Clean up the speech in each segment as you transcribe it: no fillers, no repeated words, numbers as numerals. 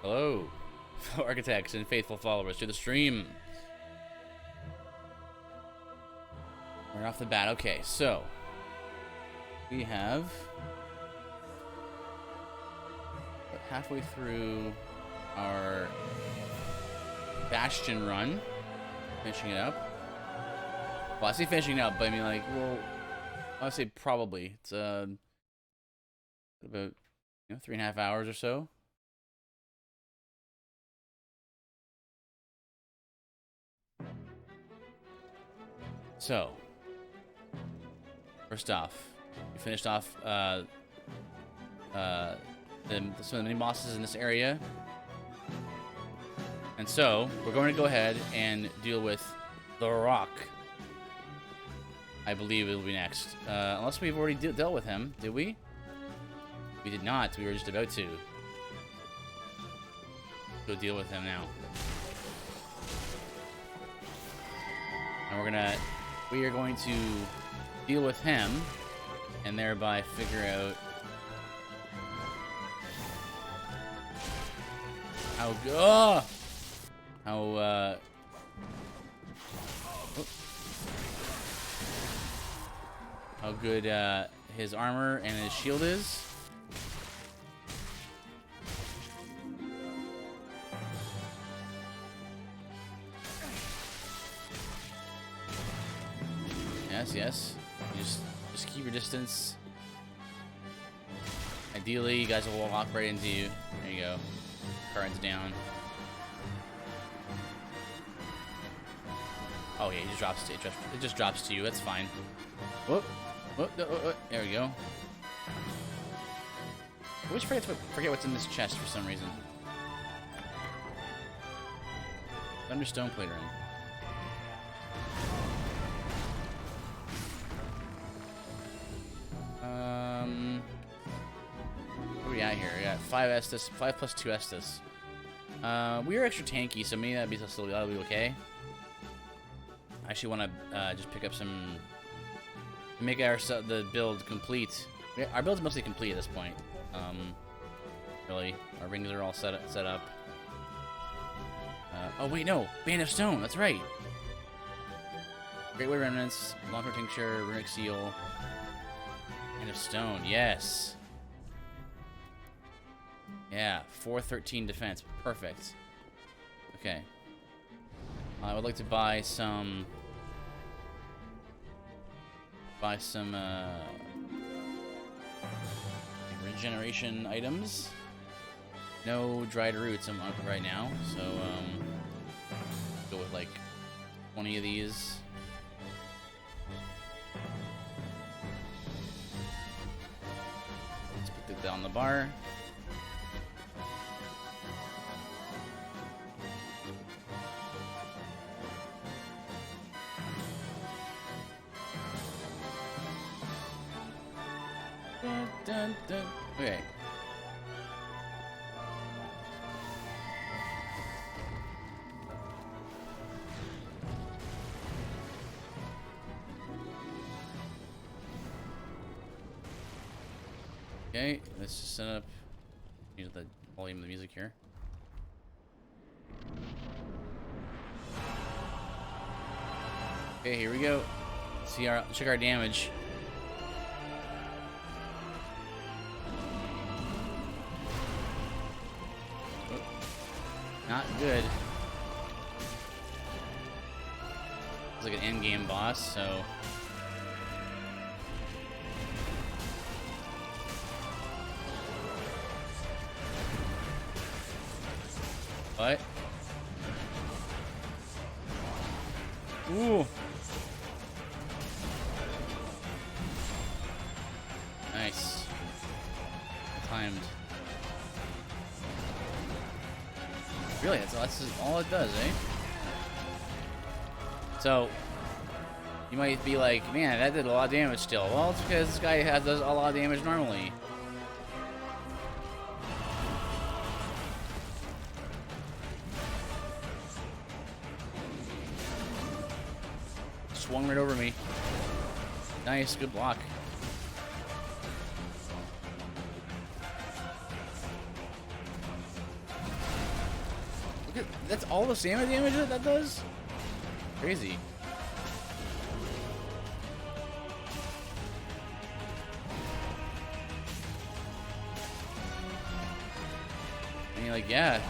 Hello, fellow architects and faithful followers to the stream. Right off the bat, okay, so we have halfway through our Bastion run, finishing it up. Well, I say finishing it up, but I mean, like, well, I would say probably. It's about 3.5 hours or so. So, first off, we finished off some of the mini bosses in this area. And so, we're going to go ahead and deal with the Rock. I believe it'll be next. Unless we've already dealt with him. Did we? We did not. We were just about to. Go deal with him now. And we are going to deal with him and thereby figure out how good his armor and his shield is. Yes. You just keep your distance. Ideally, you guys will walk right into you. There you go. Current's down. Oh yeah, it just drops to you. That's fine. Whoop. There we go. I always forget what's in this chest for some reason. Thunder stone plate ring. What are we at here? We got 5 Estus, 5 plus 2 Estus. We are extra tanky, so maybe that'll be okay. I actually want to just pick up some, make the build complete. Our build's mostly complete at this point. Really, our rings are all set up. Oh wait, no, Band of Stone. That's right. Great Way Remnants, Long-Term Tincture, Runic Seal, Band of Stone. Yes. Yeah, 413 defense. Perfect. Okay. I would like to buy some regeneration items. No dried roots right now, so go with like 20 of these. Let's put that down the bar. Okay. Okay, let's just set up. Use the volume of the music here. Okay, here we go. Check our damage. Not good. It's like an end-game boss, so... What? Ooh! Nice. Timed. Really, that's all it does, eh? So, you might be like, man, that did a lot of damage still. Well, it's because this guy does a lot of damage normally. Swung right over me. Nice, good block. That's all the stamina damage that does? Crazy. I mean, like, yeah,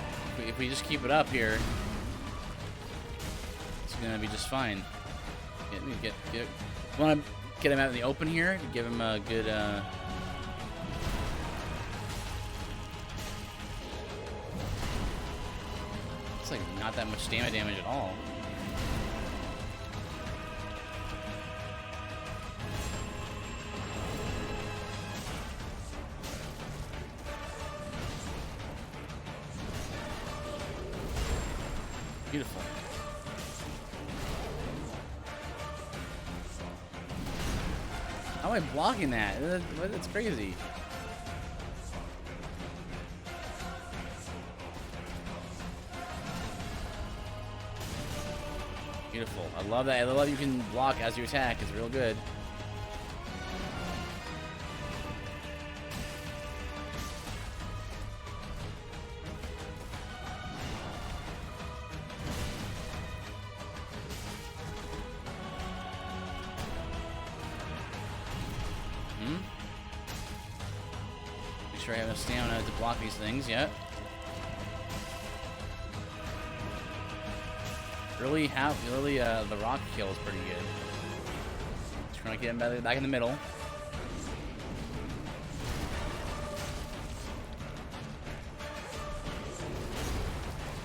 if we just keep it up here, it's gonna be just fine. Want to get him out in the open here to give him a good, it's like not that much stamina damage at all. Beautiful. How am I blocking that? That's crazy. Beautiful. I love that. I love you can block as you attack. It's real good. Make sure I have enough stamina to block these things. Yep. Really, the rock kill is pretty good. Just trying to get him back in the middle.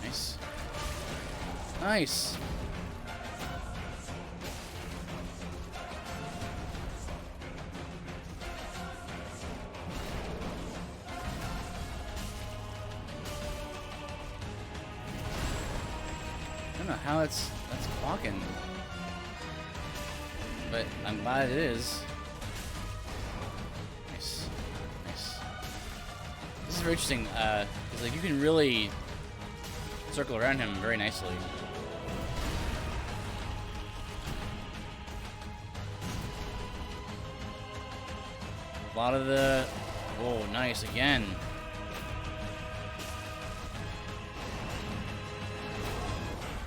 Nice. Nice. I don't know how that's clocking, but I'm glad it is. Nice, nice. This is very interesting. It's like you can really circle around him very nicely. A lot of the, oh, nice again.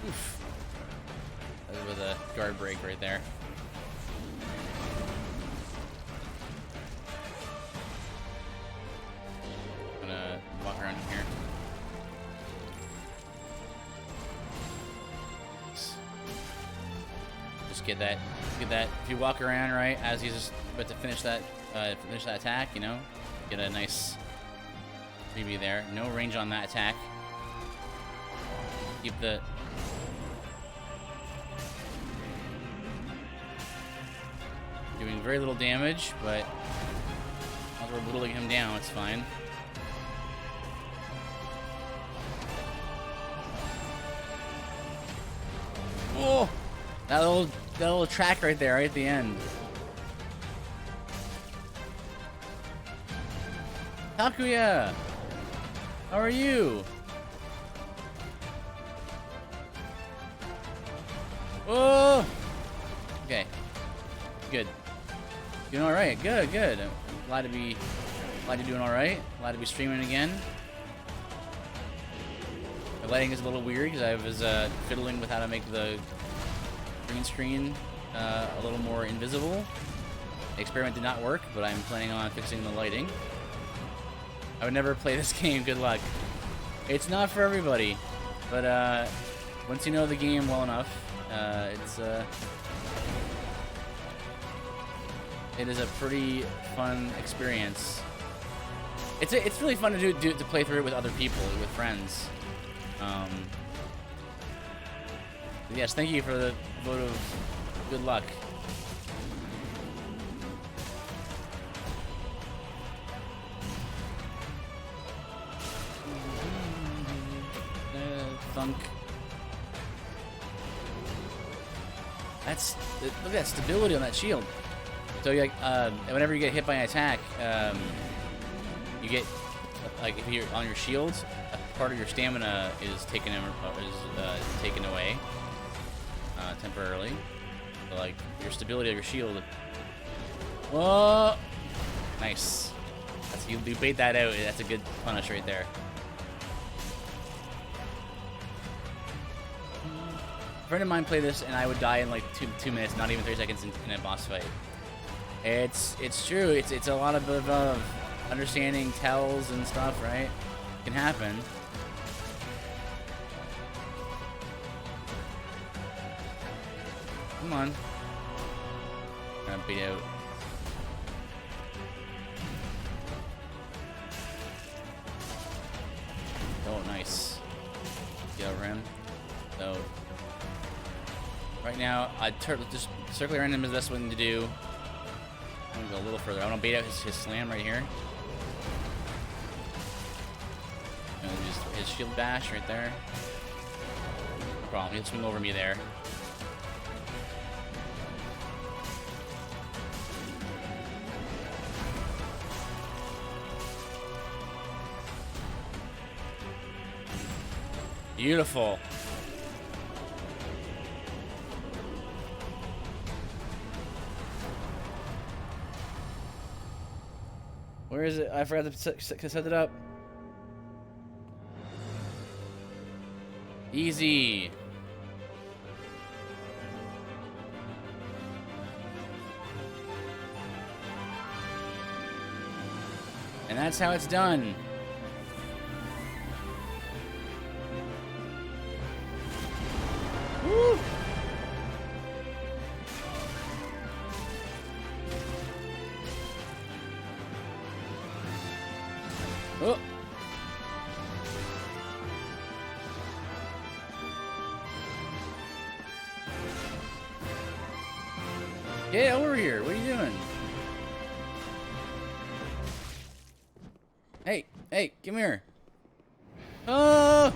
Oof. That was with a guard break right there. I'm gonna walk around here. Just get that. If you walk around right as he's just about to finish that attack, you know, get a nice freebie there. No range on that attack. Keep the. Doing very little damage, but as we're whittling him down, it's fine. Oh, that little track right there, right at the end. Takuya, how are you? Oh, okay, good. Doing all right. Good, good. I'm glad you're doing all right. Glad to be streaming again. The lighting is a little weird because I was fiddling with how to make the green screen a little more invisible. The experiment did not work, but I'm planning on fixing the lighting. I would never play this game. Good luck. It's not for everybody, but once you know the game well enough, it is a pretty fun experience. It's really fun to play through it with other people, with friends. Yes, thank you for the vote of good luck. Thunk. Look at that stability on that shield. So like, whenever you get hit by an attack, you get, like, if you're on your shields, a part of your stamina is taken away temporarily. So, like, your stability of your shield. Whoa! Nice. You bait that out. That's a good punish right there. friend of mine played this, and I would die in like two minutes, not even 30 seconds in a boss fight. It's true. It's a lot of understanding tells and stuff, right? It can happen. Come on. Gonna beat out. Oh, nice. Get over him. So, right now, just circling around him is the best thing to do. I'm gonna go a little further. I want to bait out his slam right here. And just his shield bash right there. No problem. He'll swing over me there. Beautiful. Where is it? I forgot to set it up. Easy. And that's how it's done. Woo! Oh. Get over here. What are you doing? Hey, come here. Oh!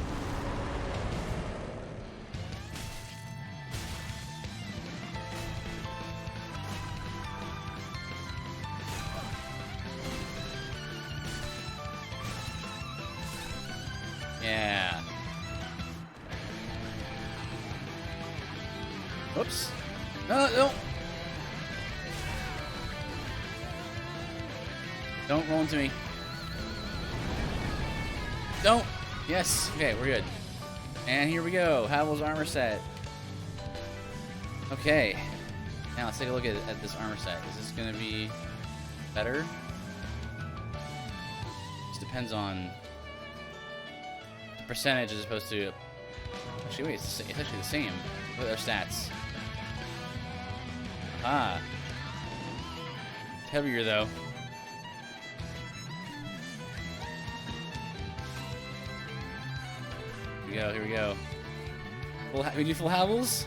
Yeah. Whoops. No. Don't roll into me. Don't. Yes. Okay, we're good. And here we go. Havel's armor set. Okay. Now let's take a look at this armor set. Is this going to be better? This depends on the percentage as opposed to... Actually, wait, it's actually the same. Look at our stats. Ah. Heavier, though. Here we go. We do full Havels?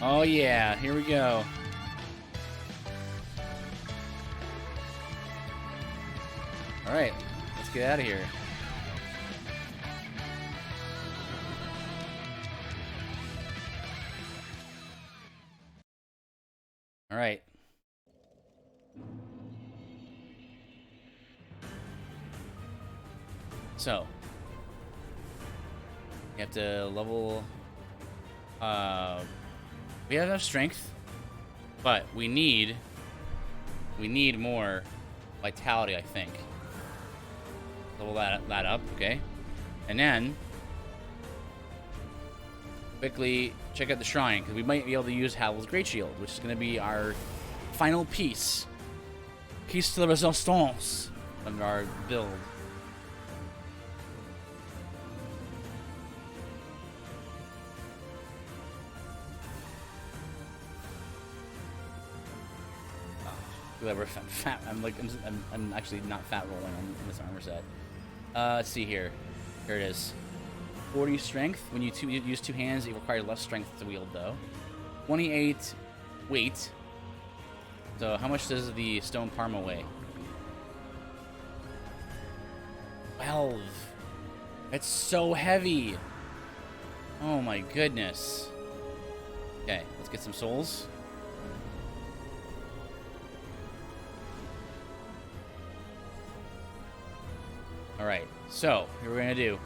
Oh yeah, here we go. Alright, let's get out of here. Alright. So, you have to level. We have enough strength, but we need more vitality, I think. Level that up, okay? And then quickly check out the shrine, because we might be able to use Havel's Great Shield, which is going to be our final piece. Piece de resistance of our build. Whoever fat, I'm actually not fat rolling on this armor set. Let's see here. Here it is. 40 strength. When you use two hands, it requires less strength to wield, though. 28 weight. So how much does the stone parma weigh? 12. It's so heavy. Oh my goodness. Okay, let's get some souls. All right, so here we're gonna do.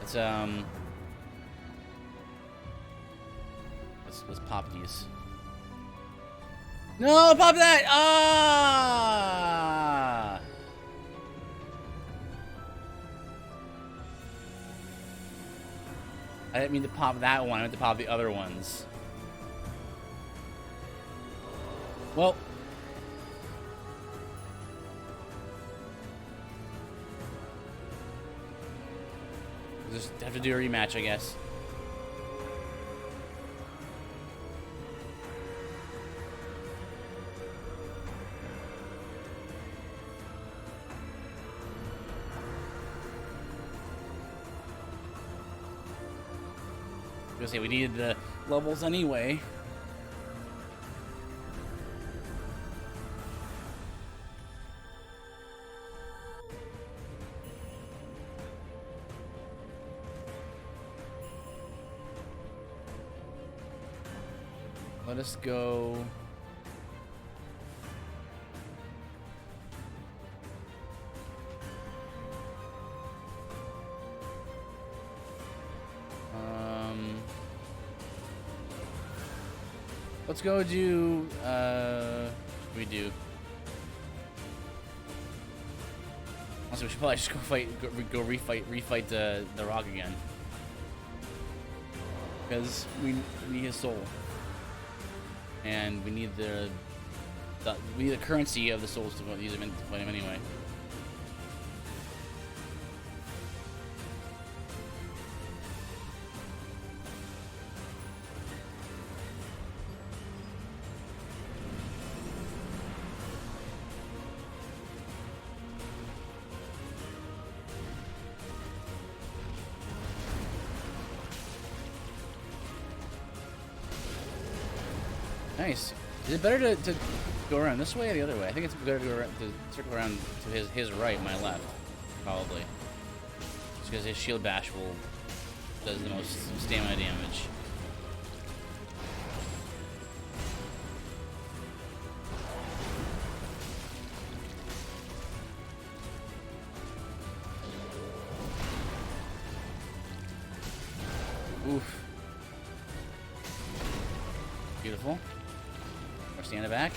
Let's pop these. No, pop that! Ah! I didn't mean to pop that one. I meant to pop the other ones. Well. Just have to do a rematch, I guess. I was gonna say we needed the levels anyway. Let us go. Let's go do. We do. Also, we should probably just go fight. Go refight the Rock again. Because we need his soul. And we need the currency of the souls to use him to fight him anyway. Nice. Is it better to go around this way or the other way? I think it's better to go around, to circle around to his right, my left, probably. Just because his shield bash does the most stamina damage. Oof. Beautiful. Stand it back.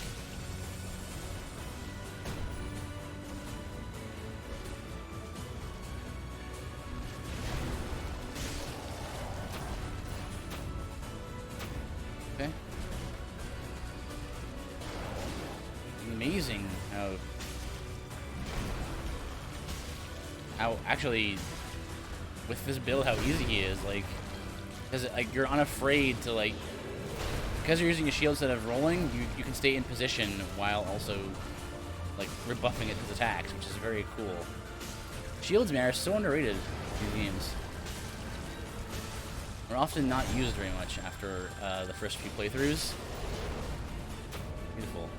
Okay. Amazing how actually with this build how easy he is, like, because like you're unafraid to like. Because you're using a shield instead of rolling, you can stay in position while also, like, rebuffing it with attacks, which is very cool. Shields, man, are so underrated in these games. They're often not used very much after the first few playthroughs. Beautiful.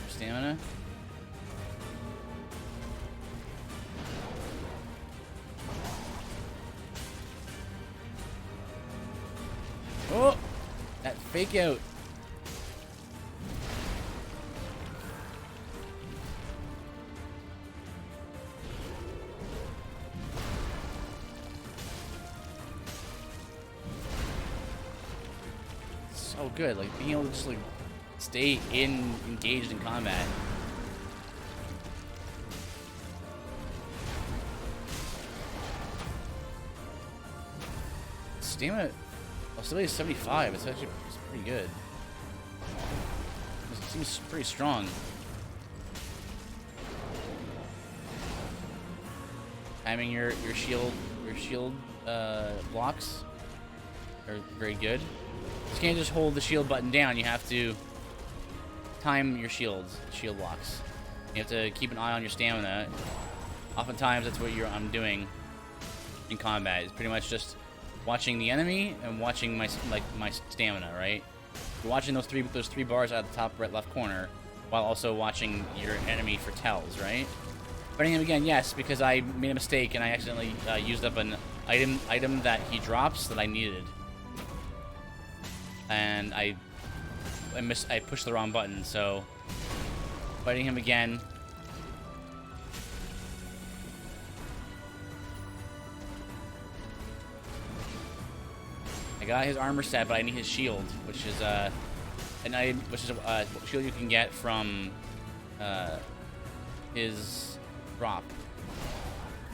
Stamina. Oh! That fake out. So good, like being able to just like stay engaged in combat. Stamina. Oh, stability is 75. It's actually pretty good. It seems pretty strong. Timing your shield blocks are very good. You can't just hold the shield button down. You have to time your shield blocks. You have to keep an eye on your stamina. Oftentimes, that's what I'm doing in combat. It's pretty much just watching the enemy and watching my stamina, right? You're watching those three bars at the top right left corner, while also watching your enemy for tells, right? Fighting him again, yes, because I made a mistake and I accidentally used up an item that he drops that I needed, and I pushed the wrong button. So fighting him again. I got his armor set, but I need his shield, which is a shield you can get from his drop.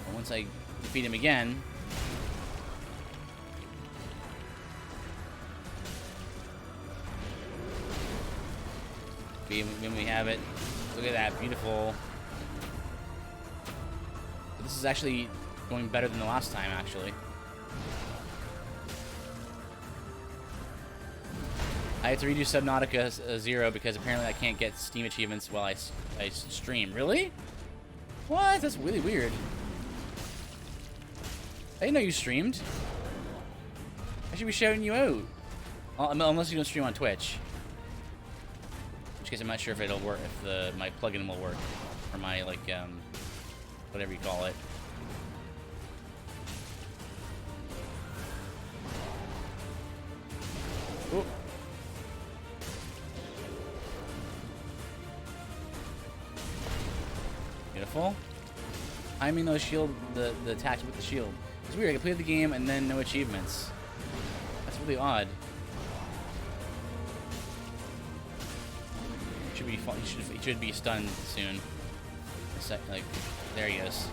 And once I defeat him again... When we have it. Look at that, beautiful. This is actually going better than the last time, actually. I had to redo Subnautica 0 because apparently I can't get Steam achievements while I stream. Really? What? That's really weird. I didn't know you streamed. I should be shouting you out. Unless you don't stream on Twitch. In which case I'm not sure if it'll work, if my plugin will work. Or my, like, whatever you call it. Oop. Beautiful. Timing those shield, the attacks with the shield. It's weird, I completed the game and then no achievements. That's really odd. He should be stunned soon. Like, there he is.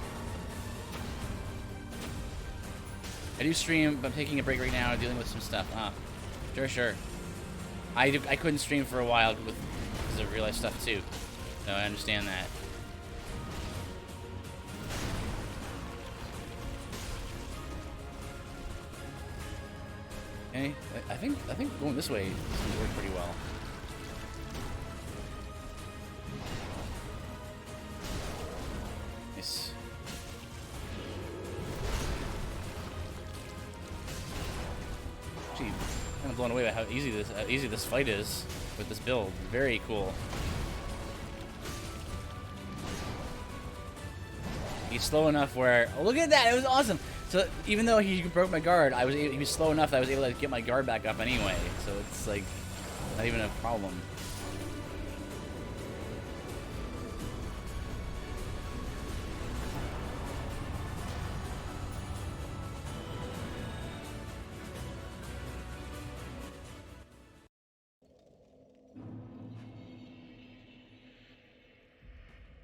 I do stream, but I'm taking a break right now, dealing with some stuff. Sure. I couldn't stream for a while because of real life stuff too. So I understand that. Okay, I think going this way is going to work pretty well. Nice. Gee, kind of blown away by how easy this fight is with this build. Very cool. He's slow enough where, oh, look at that! It was awesome. So even though he broke my guard, he was slow enough that I was able to get my guard back up anyway. So it's like not even a problem.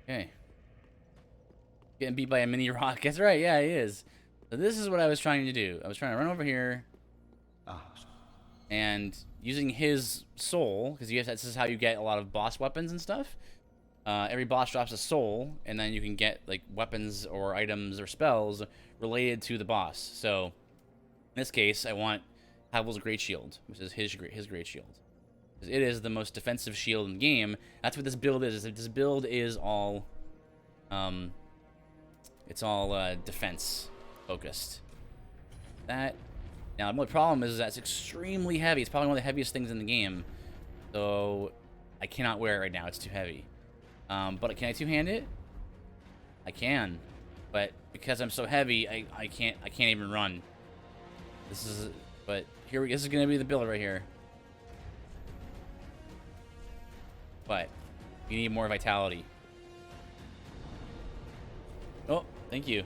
Okay. Getting beat by a mini rock. That's right, yeah, he is. So this is what I was trying to do. I was trying to run over here. And using his soul, because this is how you get a lot of boss weapons and stuff. Every boss drops a soul, and then you can get like weapons or items or spells related to the boss. So in this case, I want Havel's Great Shield, which is his Great Shield. It is the most defensive shield in the game. That's what this build is. This build is all, it's all defense focused. That now the only problem is that it's extremely heavy. It's probably one of the heaviest things in the game, so I cannot wear it right now. It's too heavy. But can I two-hand it? I can, but because I'm so heavy, I can't even run. This is gonna be the build right here. But you need more vitality. Oh, thank you.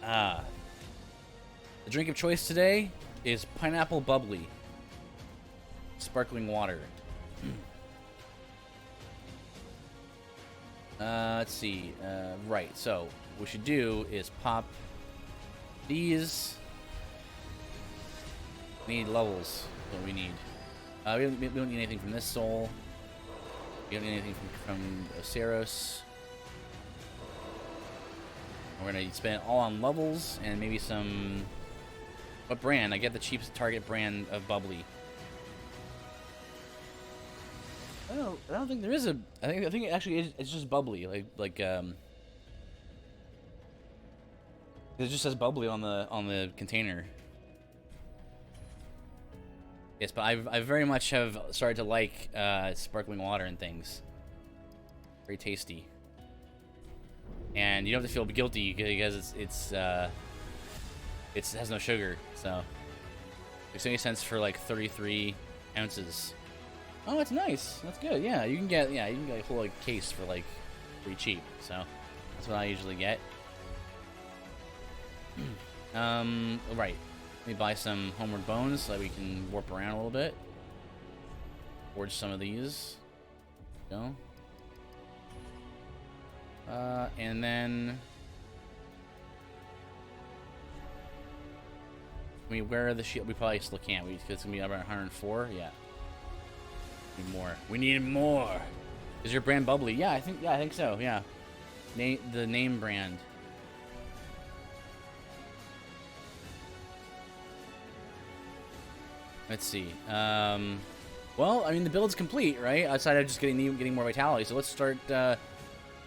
The drink of choice today is pineapple bubbly. Sparkling water. Let's see. Right, so what we should do is pop these. We need levels. What we need. We don't need anything from this soul. We don't need anything from Ceros. We're gonna spend it all on levels and maybe some. What brand? I get the cheapest target brand of bubbly. I don't think there is a. I think it actually it's just bubbly. Like it just says bubbly on the container. Yes, but I very much have started to like sparkling water and things. Very tasty. And you don't have to feel guilty because it has no sugar, so it's 70 cents for like 33 ounces. Oh, that's nice. That's good. Yeah, you can get a whole like case for like pretty cheap. So that's what I usually get. Right. Let me buy some homeward bones so that we can warp around a little bit. Forge some of these. Go. And then... I mean, where are the shield? We probably still can't. Because it's going to be around 104? Yeah. Need more. We need more! Is your brand bubbly? Yeah, I think so, yeah. The name brand. Let's see. Well, I mean, the build's complete, right? Outside of just getting more vitality. So let's start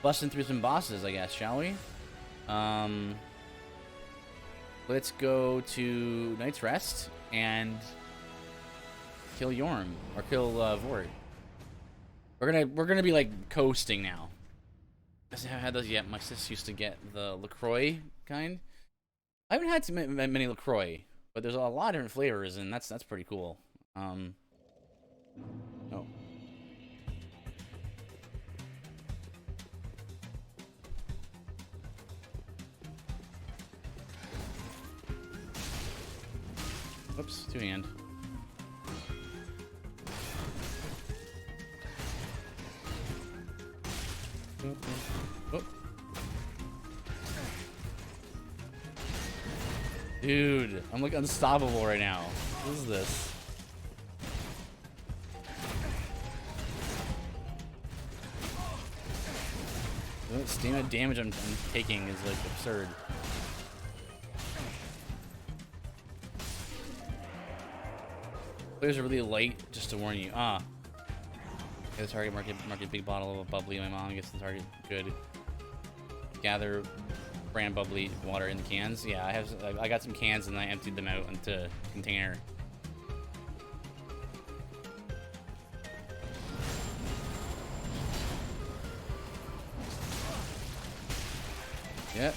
busting through some bosses, I guess, shall we? Let's go to Night's Rest and kill Yorm or kill Vort. We're gonna be like coasting now. I haven't had those yet. My sis used to get the LaCroix kind. I haven't had too many LaCroix, but there's a lot of different flavors, and that's pretty cool. Oh. Whoops, two-hand. Oh. Dude, I'm like unstoppable right now. What is this? The stamina damage I'm taking is like absurd. Players are really light, just to warn you. Ah. Get the target, mark a big bottle of bubbly. My mom gets the target. Good. Gather brand bubbly water in the cans. Yeah, I got some cans and I emptied them out into a container. Yep.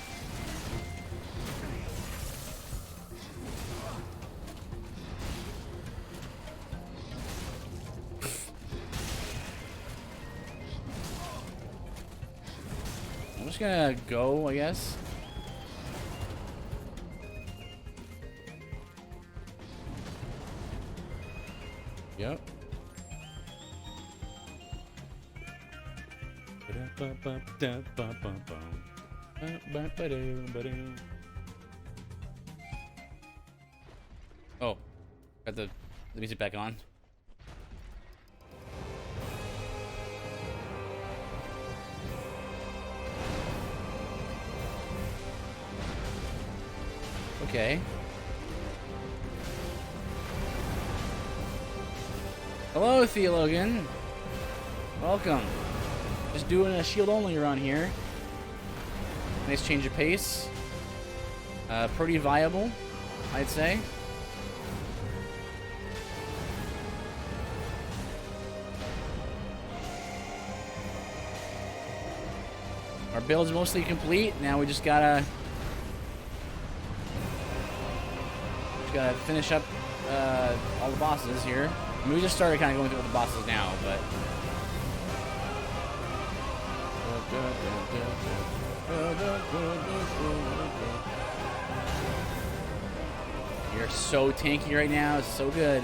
I'm just gonna go, I guess. Yep. Oh, got the music back on. Okay. Hello, Theologian. Welcome. Just doing a shield only run here. Nice change of pace. Pretty viable, I'd say. Our build's mostly complete. Now we just gotta finish up all the bosses here. I mean, we just started kind of going through all the bosses now, but you're so tanky right now. It's so good.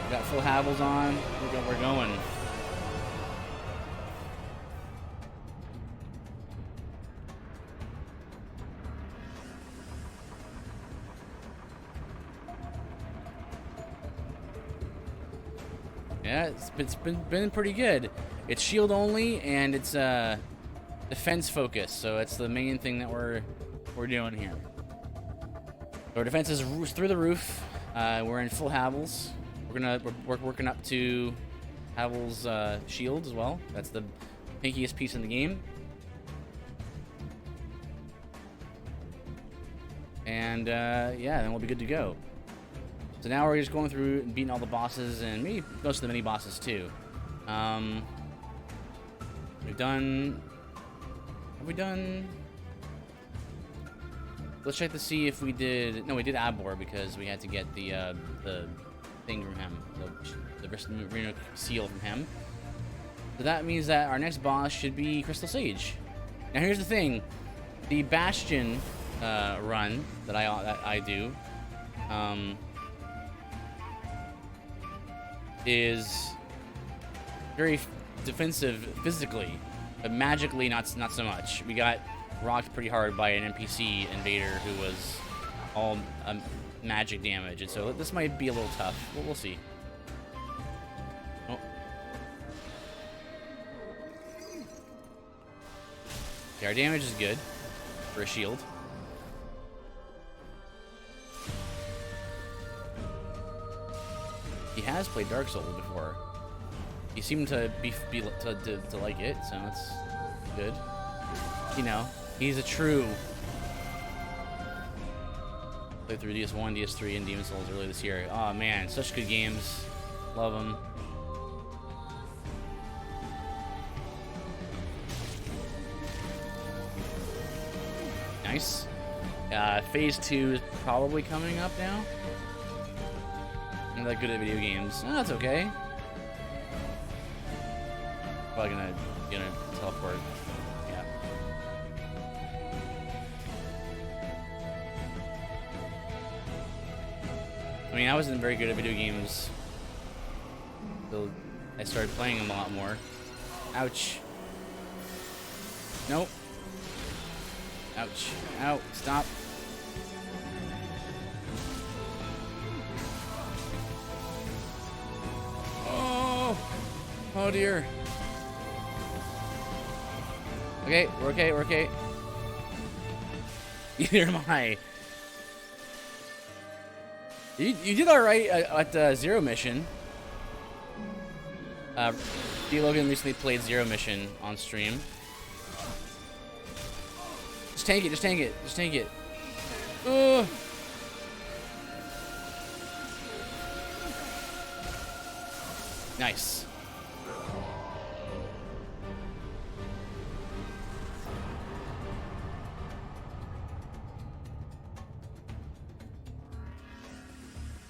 We got full Havels on. We're going. Yeah, it's been pretty good. It's shield only and it's defense focus, so it's the main thing that we're doing here. So our defense is through the roof. We're in full Havels. We're working up to Havel's shield as well. That's the pinkiest piece in the game. And yeah, then we'll be good to go. So now we're just going through and beating all the bosses and maybe most of the mini bosses too. We've done. Have we done? Let's check to see if we did. No, we did Abor because we had to get the thing from him, the Reno seal from him. So that means that our next boss should be Crystal Sage. Now here's the thing: the Bastion run that I do. is very defensive physically, but magically not so much. We got rocked pretty hard by an NPC invader who was all magic damage, and so this might be a little tough. We'll see. Oh. Okay, our damage is good for a shield. He has played Dark Souls before. He seemed to to like it, so that's good. You know, he's a true. Played through DS1, DS3, and Demon Souls earlier this year. Oh man, such good games. Love them. Nice. Phase 2 is probably coming up now. I'm not good at video games. Oh, that's okay. Probably gonna teleport. Yeah. I mean, I wasn't very good at video games until I started playing them a lot more. Ouch. Nope. Ouch. Ow. Stop. Oh dear. Okay, we're okay, we're okay. Neither am I. You did alright at the Zero Mission. D. Logan recently played Zero Mission on stream. Just tank it, just tank it, just tank it. Ugh. Nice.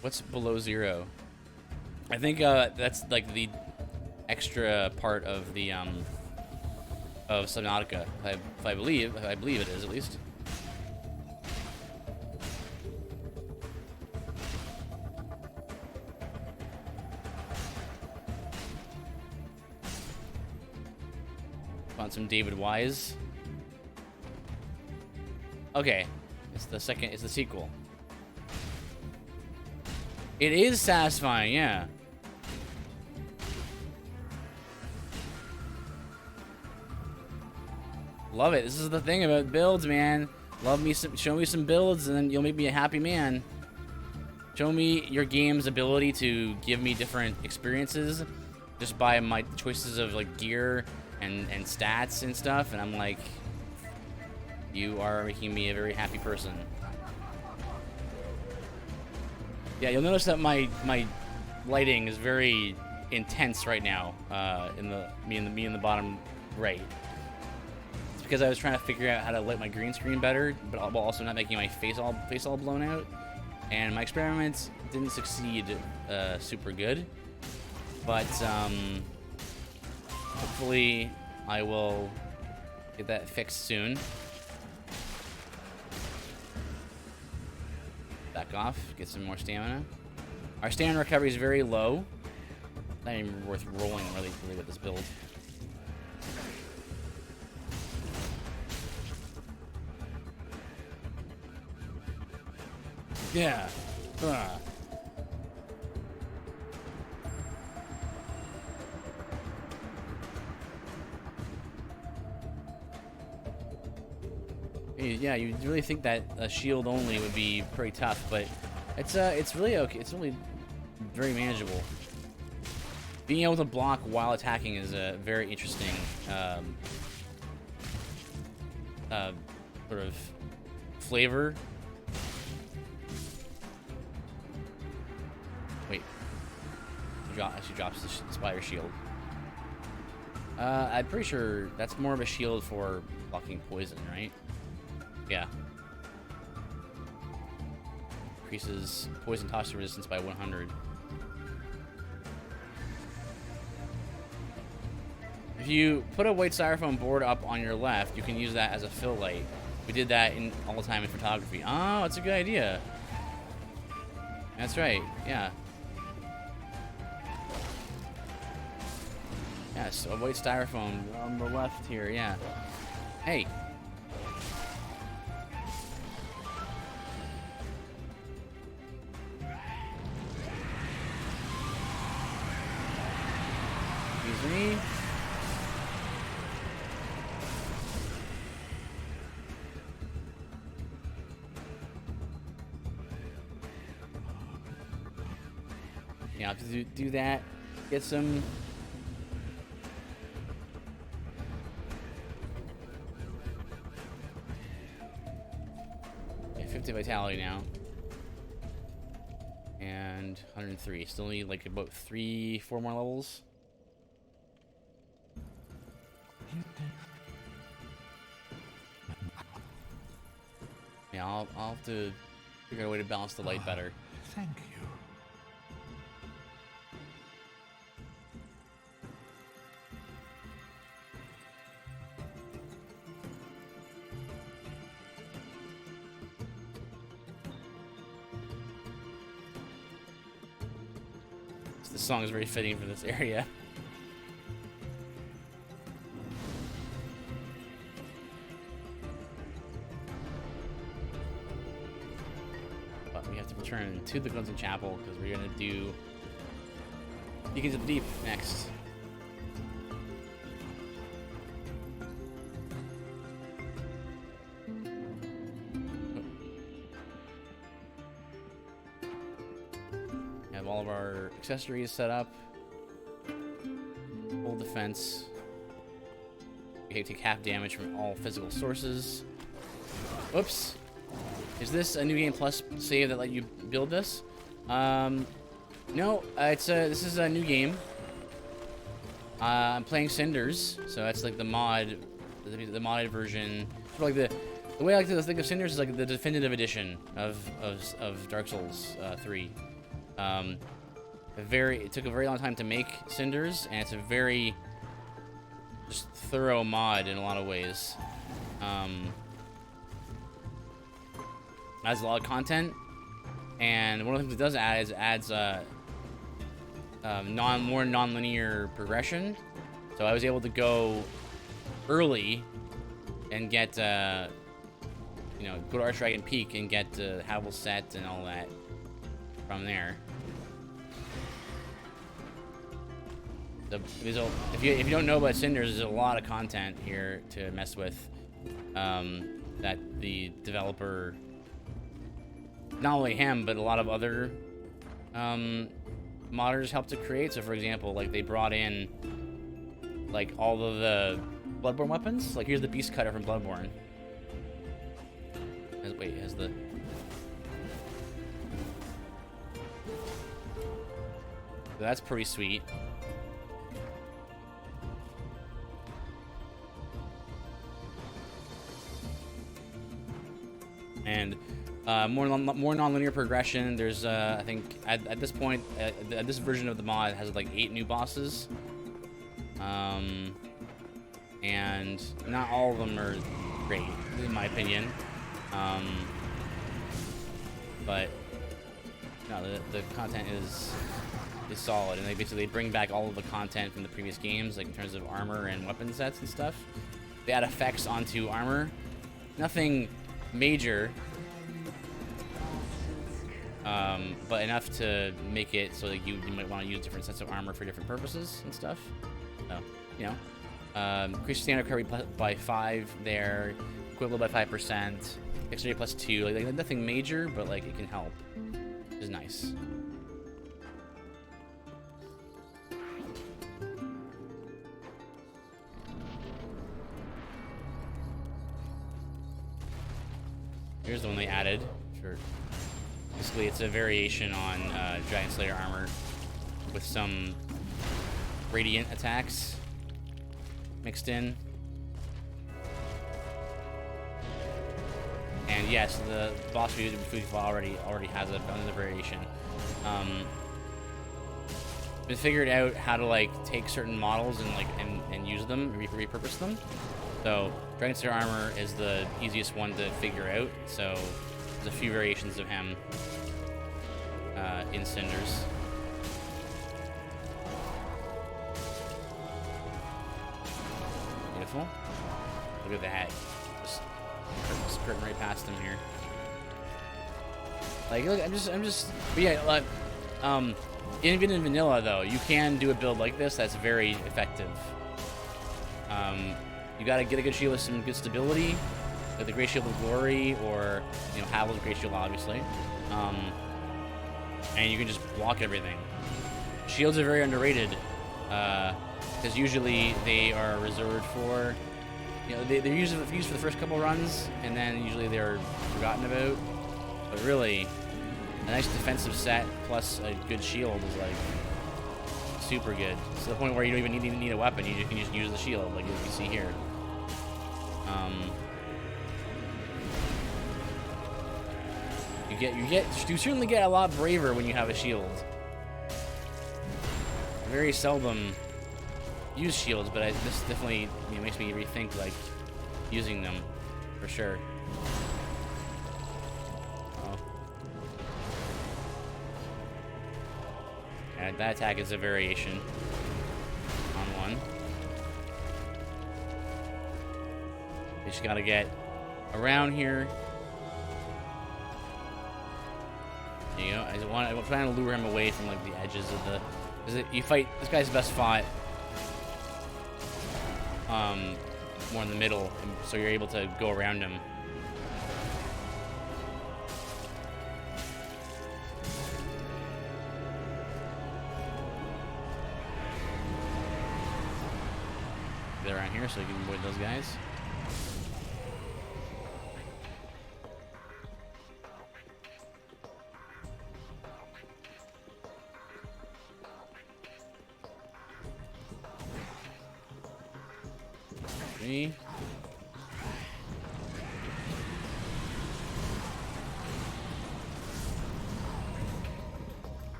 What's below zero? I think that's like the extra part of the of Subnautica. I believe it is at least. Want some David Wise? Okay, it's the second. It's the sequel. It is satisfying, yeah. Love it. This is the thing about builds, man. Show me some builds, and then you'll make me a happy man. Show me your game's ability to give me different experiences just by my choices of like gear and stats and stuff, and I'm like, you are making me a very happy person. Yeah, you'll notice that my lighting is very intense right now. Me in the bottom right. It's because I was trying to figure out how to light my green screen better, but while also not making my face all blown out. And my experiments didn't succeed super good, but hopefully I will get that fixed soon. Back off, get some more stamina. Our stamina recovery is very low. Not even worth rolling really with this build. Yeah. Yeah, you really think that a shield only would be pretty tough, but it's really okay. It's really very manageable. Being able to block while attacking is a very interesting sort of flavor. Wait, she drops the Spire Shield. I'm pretty sure that's more of a shield for blocking poison, right? Yeah. Increases poison toxin resistance by 100. If you put a white styrofoam board up on your left, you can use that as a fill light. We did that all the time in photography. Oh, that's a good idea. That's right. Yeah. Yes, a white styrofoam on the left here, yeah. Hey. Excuse me. Yeah, I'll have to do that. Get some. Yeah, 50 vitality now. And 103. Still need like about 3-4 more levels. Yeah, I'll have to figure out a way to balance the light better. Thank you. This song is very fitting for this area. But we have to return to the Crimson Chapel because we're gonna do Beacons of the Deep next. Have all of our accessories set up. Full defense. We take half damage from all physical sources. Whoops. Is this a new game plus save that let you build this? No, this is a new game. I'm playing Cinders, so that's like the mod, the modded version. So like the way I like to think of Cinders is like the definitive edition of Dark Souls 3. It took a very long time to make Cinders, and it's a very just thorough mod in a lot of ways. Adds a lot of content, and one of the things it does add is it adds more non-linear progression. So I was able to go early and get go to Archdragon Peak and get Havel set and all that from there. If you don't know about Cinders, there's a lot of content here to mess with that the developer, not only him, but a lot of other modders helped to create. So for example, like they brought in like all of the Bloodborne weapons. Like here's the Beast Cutter from Bloodborne. Has the... So that's pretty sweet. And more non-linear progression. There's I think at this point, this version of the mod has like 8 new bosses, and not all of them are great in my opinion. But no, the content is solid, and they basically bring back all of the content from the previous games, like in terms of armor and weapon sets and stuff. They add effects onto armor. Nothing major, but enough to make it so that you might want to use different sets of armor for different purposes and stuff. So, you know, increase standard recovery by 5 there, equivalent by 5%, extra plus 2. Like nothing major, but like it can help, which is nice. Here's the one they added. Sure. Basically, it's a variation on Giant Slayer armor with some radiant attacks mixed in. And yes, the boss food already has another variation. We figured out how to like take certain models and use them, repurpose them. So Dragon Slayer armor is the easiest one to figure out. So there's a few variations of him in Cinders. Beautiful. Look at that. Just skirting right past him here. Like, look, I'm just. But yeah, like, even in vanilla though, you can do a build like this that's very effective. You gotta get a good shield with some good stability, like the Great Shield of Glory, or Havel's Great Shield, obviously. And you can just block everything. Shields are very underrated, because usually they are reserved for, they're used for the first couple runs, and then usually they're forgotten about. But really, a nice defensive set plus a good shield is like super good. To the point where you don't even need a weapon; you can just use the shield, like you see here. You certainly get a lot braver when you have a shield. I very seldom use shields, but this definitely makes me rethink like using them for sure. And that attack is a variation on one. You just gotta get around here. I'm trying to lure him away from like the edges of the. You fight this guy's best fought more in the middle, so you're able to go around him. Get around here so you can avoid those guys.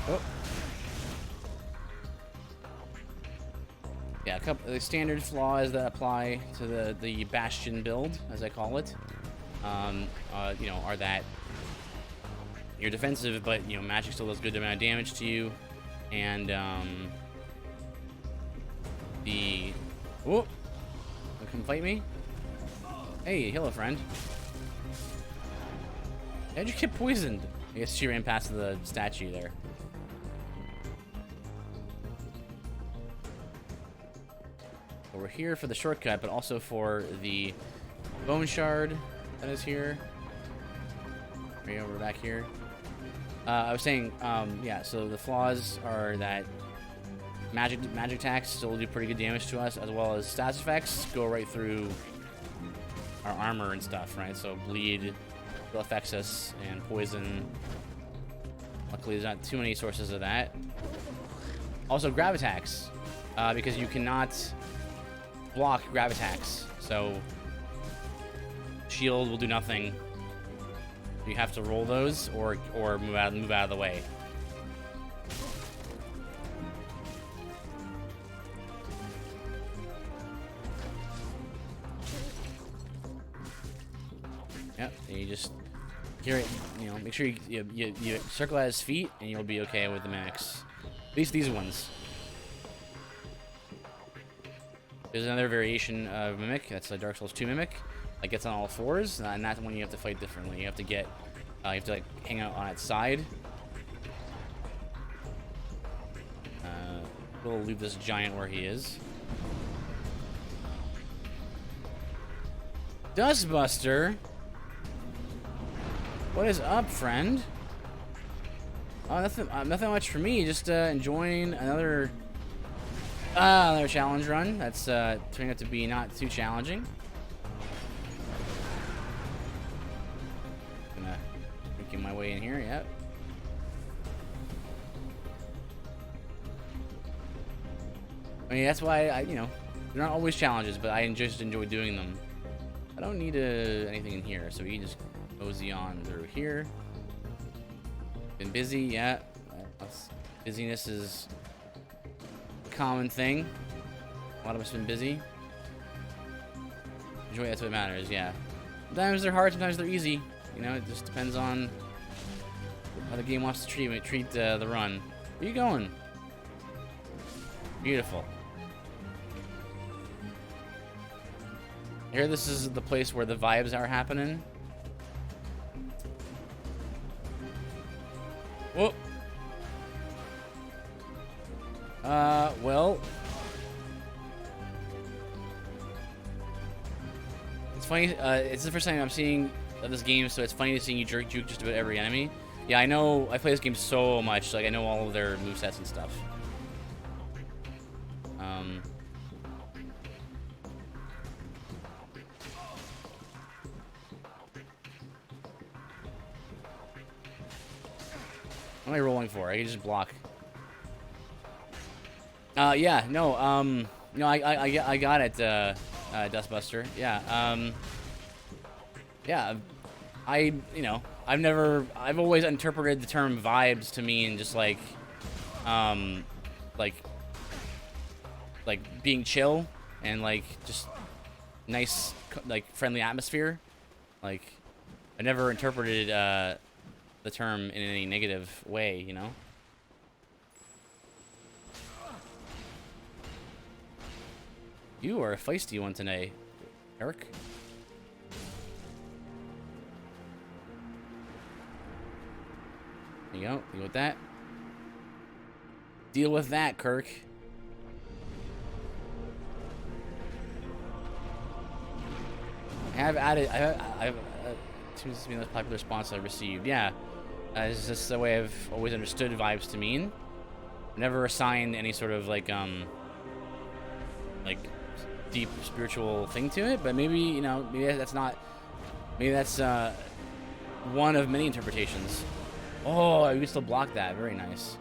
Oh. Yeah, a couple of the standard flaws that apply to the Bastion build, as I call it, are that you're defensive, but magic still does good amount of damage to you, and come fight me? Hey, hello, friend. How'd you get poisoned? I guess she ran past the statue there. So we're here for the shortcut, but also for the bone shard that is here. Right over back here. I was saying, yeah, so the flaws are that magic attacks still do pretty good damage to us, as well as stats effects go right through our armor and stuff, right? So bleed still affects us, and poison. Luckily, there's not too many sources of that. Also, grab attacks, because you cannot block grab attacks. So shield will do nothing. You have to roll those or move out of the way. Yep, and you just hear it. Make sure you circle at his feet, and you'll be okay with the mimics. At least these ones. There's another variation of mimic. That's a Dark Souls 2 mimic. That gets on all fours, and that's when you have to fight differently. You have to like hang out on its side. We'll leave this giant where he is. Dustbuster. What is up, friend? Oh, nothing much for me. Just enjoying another challenge run. That's turning out to be not too challenging. Gonna making my way in here. Yep. I mean, that's why they're not always challenges, but I just enjoy doing them. I don't need anything in here, so we can just mosey on through here. Been busy, yeah. Busyness is a common thing. A lot of us have been busy. Enjoy, that's what matters, yeah. Sometimes they're hard, sometimes they're easy. It just depends on how the game wants to treat the run. Where are you going? Beautiful. I hear this is the place where the vibes are happening. Whoa. Well. It's funny, it's the first time I'm seeing this game, so it's funny seeing you juke just about every enemy. Yeah, I know, I play this game so much, like, I know all of their movesets and stuff. What am I rolling for? I can just block. Yeah, no, no, I got it, Dustbuster. Yeah, yeah, you know, I've always interpreted the term vibes to mean just like being chill and like just nice, like friendly atmosphere. Like, I never interpreted the term in any negative way, you know. You are a feisty one today, Eric. There you go. Deal with that. Deal with that, Kirk. I've seems to be the most popular response I've received. Yeah, it's just the way I've always understood vibes to mean. Never assigned any sort of like deep spiritual thing to it, but maybe, you know, maybe that's not, maybe that's one of many interpretations. Oh, I can still block that. Very nice.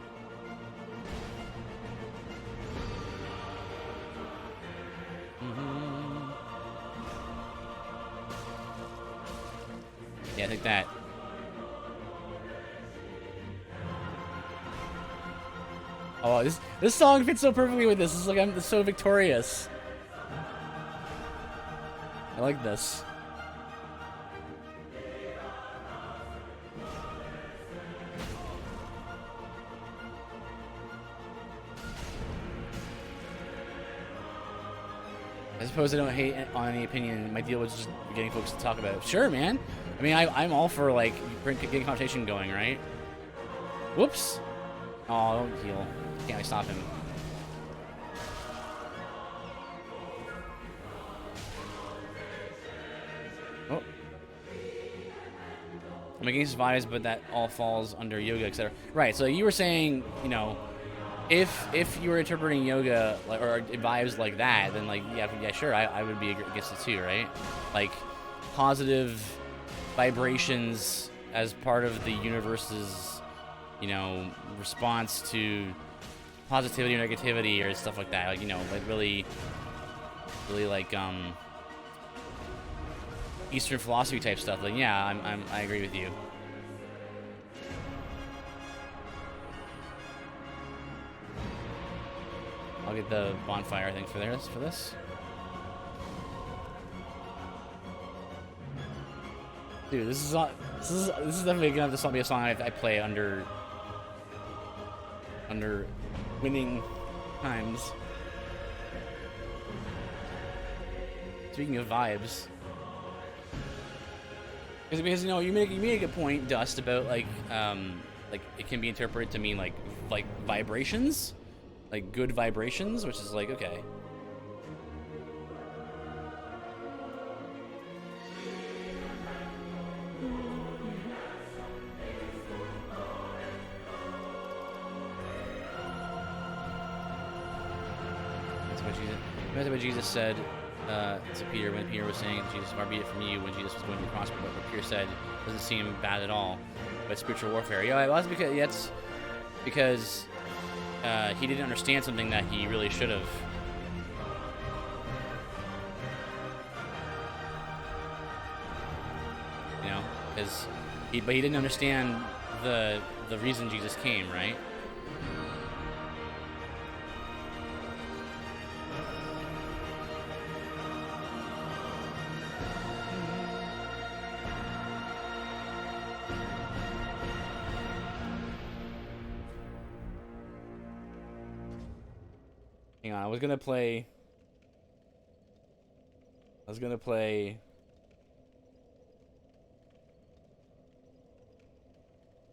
Yeah, take that. Oh, this song fits so perfectly with this. It's like I'm so victorious. I like this. I suppose I don't hate on any opinion. My deal was just getting folks to talk about it. Sure, man. I mean, I'm all for, like, getting conversation going, right? Whoops. Oh, don't heal. Can't I stop him? Oh. I'm against vibes, but that all falls under yoga, etc. Right, so you were saying, you know, if you were interpreting yoga or vibes like that, then like yeah, sure, I would be against it too, right? Like positive vibrations as part of the universe's, you know, response to positivity or negativity or stuff like that. Like, you know, like really like Eastern philosophy type stuff. Like, yeah, I agree with you. I'll get the bonfire, I think, for this. Dude, this is definitely gonna have to be a song I play under winning times. Speaking of vibes, because you know you make a good point, Dust, about like it can be interpreted to mean like vibrations. Like good vibrations, which is like, okay. That's what Jesus said to Peter when Peter was saying, Jesus, far be it from you, when Jesus was going to the cross. But what Peter said doesn't seem bad at all. But spiritual warfare. Yeah, well, that's because he didn't understand something that he really should have. You know, but he didn't understand the reason Jesus came, right? Hang on, I was gonna play was gonna play.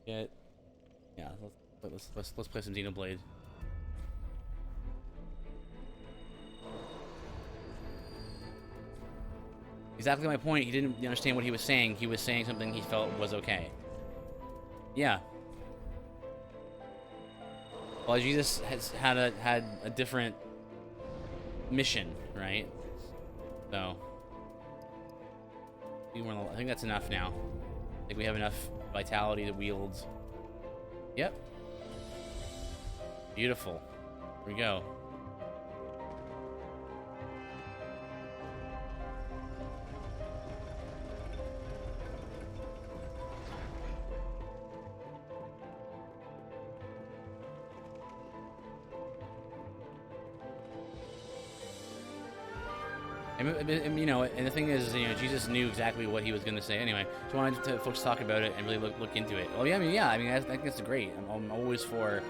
Yeah, let's play some Xenoblade. Exactly my point. He didn't understand what he was saying. He was saying something he felt was okay. Yeah. Well, Jesus has had a different mission, right? So I think that's enough now. I think we have enough vitality to wield. Yep. Beautiful. Here we go. And, you know, and the thing is, you know, Jesus knew exactly what he was going to say. Anyway, just wanted to folks talk about it and really look into it. Oh yeah, I mean, I think that's great. I'm always for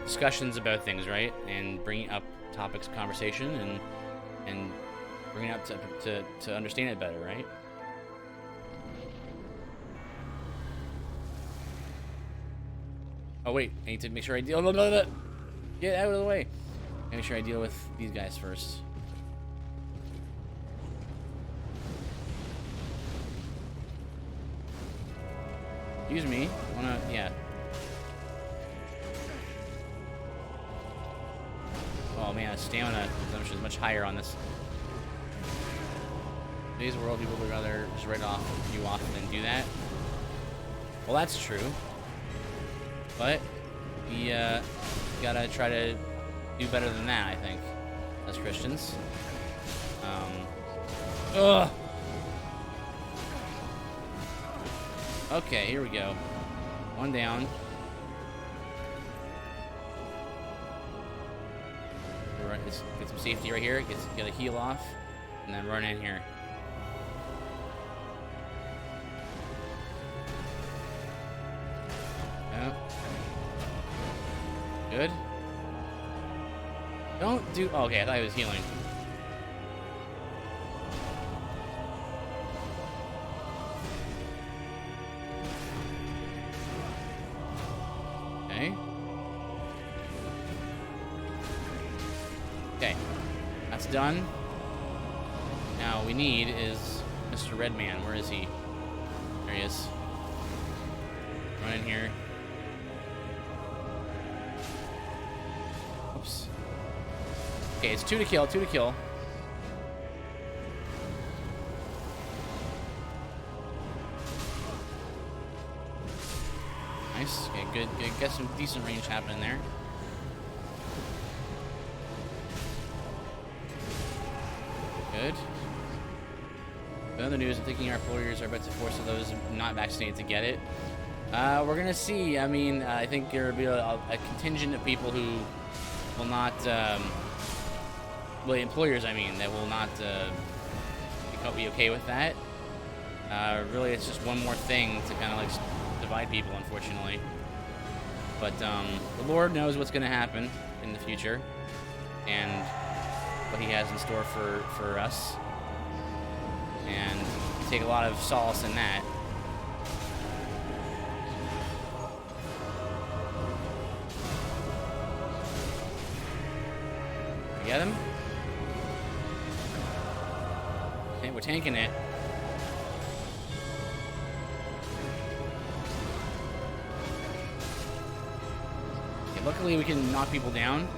discussions about things, right? And bringing up topics of conversation and bringing it up to understand it better, right? Oh wait, I need to make sure I deal. Get out of the way. Make sure I deal with these guys first. Excuse me. Yeah. Oh man, stamina consumption is much higher on this. In today's world, people would rather just write off you off than do that. Well, that's true. But we gotta try to do better than that, I think, as Christians. Ugh. Okay, here we go. One down. Let's get some safety right here. Get a heal off, and then run in here. Yep. Good. Don't do. Oh, okay, I thought he was healing. Okay. Okay, that's done. Now we need is Mr. Redman. Where is he? There he is. Run in here. Oops. Okay, it's 2 to kill, 2 to kill. Nice. Okay, good. Get some decent range happening there. Good. In other news, I'm thinking our employers are about to force those not vaccinated to get it. We're gonna see. I mean, I think there will be a contingent of people who will not. Well, employers, I mean, that will not be okay with that. Really, it's just one more thing to kind of like divide people, unfortunately. But the Lord knows what's going to happen in the future and what He has in store for us, and we take a lot of solace in that. You get him? Okay, we're tanking it. Okay, luckily we can knock people down.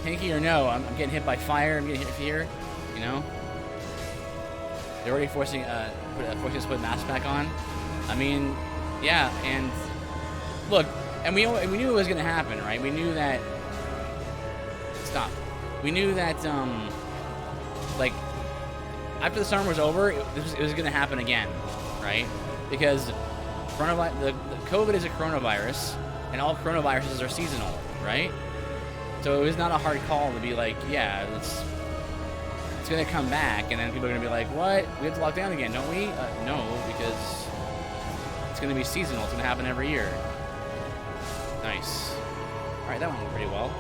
Tanky or no, I'm getting hit by fire. I'm getting hit here. You know, they're already forcing us to put masks back on. I mean, yeah, and look, and we knew it was gonna happen, right? We knew that. Stop. We knew that, like, after the summer was over, it was going to happen again, right? Because the COVID is a coronavirus, and all coronaviruses are seasonal, right? So it was not a hard call to be like, yeah, it's going to come back, and then people are going to be like, what? We have to lock down again, don't we? No, because it's going to be seasonal. It's going to happen every year. Nice. All right, that went pretty well.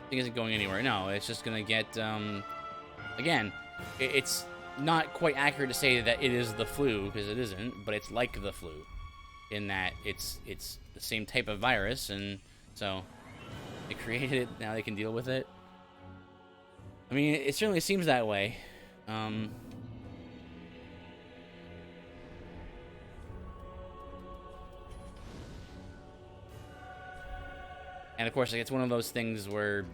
thing isn't going anywhere. No, it's just gonna get, again, it's not quite accurate to say that it is the flu, because it isn't, but it's like the flu, in that it's the same type of virus, and so they created it, now they can deal with it. I mean, it certainly seems that way. And of course, like, it's one of those things where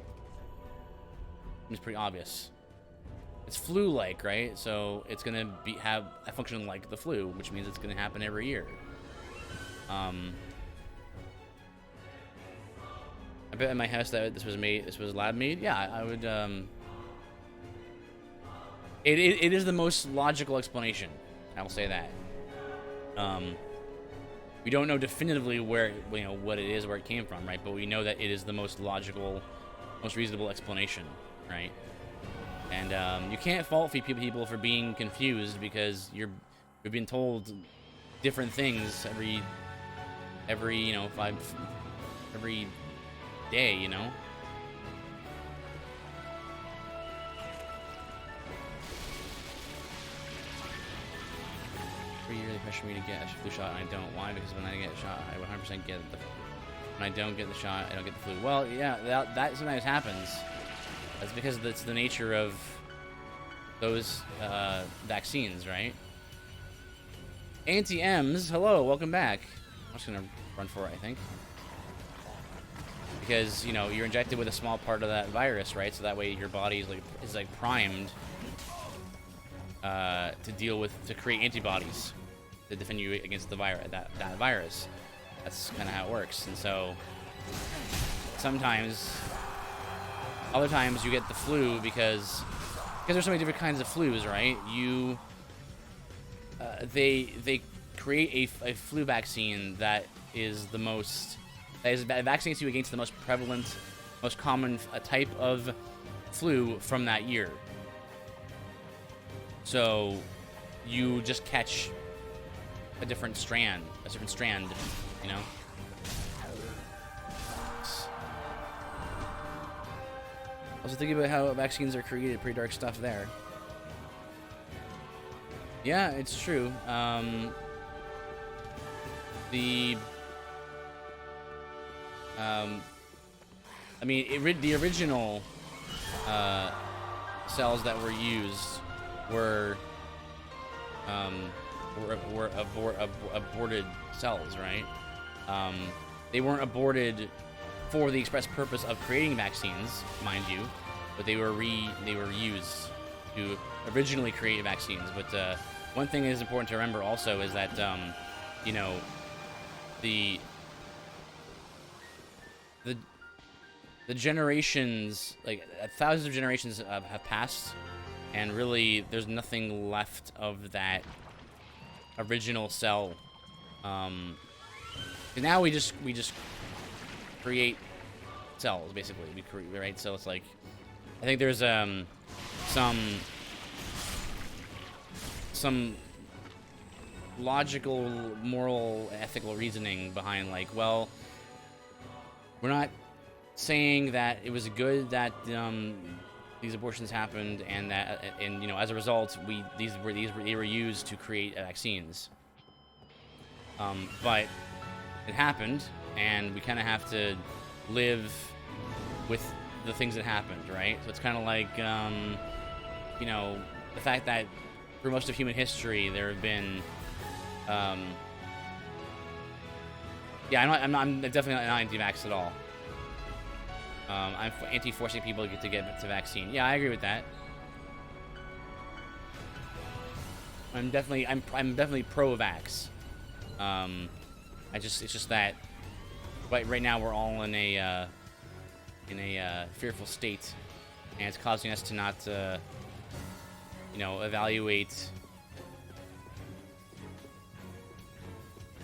it's pretty obvious. It's flu-like, right? So it's gonna have a function like the flu, which means it's gonna happen every year. I bet in my house that this was lab made. Yeah, I would. It is the most logical explanation. I will say that. We don't know definitively where, what it is, where it came from, right? But we know that it is the most logical, most reasonable explanation, right? And you can't fault people for being confused, because you're being told different things every every day, Every year they pressure me to get a flu shot, and I don't. Why? Because when I get a shot, I 100% get the. When I don't get the shot, I don't get the flu. Well, yeah, that sometimes happens. That's because that's the nature of those vaccines, right? Anti-M's, hello, welcome back. I'm just gonna run for it, I think. Because, you're injected with a small part of that virus, right? So that way your body is primed to create antibodies to defend you against the virus, that virus. That's kind of how it works. And so other times you get the flu because there's so many different kinds of flus, right? They create a flu vaccine that vaccinates you against the most prevalent, most common type of flu from that year. So you just catch a different strand, Also thinking about how vaccines are created, pretty dark stuff there. Yeah, it's true. The original cells that were used were aborted cells, right? They weren't aborted for the express purpose of creating vaccines, mind you, but they were used to originally create vaccines. But one thing that is important to remember also is that the generations, like thousands of generations have passed, and really there's nothing left of that original cell. Now we just create cells, basically. We create, right? So it's like, I think there's some logical, moral, ethical reasoning behind, like, well, we're not saying that it was good that these abortions happened, and that, as a result, they were used to create vaccines. But it happened, and we kind of have to live with the things that happened, right? So it's kind of like, the fact that for most of human history there have been, I'm definitely not anti-vax at all. I'm anti-forcing people to get the vaccine. Yeah, I agree with that. I'm definitely pro-vax. It's just that right now we're all in a fearful state, and it's causing us to not evaluate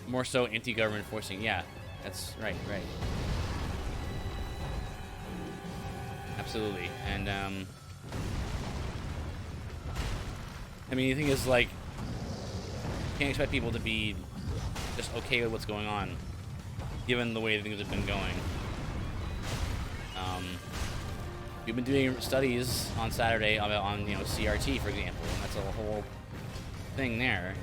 more so anti-government forcing. Yeah, that's right. Absolutely. And the thing is, like, you can't expect people to be just okay with what's going on, given the way things have been going. We've been doing studies on Saturday on you know, CRT, for example, and that's a whole thing there.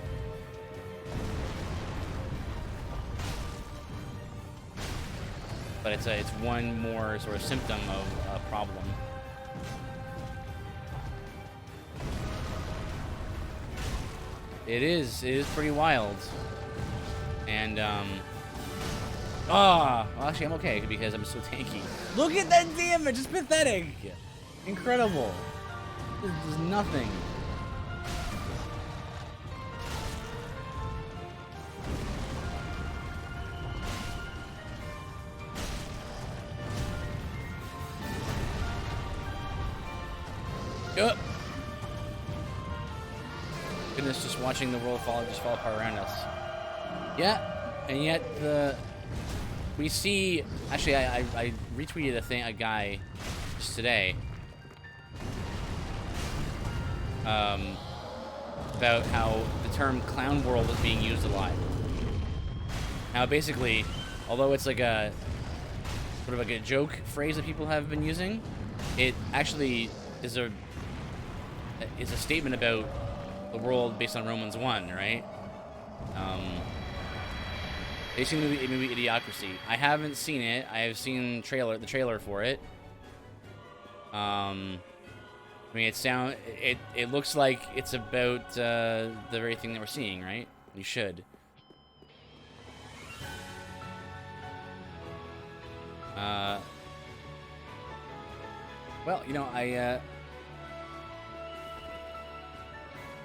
But it's one more sort of symptom of a problem. It is pretty wild. And well, actually I'm okay because I'm so tanky. Look at that damage, it's pathetic. Incredible. This is nothing. Goodness, just watching the world fall apart around us. Yeah, and yet we see. Actually, I retweeted a guy just today about how the term "clown world" is being used a lot. Now, basically, although it's like a sort of like a joke phrase that people have been using, it actually is a statement about the world based on Romans 1, right? Basically, movie Idiocracy. I haven't seen it. I have seen the trailer for it. I mean, it looks like it's about the very thing that we're seeing, right? You should. Well, you know,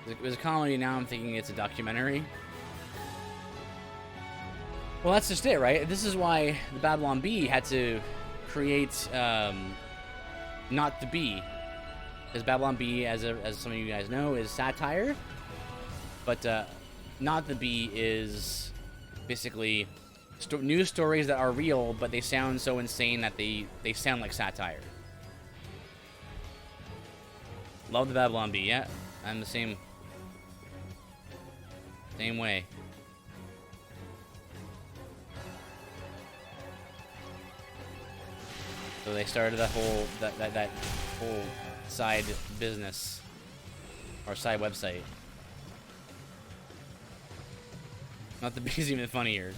it was a comedy, now I'm thinking it's a documentary. Well, that's just it, right? This is why the Babylon Bee had to create Not the Bee. Because Babylon Bee, as some of you guys know, is satire. But Not the Bee is basically news stories that are real, but they sound so insane that they sound like satire. Love the Babylon Bee, yeah. I'm the same way. So they started that whole side business or side website. Not the Bee's even funnier.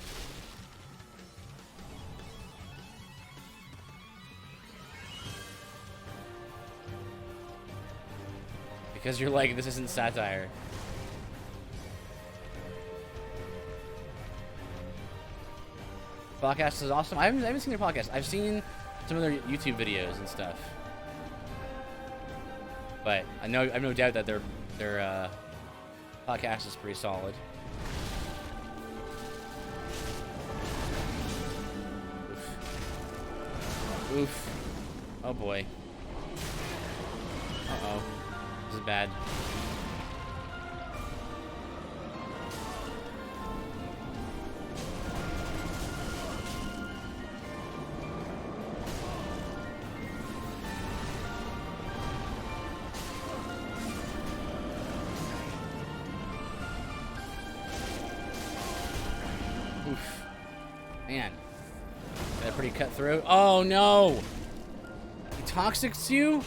Because you're like, this isn't satire. Podcast is awesome. I haven't seen their podcast. I've seen some of their YouTube videos and stuff. But I have no doubt that their podcast is pretty solid. Oof. Oof. Oh boy. Uh-oh. This is bad. Oof. Man. Got a pretty cutthroat. Oh no! He toxics you?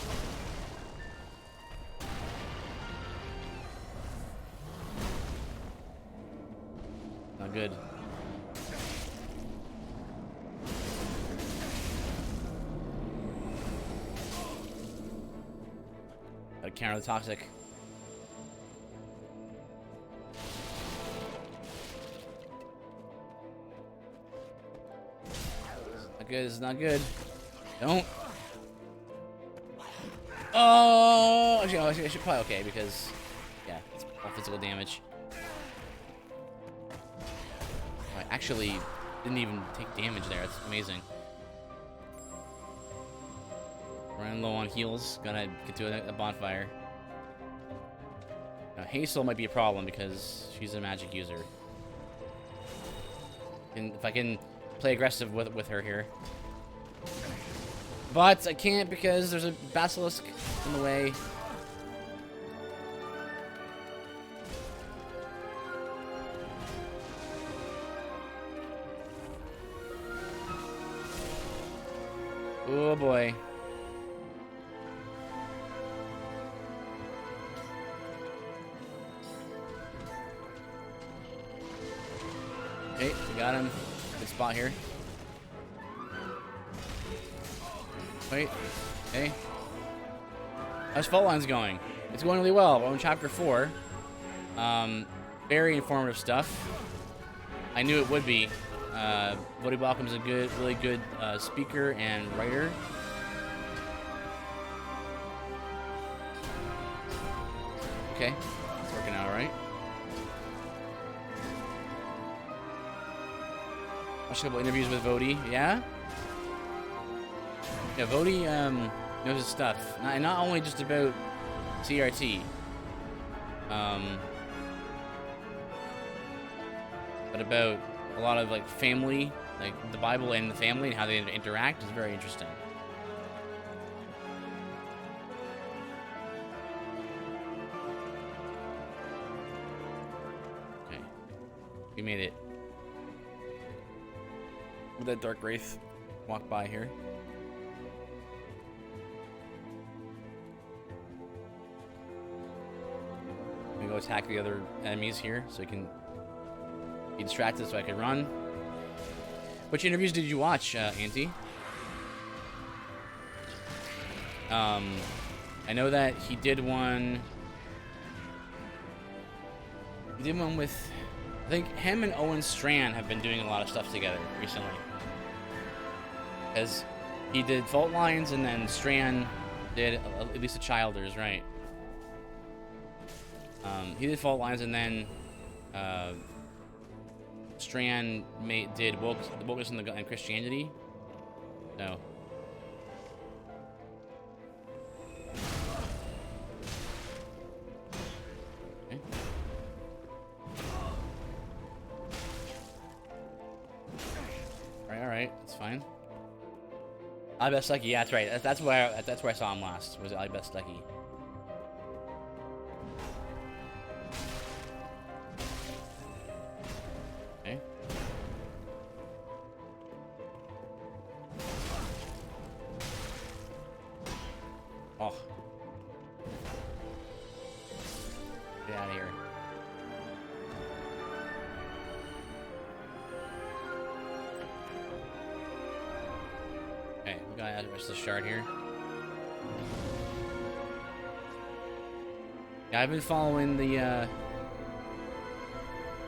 Not good. Gotta counter the toxic. Not good, this is not good. Don't. Oh! Actually, I should probably okay because, yeah, it's all physical damage. I actually didn't even take damage there. That's amazing. Running low on heals. Gonna get to a bonfire. Now, Hazel might be a problem because she's a magic user. And if I can play aggressive with her here. But I can't because there's a basilisk in the way. Oh boy. spot here. Wait. Okay. How's Fault Lines going? It's going really well. We're on chapter 4. Very informative stuff. I knew it would be. Vody Balcom's a really good speaker and writer. Okay, it's working out all right. Watched a couple interviews with Vody. Yeah? Yeah, Vody knows his stuff. Not only just about CRT. But about a lot of like family, like the Bible and the family and how they interact is very interesting. Okay, we made it. With that dark wraith walk by here. I'm gonna go attack the other enemies here so we can be distracted so I can run. Which interviews did you watch, Auntie? I know that he did one. He did one with, I think him and Owen Strand have been doing a lot of stuff together recently. Because he did Fault Lines and then Strand did at least a Childers, right? He did Fault Lines and then Strand did Wokeness and Christianity. No. Okay. All right, it's fine. I Bet Stucky, yeah, that's right. That's where I saw him last. Was it I Bet Stucky? Okay. Oh. Get out of here. Okay, we gotta add the rest of the shard here. Yeah, I've been following the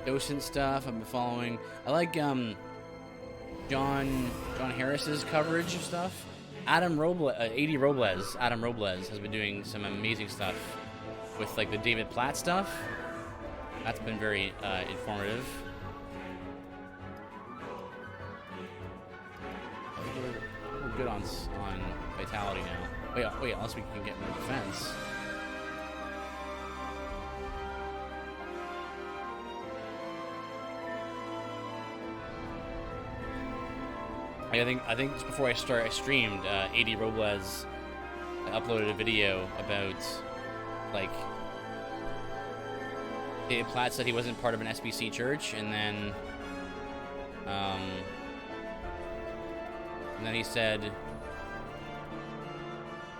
docent stuff. I've been following. I like John Harris's coverage of stuff. Adam Robles has been doing some amazing stuff with like the David Platt stuff. That's been very informative. We're good on vitality now. Wait, unless we can get more defense. I think just before I streamed. AD Robles uploaded a video about like David Platt said he wasn't part of an SBC church, and then he said,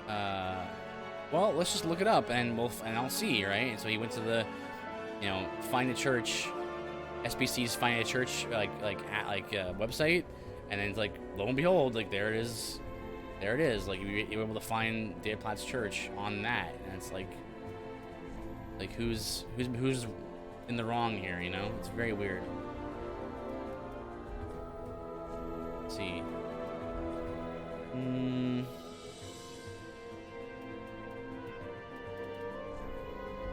well, let's just look it up and I'll see, right? And so he went to the, Find a Church, SBC's Find a Church website. And then it's like, lo and behold, like there it is. Like you were able to find David Platt's church on that, and it's like who's in the wrong here? It's very weird. Let's see.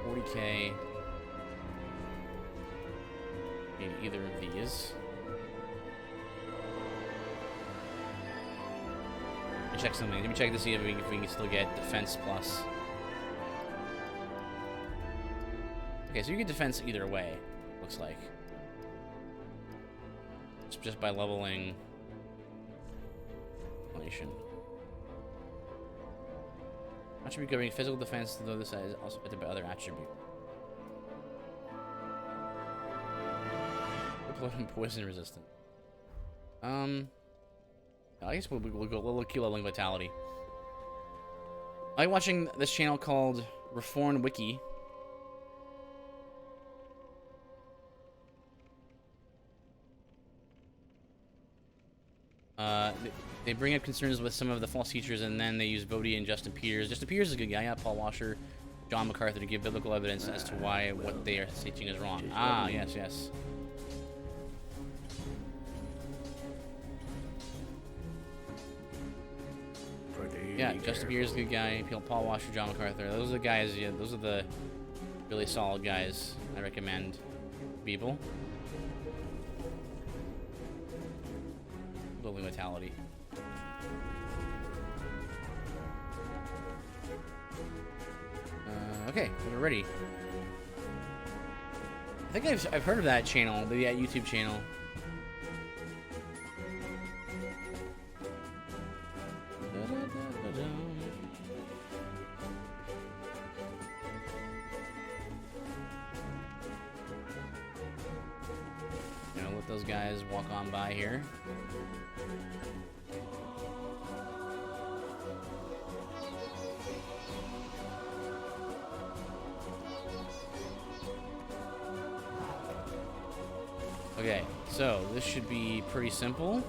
40K. Maybe either of these. Check something. Let me check to see if we can still get defense plus. Okay, so you get defense either way, looks like. Just by leveling. Attribute covering physical defense, though this is also affected by other attribute. Upload poison resistant. I guess we'll keep leveling vitality. I like watching this channel called Reformed Wiki. They bring up concerns with some of the false teachers, and then they use Bodie and Justin Peters. Justin Peters is a good guy. Yeah, Paul Washer, John MacArthur to give biblical evidence as to why what they are teaching is wrong. Ah, yes, yes. Yeah, Justin Peters is a good guy. Paul Washer, John MacArthur. Those are the guys. Yeah, those are the really solid guys. I recommend people. Building vitality. Okay, we're ready. I think I've heard of that channel, that YouTube channel. Let those guys walk on by here. Okay, so this should be pretty simple.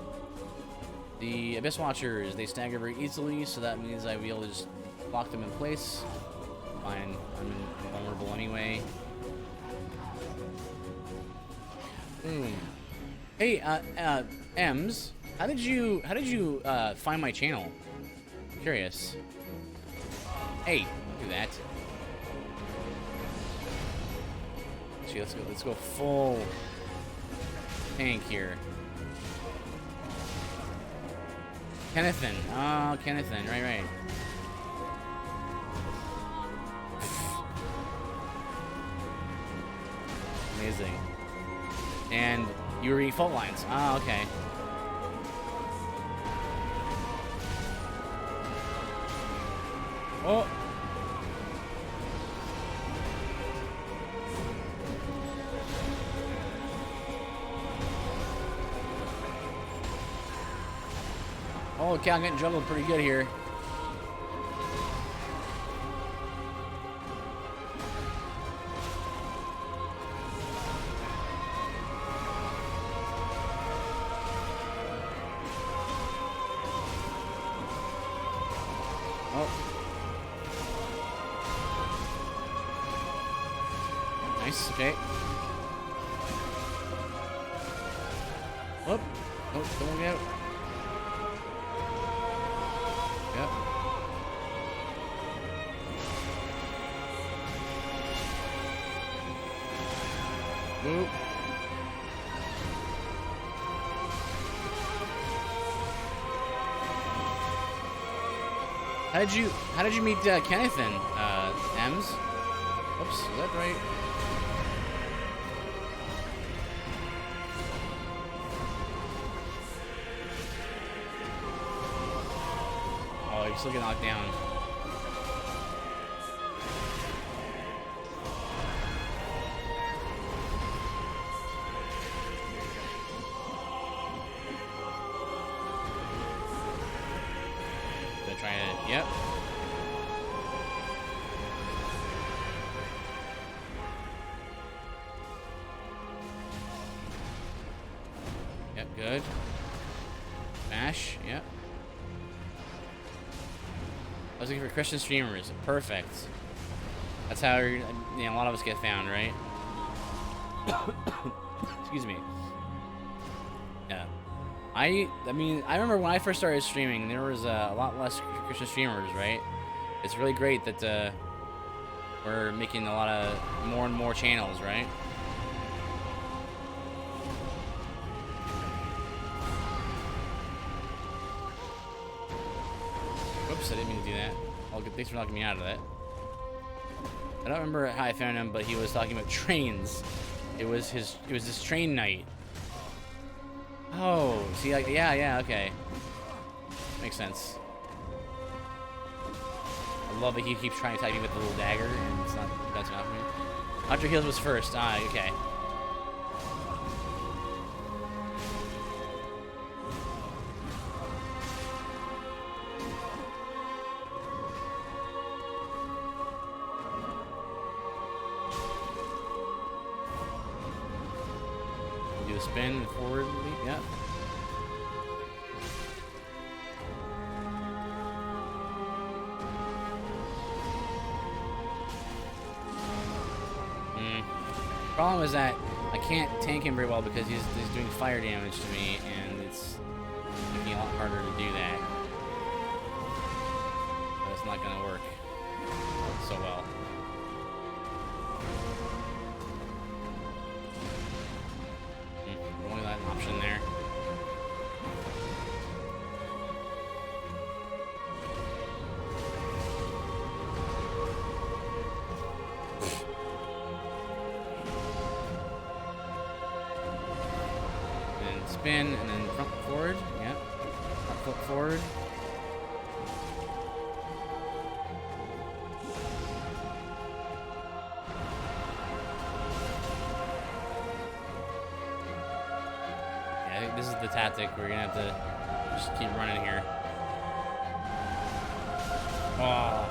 The Abyss Watchers, they stagger very easily, so that means I'll be able to just lock them in place. Fine, I'm invulnerable anyway. Hey, Ems, how did you find my channel? I'm curious. Hey, don't do that. See, let's go full tank here. Kennethan. Oh, Kennethan. Right. Amazing. And you were reading fault lines. Ah, okay. Oh. Oh, okay, I'm getting juggled pretty good here. Oh. Nice, okay. Whoop. Oh, don't get out. Yep. Whoop. How did you meet Kennethan, Ems? Oops, is that right? Oh, you're still getting knocked down. They're trying to, yep. Yep, good. Smash, yep. I was looking for Christian streamers. Perfect. That's how a lot of us get found, right? Excuse me. Yeah. I mean, I remember when I first started streaming, there was a lot less Christian streamers, right? It's really great that we're making a lot of more and more channels, right? Oops, I didn't mean to do that. Oh, good. Thanks for knocking me out of that. I don't remember how I found him, but he was talking about trains. It was this train night. Oh, see, like, yeah, okay. Makes sense. I love that he keeps trying to attack me with the little dagger, and it's not bouncing off me. Hunter Heals was first. Ah, okay. Do a spin forward leap, yeah. Problem is that I can't tank him very well because he's doing fire damage to me, and it's making it a lot harder to do that. But it's not gonna work so well. Only that option there. Spin and then front forward. Yep. Front foot forward. Yeah, I think this is the tactic. We're gonna have to just keep running here. Oh,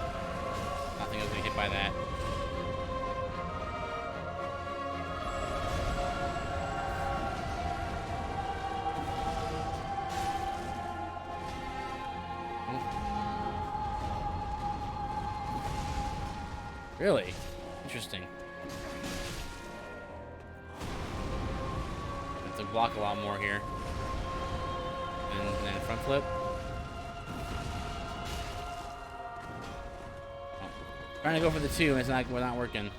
nothing was gonna get by that. Really? Interesting. Have to block a lot more here. And then front flip. Oh. Trying to go for the 2 and we're not working.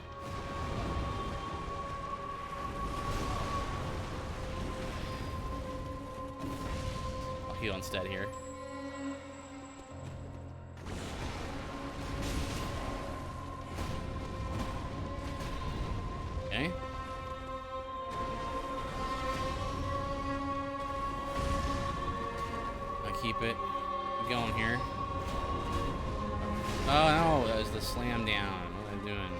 I'll heal instead here. Okay. I'll keep it going here. Oh no, that was the slam down. What am I doing?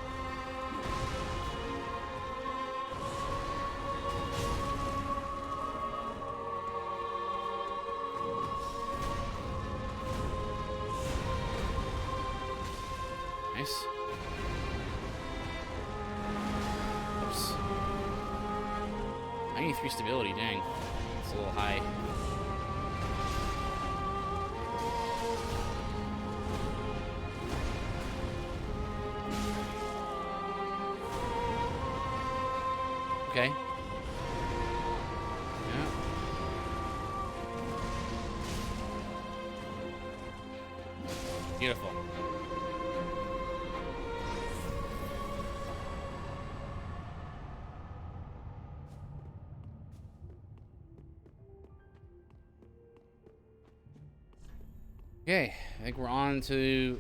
Nice. Oops. I need 3 stability, dang. It's a little high. Okay. Yeah. Beautiful. Okay, I think we're on to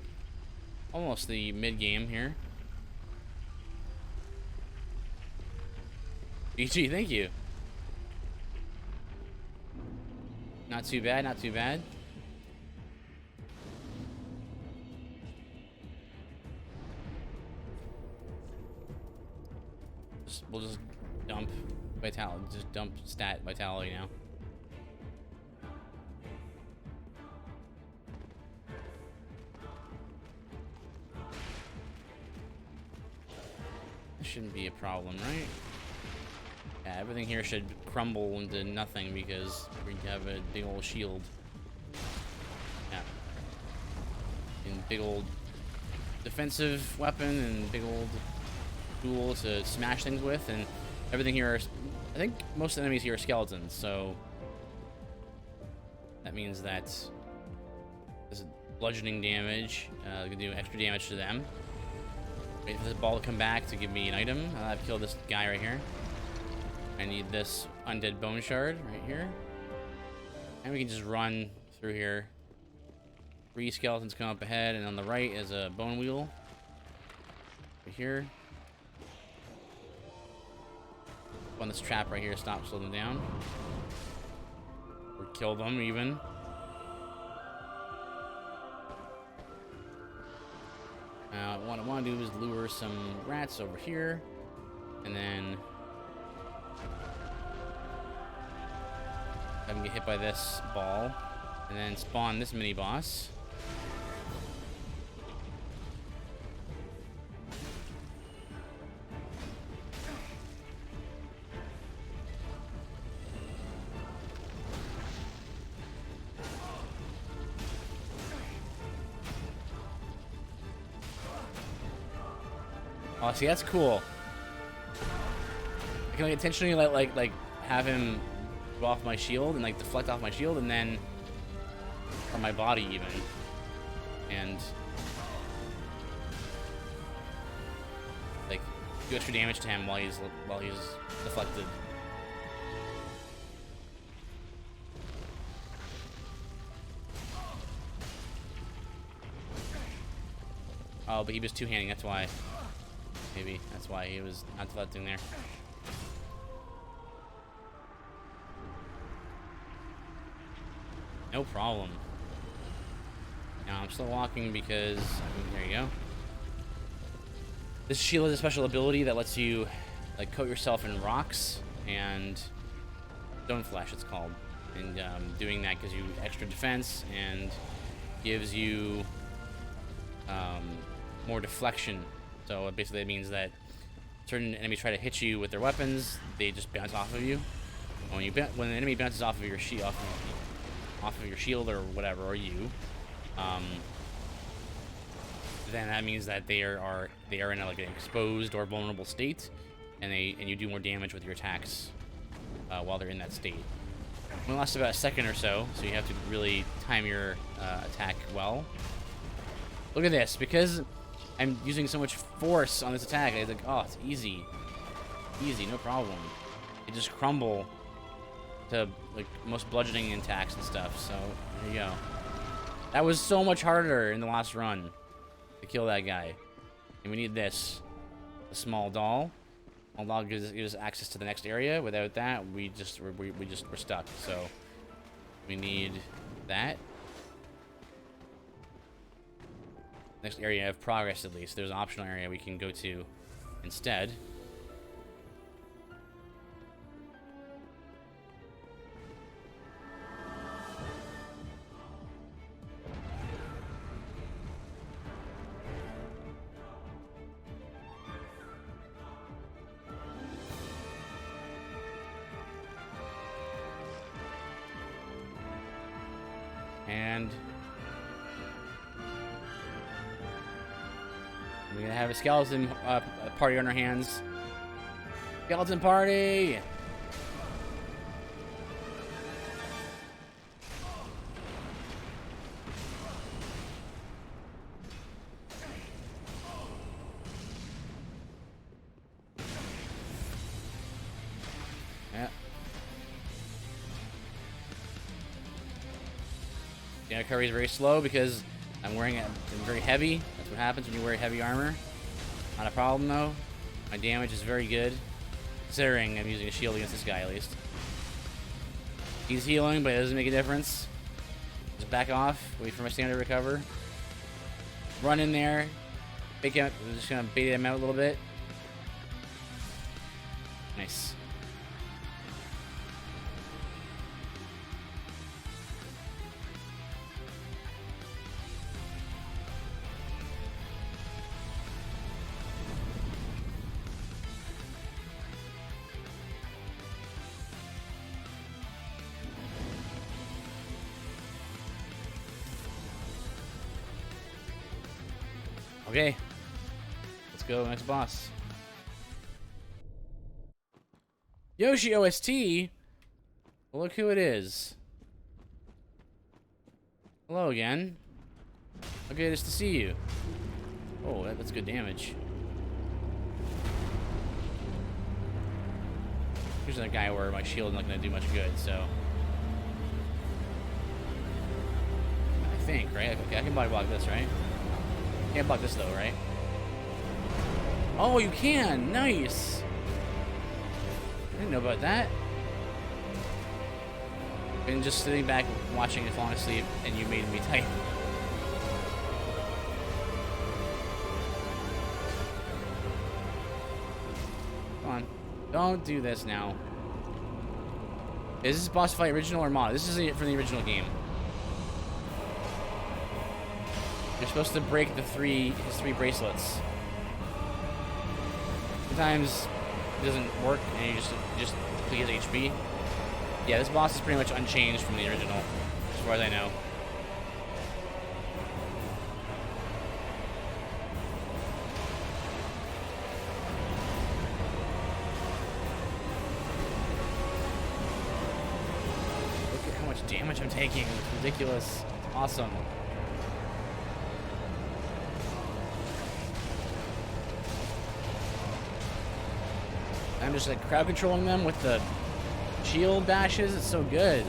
almost the mid-game here. GG, thank you. Not too bad, not too bad. We'll just dump vitality, just dump stat vitality now. This shouldn't be a problem, right? Yeah, everything here should crumble into nothing because we have a big old shield. Yeah. And big old defensive weapon and big old tool to smash things with, and everything here is, I think most enemies here are skeletons, so that means that this is bludgeoning damage. We can do extra damage to them. Wait for this ball to come back to give me an item. I've killed this guy right here. I need this undead bone shard right here. And we can just run through here. 3 skeletons come up ahead, and on the right is a bone wheel. Right here. On this trap right here, stop, slow them down. Or kill them even. What I want to do is lure some rats over here, and then have them get hit by this ball, and then spawn this mini boss. Oh, see, that's cool. can like intentionally like have him go off my shield and like deflect off my shield, and then from my body even, and like do extra damage to him while he's deflected. Oh, but he was two-handing, that's why. Maybe that's why he was not deflecting there. No problem. Now I'm still walking because there you go. This shield is a special ability that lets you like coat yourself in rocks and stone flesh, it's called. And doing that gives you extra defense and gives you more deflection. So basically, that means that certain enemies try to hit you with their weapons, they just bounce off of you. When when an enemy bounces off of your shield, off of your shield or whatever, or you, then that means that they are in like an exposed or vulnerable state, and you do more damage with your attacks while they're in that state. It lasts about a second or so you have to really time your attack well. Look at this, because I'm using so much force on this attack. I was like, oh, it's easy, no problem. They just crumble to like most bludgeoning attacks and stuff. So there you go. That was so much harder in the last run to kill that guy. And we need this, a small doll. Small doll gives us access to the next area. Without that, we're stuck. So we need that. Next area of progress, at least. There's an optional area we can go to instead. And we're gonna have a skeleton party on our hands. Skeleton party! Yeah. The recovery is very slow because I'm very heavy. That's what happens when you wear heavy armor. Not a problem though. My damage is very good, considering I'm using a shield against this guy at least. He's healing, but it doesn't make a difference. Just back off, wait for my standard to recover. Run in there, I'm just gonna bait him out a little bit. Nice. Okay, let's go next boss. Yoshi OST. Well, look who it is. Hello again. How good it is to see you. Oh, that's good damage. Here's another guy where my shield is not going to do much good, so. I think, right? Okay, I can body block this, right? Can't block this though, right? Oh, you can! Nice! I didn't know about that. Been just sitting back watching it falling asleep, and you made me type. Come on. Don't do this now. Is this boss fight original or mod? This is from the original game. You're supposed to break his three bracelets. Sometimes it doesn't work, and you just deplete his HP. Yeah, this boss is pretty much unchanged from the original, as far as I know. I'm taking. It's ridiculous. Awesome. I'm just like crowd controlling them with the shield bashes. It's so good.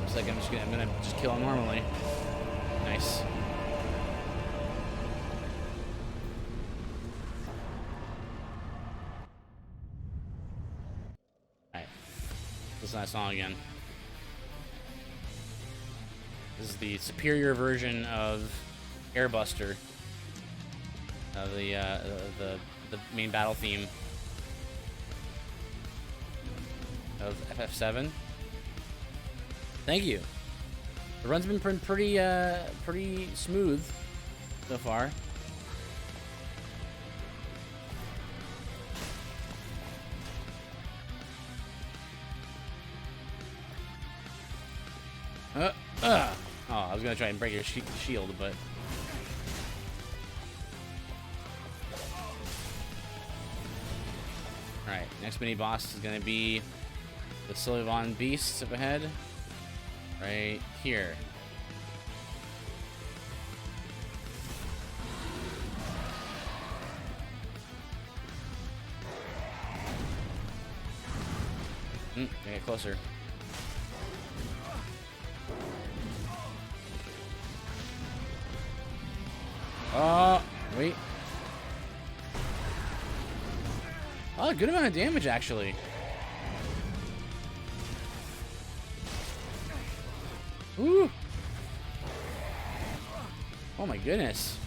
It's like I'm gonna just kill him normally. Nice. Alright. Listen to that song again. This is the superior version of Airbuster. The main battle theme of FF7. Thank you. The run's been pretty smooth so far. Oh, I was gonna try and break your shield, but. Alright, next mini boss is gonna be the Sylvan Beasts up ahead. Right here. Get closer. Wait. Oh, good amount of damage, actually. Ooh. Oh my goodness.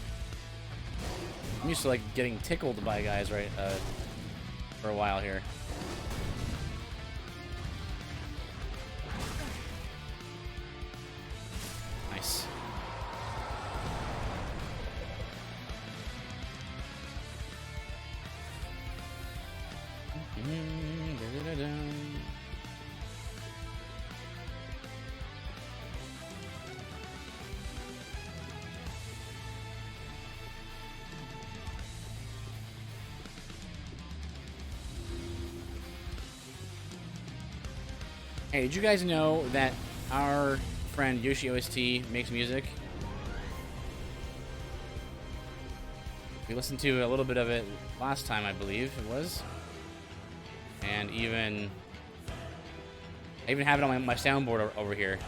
I'm used to like getting tickled by guys right for a while here. Nice. Hey, did you guys know that our friend Yoshi OST makes music? We listened to a little bit of it last time, I believe it was. And I even have it on my soundboard over here.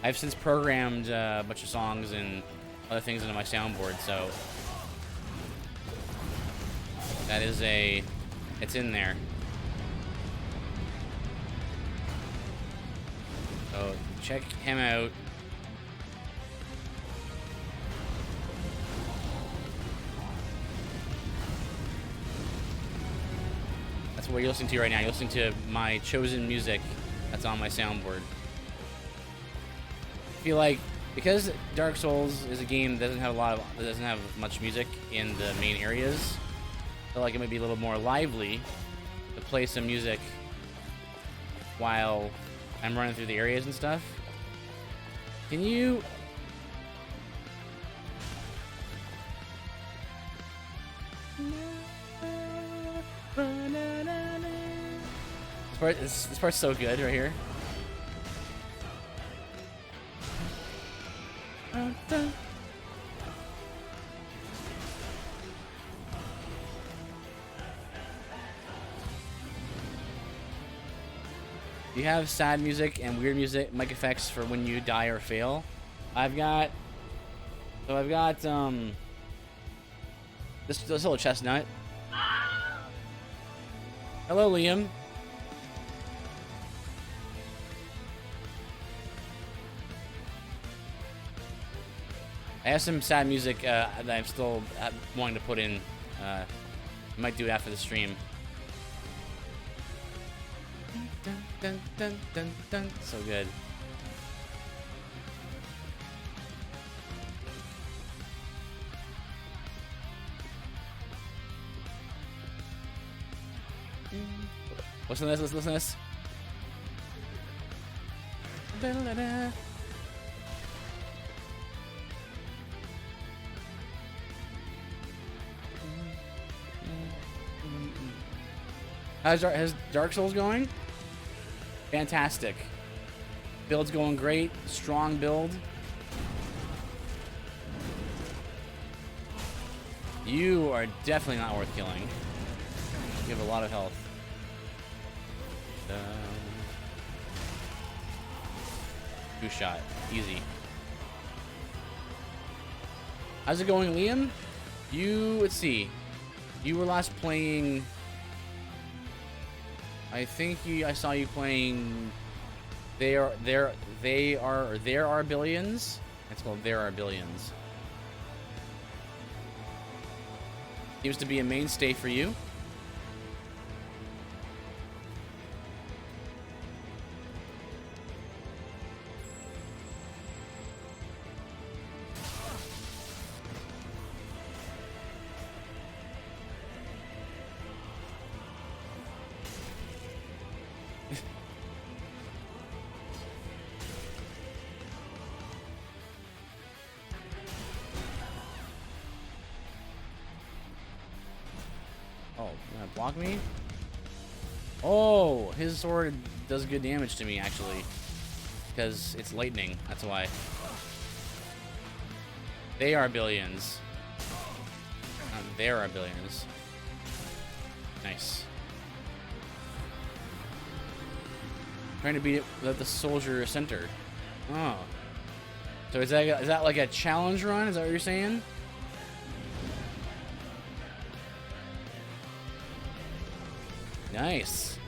I've since programmed a bunch of songs and other things into my soundboard, so that is it's in there. So check him out. That's what you're listening to right now. You're listening to my chosen music that's on my soundboard. I feel like because Dark Souls is a game that doesn't have much music in the main areas, I feel like it might be a little more lively to play some music while I'm running through the areas and stuff. Can you... This part's so good right here. You have sad music and weird music mic effects for when you die or fail. I've got this little chestnut. Hello, Liam. I have some sad music that I'm still wanting to put in. I might do it after the stream. Dun, dun, dun, dun, dun. So good. Listen to this, listen to this. Da-da-da-da. How's Dark Souls going? Fantastic. Build's going great. Strong build. You are definitely not worth killing. You have a lot of health. Two shot. Easy. How's it going, Liam? Let's see. You were last playing... I saw you playing... There Are Billions? It's called There Are Billions. Seems to be a mainstay for you. Oh, you gonna block me? Oh, his sword does good damage to me, actually. Because it's lightning, that's why. They are billions. There are billions. Nice. Trying to beat it without the soldier center. Oh. So is that like a challenge run? Is that what you're saying? Nice.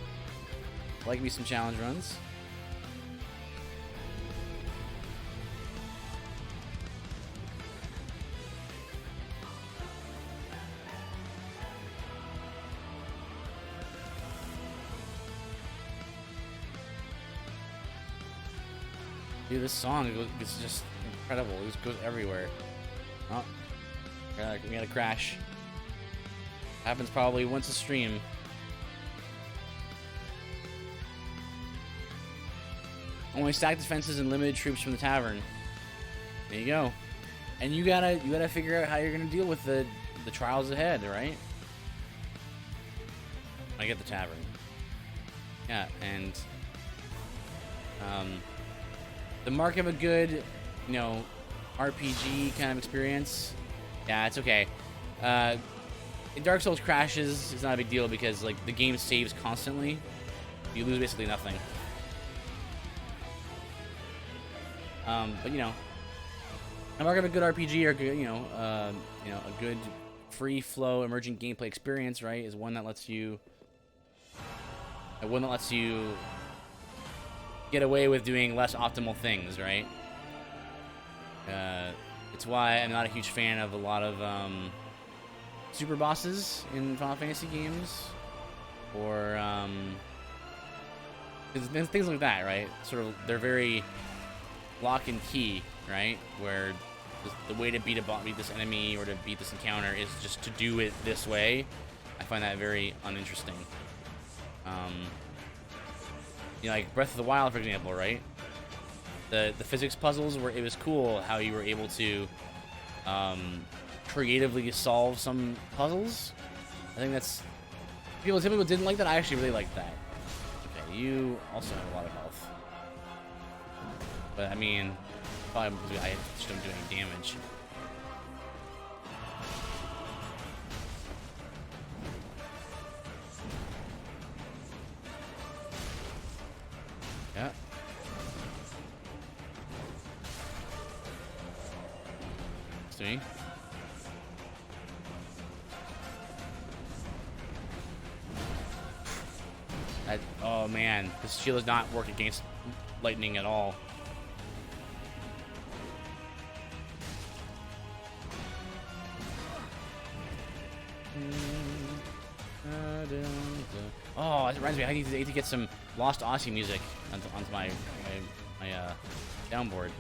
Like me some challenge runs. Dude, this song is just incredible. It just goes everywhere. Oh, we got a crash. Happens probably once a stream. Only stacked defenses and limited troops from the tavern. There you go. And you gotta figure out how you're gonna deal with the trials ahead, right? I get the tavern. Yeah, and the mark of a good, RPG kind of experience. Yeah, it's okay. Dark Souls crashes is not a big deal because like the game saves constantly. You lose basically nothing. But a mark of a good RPG or good, a good free flow emergent gameplay experience, right, is one that lets you get away with doing less optimal things, right? It's why I'm not a huge fan of a lot of super bosses in Final Fantasy games, or things like that, right? Sort of, they're very lock and key, right? Where the way to beat this enemy or to beat this encounter is just to do it this way. I find that very uninteresting. Like Breath of the Wild, for example, right? The physics puzzles, where it was cool how you were able to creatively solve some puzzles. I think that's... Some people didn't like that. I actually really liked that. Okay, you also have a lot of health. But, I mean, probably because I just don't do any damage. Yeah. See? Oh man, this shield does not work against lightning at all. Oh, it reminds me, I need to get some Lost Aussie music onto my downboard.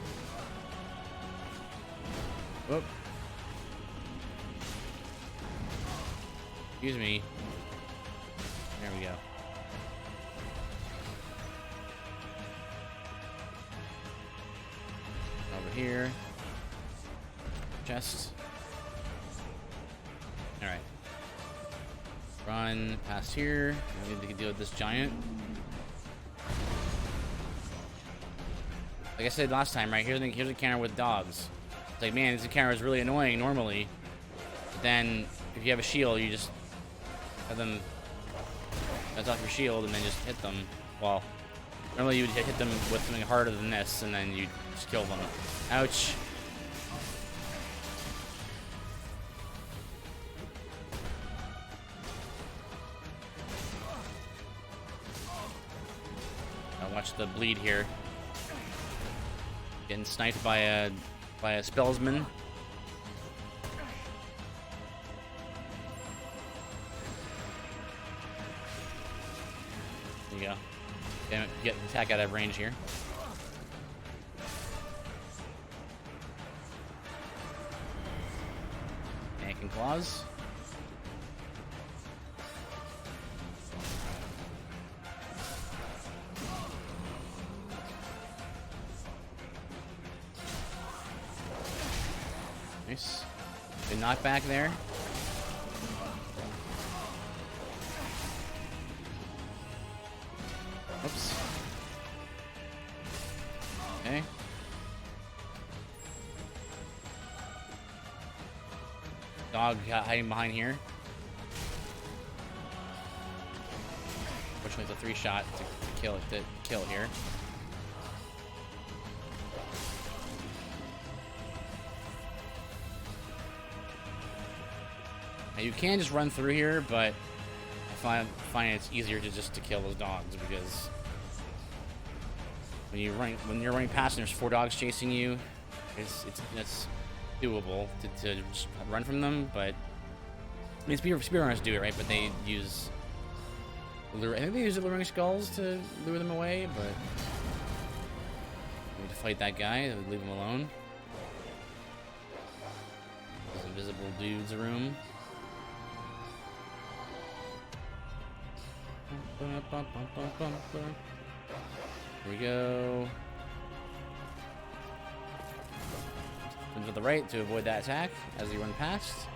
Whoop. Excuse me. There we go. Over here. Chest. Alright. Run past here. We need to deal with this giant. Like I said last time, right? Here's the encounter with dogs. It's like, man, this encounter is really annoying normally. But then, if you have a shield, you just have them bounce off your shield and then just hit them. Well, normally you would hit them with something harder than this, and then you just kill them. Ouch. Watch the bleed here. Getting sniped by a spellsman. There you go. Get the attack out of range here. Tank and claws. Nice. Good knockback there. Oops. Okay. Dog hiding behind here. Fortunately, it's a 3-shot to kill here. Now, you can just run through here, but I find it's easier to kill those dogs because when you're running past and there's 4 dogs chasing you, it's doable to just run from them. But I mean, speedrunners do it, right? But they use I think they use alluring skulls to lure them away. But we need to fight that guy. Leave him alone. There's invisible dudes room. Here we go. Turn to the right to avoid that attack as you run past.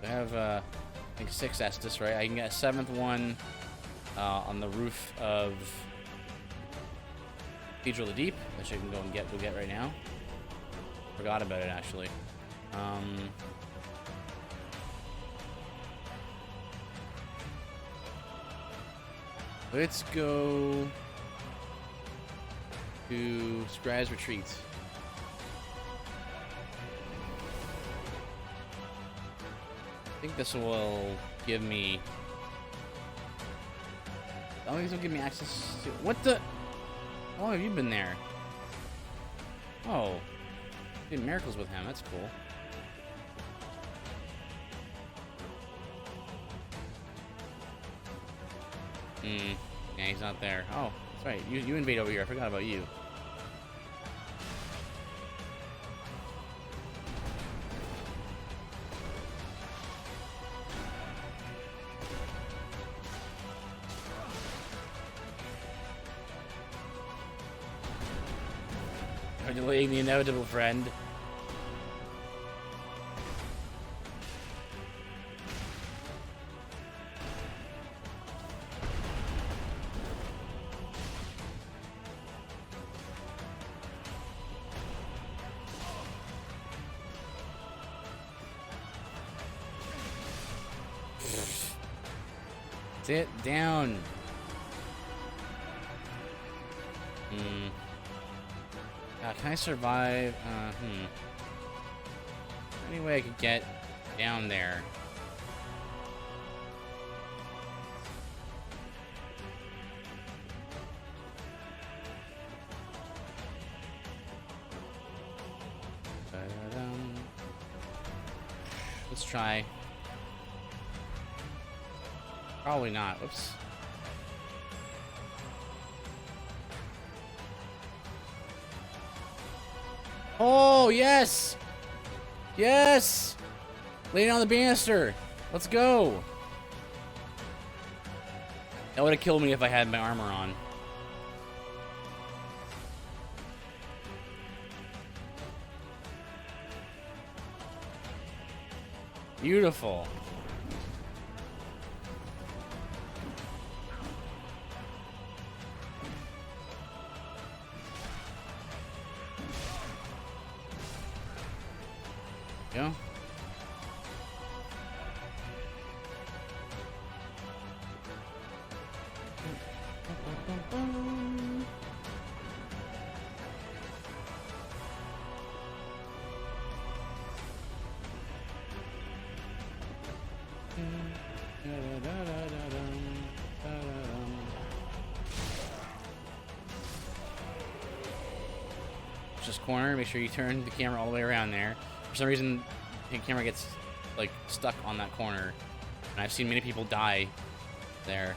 I have, I think 6 Estus, right? I can get a 7th one on the roof of Cathedral of the Deep, which I can go get right now. Forgot about it, actually. Let's go to Scry's Retreat. I think this will give me... I don't think this will give me access to... What the... How long have you been there? Oh. Doing miracles with him. That's cool. Yeah, he's not there. Oh, that's right. You invade over here. I forgot about you. You're delaying the inevitable, friend. Sit down. God, can I survive? Any way I could get down there? Let's try. Probably not. Oops. Oh, yes! Yes! Lay down the banister. Let's go. That would have killed me if I had my armor on. Beautiful. Go. Just corner, make sure you turn the camera all the way around there. For some reason, the camera gets like stuck on that corner, and I've seen many people die there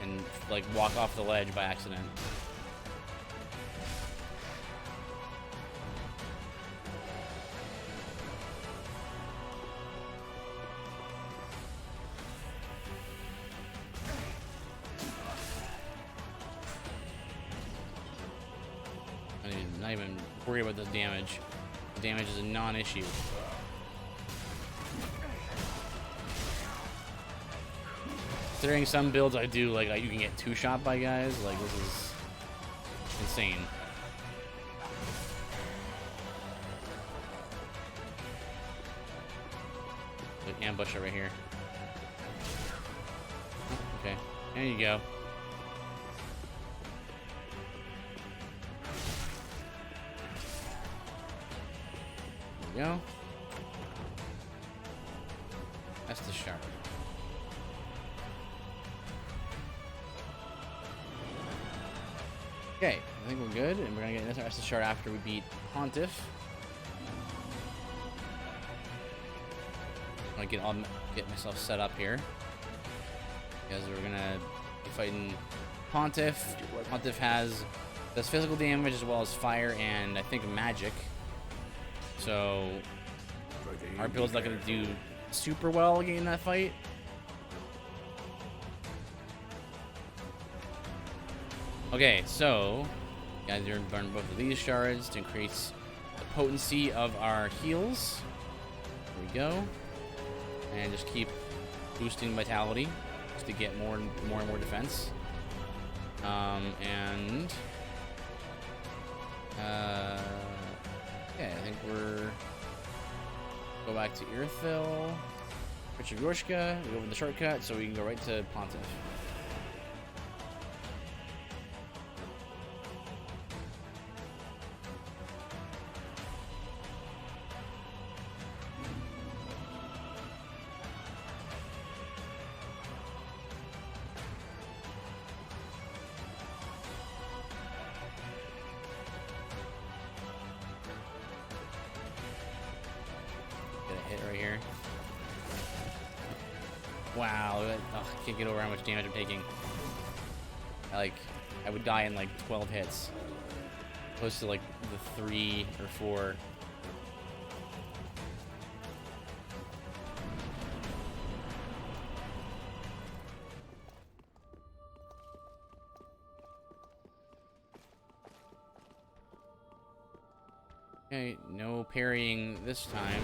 and like walk off the ledge by accident. Not even worry about the damage. The damage is a non-issue. Considering some builds I do, like you can get 2-shot by guys, like this is insane. Like ambush right here. Okay, there you go. Go. That's the shark. Okay, I think we're good, and we're gonna get another Estus shard after we beat Pontiff. I'm gonna get myself set up here, because we're gonna be fighting Pontiff. Pontiff does physical damage as well as fire and I think magic. So our build's not gonna do super well in that fight. Okay, so guys, you're gonna burn both of these shards to increase the potency of our heals. There we go, and just keep boosting vitality just to get more and more defense. Okay, I think we're go back to Irithville, Richard-Yorshka, we go over the shortcut so we can go right to Pontiff. Wow, I can't get over how much damage I'm taking. I would die in like 12 hits, opposed to like the 3 or 4. Okay, no parrying this time.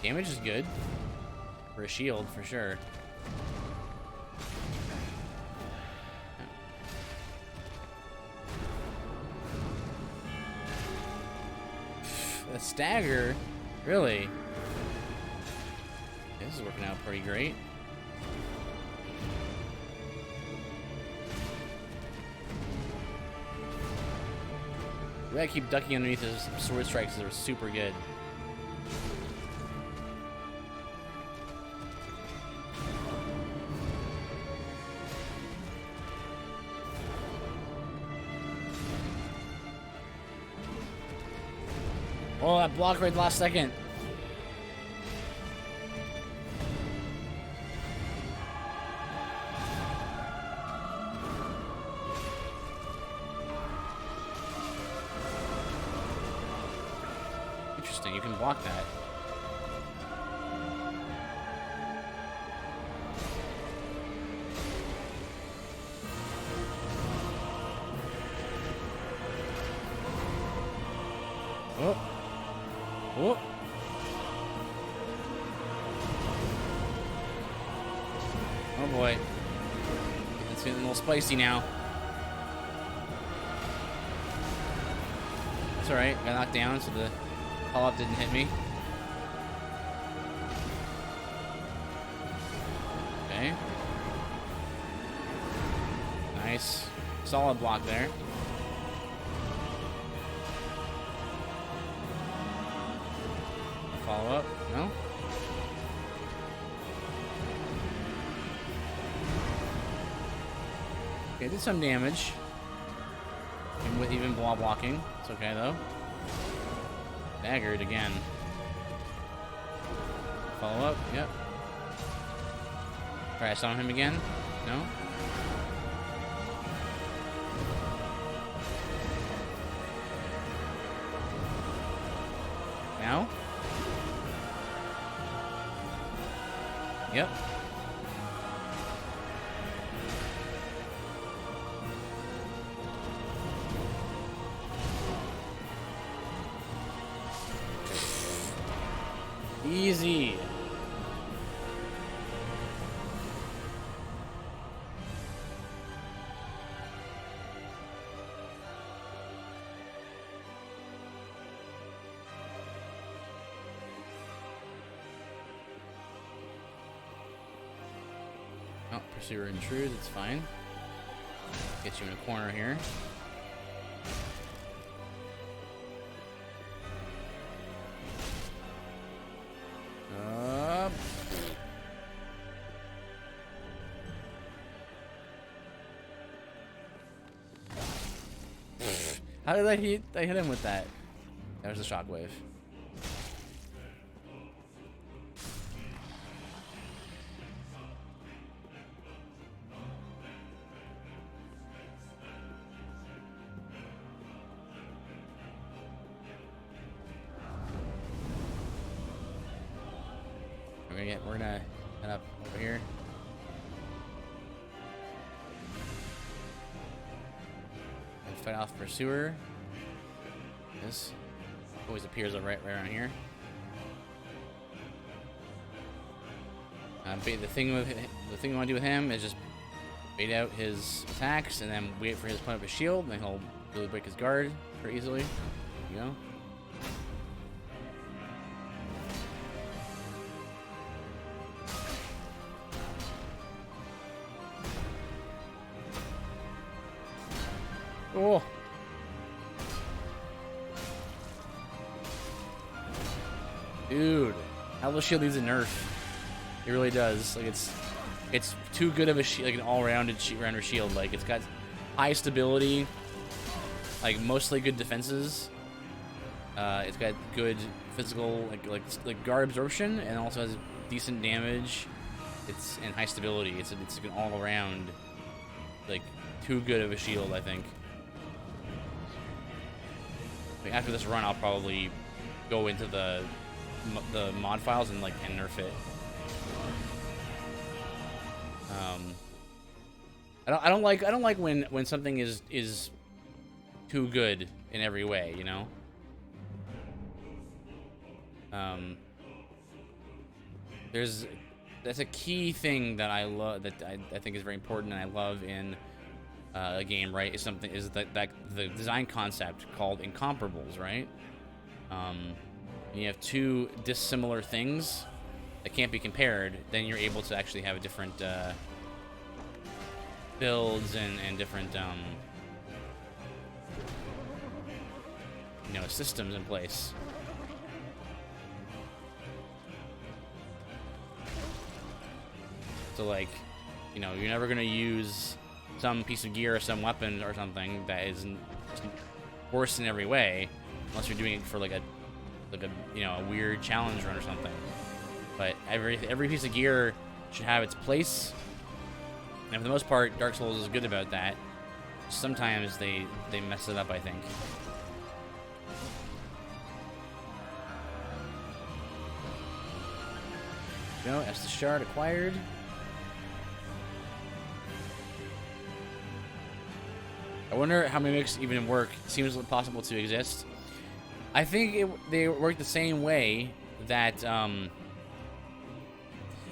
Damage is good for a shield, for sure. A stagger? Really? Okay, this is working out pretty great. We gotta keep ducking underneath his sword strikes. They're super good. Oh, that block right last second. Interesting. You can block that. Oh. Oh. Oh boy. It's getting a little spicy now. That's alright. Got knocked down so the call-up didn't hit me. Okay. Nice. Solid block there. Follow up? No? Okay, did some damage. Even with even while blocking. It's okay though. Daggered again. Follow up? Yep. Try to summon him again? No? Now? Yep. Easy. Oh, Pursuer intrudes, it's fine. Get you in a corner here. How did I hit him with that? That was the shockwave. We're gonna head up over here. And fight off Pursuer. This always appears right around here. The thing you want to do with him is just bait out his attacks and then wait for his to put up his shield, and then he'll really break his guard pretty easily. There you go. Oh. Dude, Atlas Shield needs a nerf. It really does. Like it's too good of a shield, like an all-rounded rounder shield. Like it's got high stability, like mostly good defenses. It's got good physical, like guard absorption, and also has decent damage. It's and high stability. It's an all-around, like too good of a shield, I think. Like after this run, I'll probably go into the mod files and nerf it. I don't like when something is too good in every way, you know. That's a key thing that I love, that I think is very important, and I love in a game, right? Is that the design concept called incomparables, right? You have two dissimilar things that can't be compared, then you're able to actually have a different builds and different systems in place. So you're never gonna use some piece of gear or some weapon or something that is worse in every way, unless you're doing it for a weird challenge run or something. But every piece of gear should have its place, and for the most part, Dark Souls is good about that. Sometimes they mess it up, I think. No, Estus Shard acquired. I wonder how mimics even work. Seems impossible to exist. I think they work the same way that, I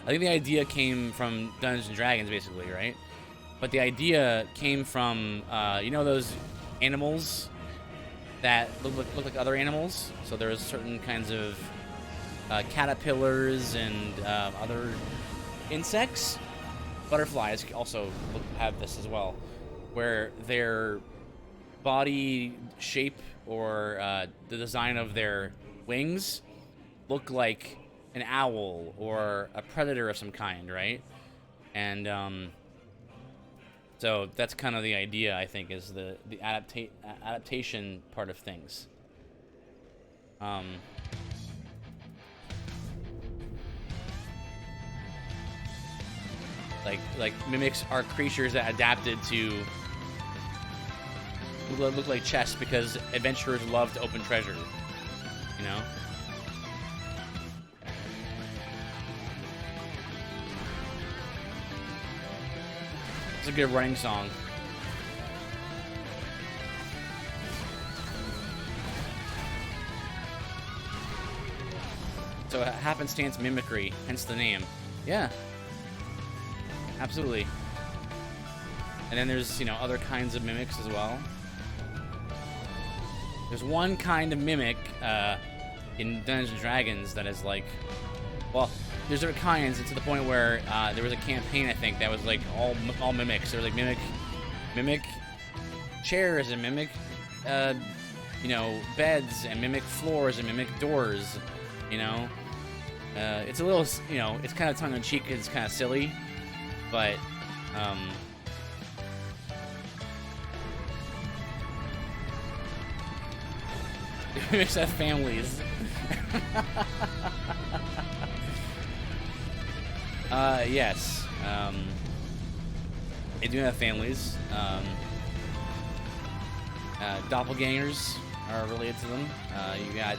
think the idea came from Dungeons and Dragons, basically, right? But the idea came from, you know those animals that look like other animals? So there's certain kinds of caterpillars and other insects. Butterflies also have this as well, where their body shape or the design of their wings look like an owl or a predator of some kind, right? And so that's kind of the idea, I think, is the adaptation part of things. Like mimics are creatures that adapted to look like chests because adventurers love to open treasure, you know? It's a good running song. So happenstance mimicry, hence the name. Yeah. Absolutely. And then there's, you know, other kinds of mimics as well. There's one kind of mimic in Dungeons and Dragons that is like, well, there's different kinds, and to the point where there was a campaign, I think, that was like all mimics. There was like mimic chairs and mimic, you know, beds and mimic floors and mimic doors. You know, it's a little, you know, it's kind of tongue in cheek. It's kind of silly, but mimics have families. Yes. They do have families. Doppelgangers are related to them. You got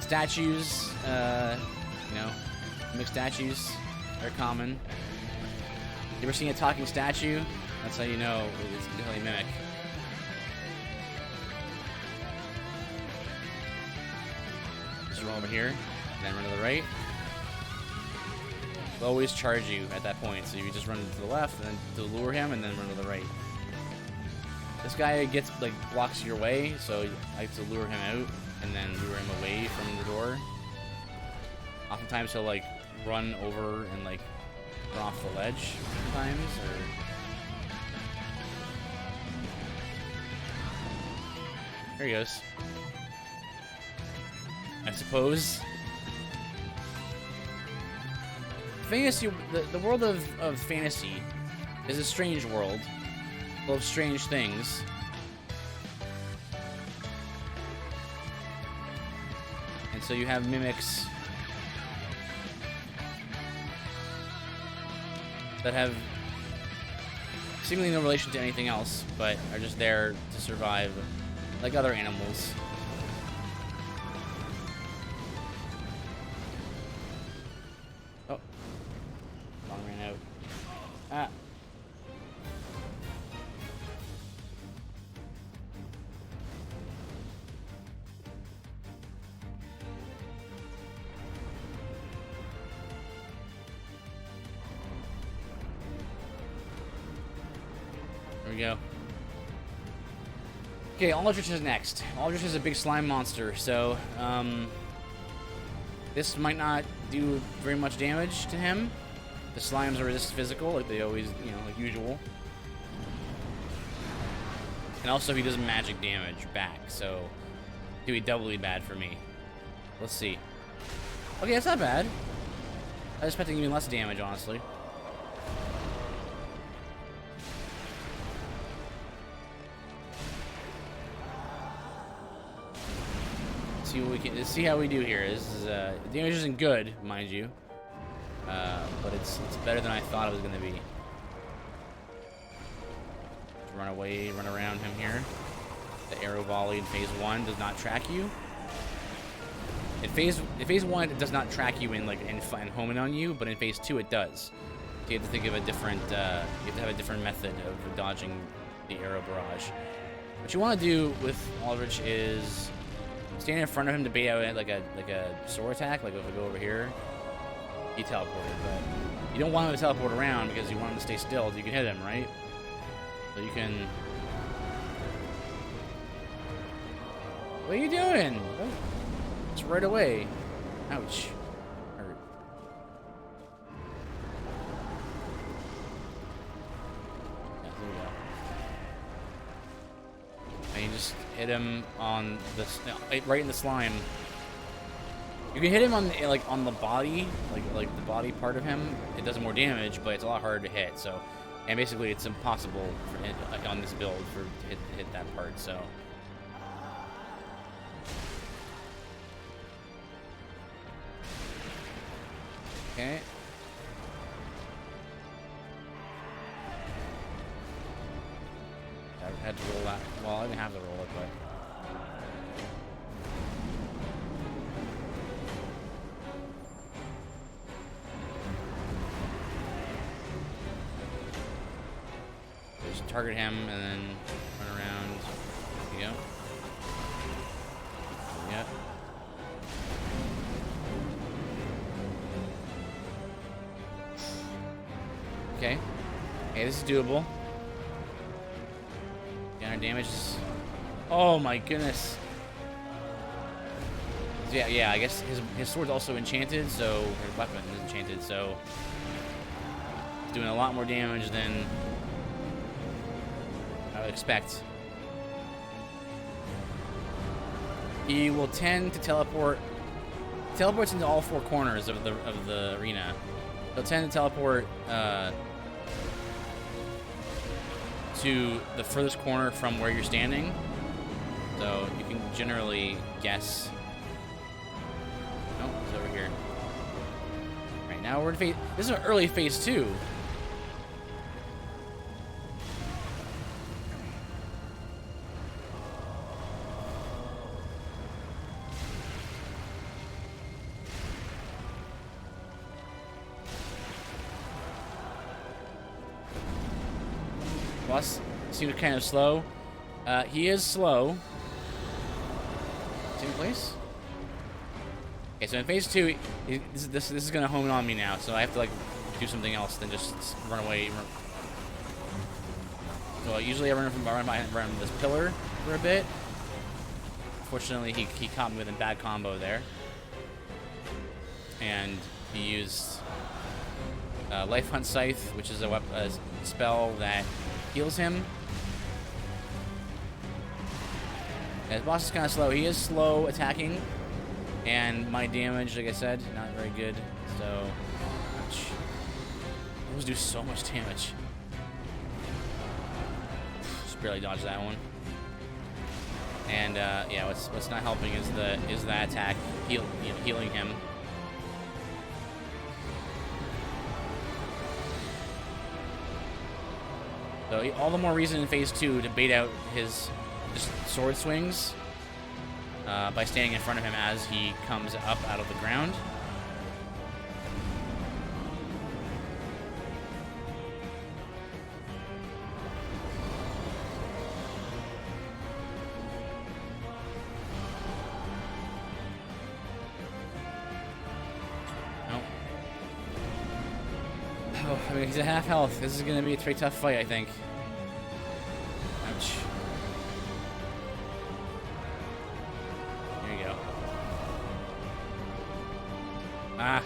statues, you know, mixed statues. They're common. You ever seen a talking statue? That's how you know it's definitely a mimic. Just run over here, then run to the right. They'll always charge you at that point, so you just run to the left, and then to lure him, and then run to the right. This guy gets, like, blocks your way, so I like to lure him out, and then lure him away from the door. Oftentimes he'll, like, run over and, like, run off the ledge sometimes, or... There he goes. I suppose. Fantasy, the world of fantasy is a strange world, full of strange things. And so you have mimics that have seemingly no relation to anything else, but are just there to survive like other animals. Oh. Long ran out. Ah. There we go. Okay, Aldrich is next. Aldrich is a big slime monster, so this might not do very much damage to him. The slimes are just physical, like they always, you know, like usual. And also he does magic damage back, so do be doubly bad for me. Let's see. Okay, that's not bad. I was expecting even less damage, honestly. See what we can see how we do here. This is damage isn't good, mind you, but it's better than I thought it was gonna be. Run away, run around him here. The arrow volley in phase 1 does not track you. In phase 1, it does not track you and home in on you, but in phase 2, it does. So you have to think of a different. You have to have a different method of dodging the arrow barrage. What you want to do with Aldrich is stand in front of him to bait out like a sword attack. Like if we go over here, he teleported, but you don't want him to teleport around because you want him to stay still. So you can hit him, right? So you can. What are you doing? It's right away. Ouch. Hurt. Yeah, there we go. And you just hit him on the right in the slime. You can hit him on on the body, like the body part of him. It does more damage, but it's a lot harder to hit. So, and basically, it's impossible for on this build to hit that part. So. Okay. I had to roll that. Well, I didn't have to roll it, but. Just target him and then run around. There you go. Yep. Okay. Hey, this is doable. Counter damage is... Oh my goodness. Yeah, I guess his sword's also enchanted, so... His weapon is enchanted, so... It's doing a lot more damage than... I would expect. He will tend to teleport... Teleports into all 4 corners of the arena. He'll tend to teleport, to the furthest corner from where you're standing, so you can generally guess. Oh, it's over here. Right now we're in phase. This is an early phase 2. Boss seems kind of slow. He is slow. Same place? Okay, so in phase 2, this is gonna home in on me now, so I have to do something else than just run away. So usually I run behind this pillar for a bit. Fortunately, he caught me with a bad combo there, and he used Life Hunt Scythe, which is a spell that heals him. And his boss is kind of slow. He is slow attacking, and my damage, like I said, not very good. So, ouch. Those do so much damage. Just barely dodged that one. And yeah, what's not helping is that attack healing him. So all the more reason in phase 2 to bait out his just sword swings by standing in front of him as he comes up out of the ground. I mean, he's at half health. This is going to be a pretty tough fight, I think. Ouch. There you go. Ah.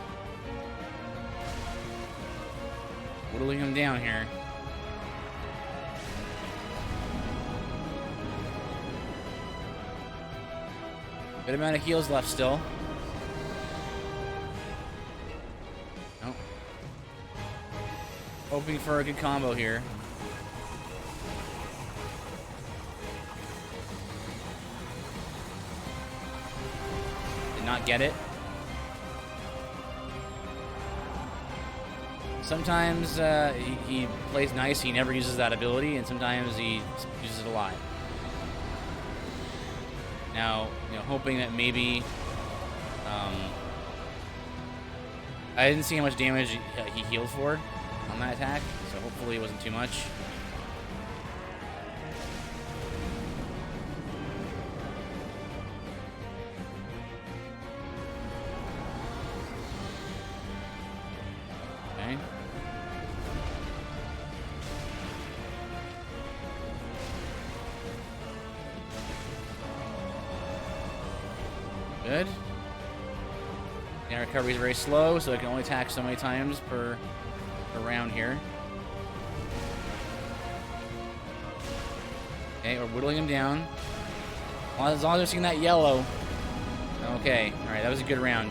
Whittling him down here. Good amount of heals left still. Hoping for a good combo here. Did not get it. Sometimes he plays nice, he never uses that ability, and sometimes he uses it a lot. Now, hoping that maybe I didn't see how much damage he healed for on that attack, so hopefully it wasn't too much. Okay. Good. And recovery is very slow, so it can only attack so many times per round here. Okay, we're whittling him down. As long as we're seeing that yellow. Okay, alright, that was a good round.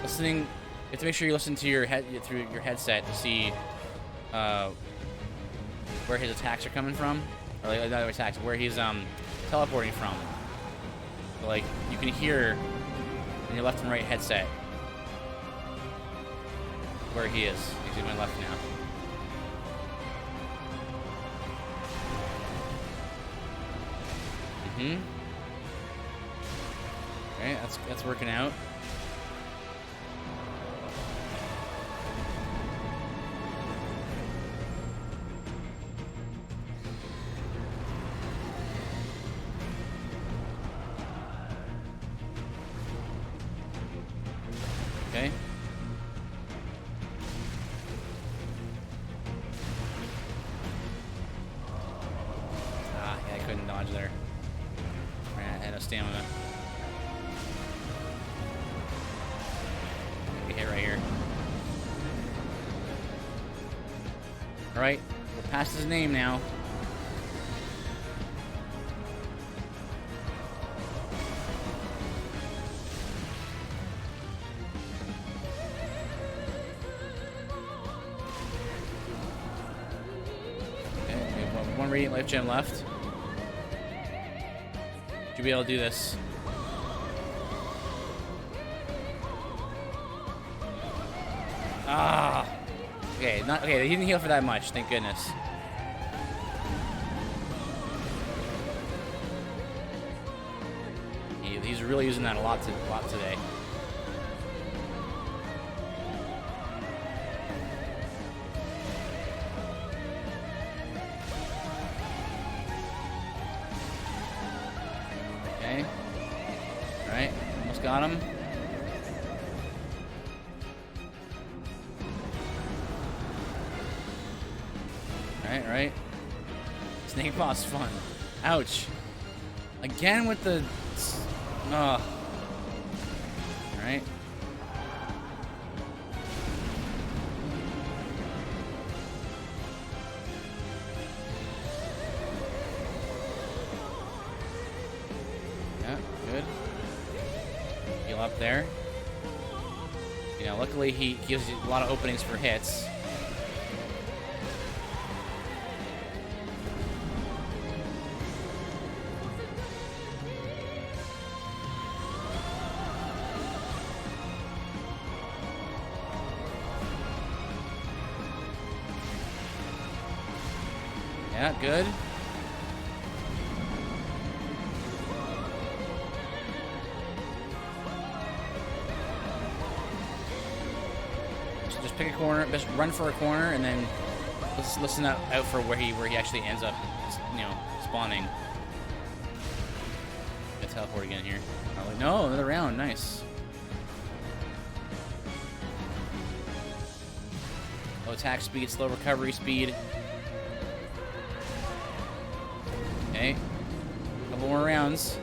Listening, you have to make sure you listen to your through your headset to see where his attacks are coming from. Or like, not attacks, where he's teleporting from. So, like, you can hear in your left and right headset where he is. He's in my left now. Okay, that's working out. Okay. Ah, yeah, I couldn't dodge there. I had no stamina. Get hit right here. Alright, we're past his name now. One radiant life gem left. Should be able to do this. Ah. Okay, okay. He didn't heal for that much. Thank goodness. He's really using that a lot today. Alright, almost got him. Alright. Snake boss fun. Ouch. Again with the... Ugh. Alright. Yeah, good. Heal up there. You know, luckily he gives you a lot of openings for hits. Yeah, good. Just pick a corner, just run for a corner, and then let's listen out for where he actually ends up, you know, spawning. Get teleport again here. Oh, like, no, another round, nice. Low attack speed, slow recovery speed. Okay, a couple more rounds.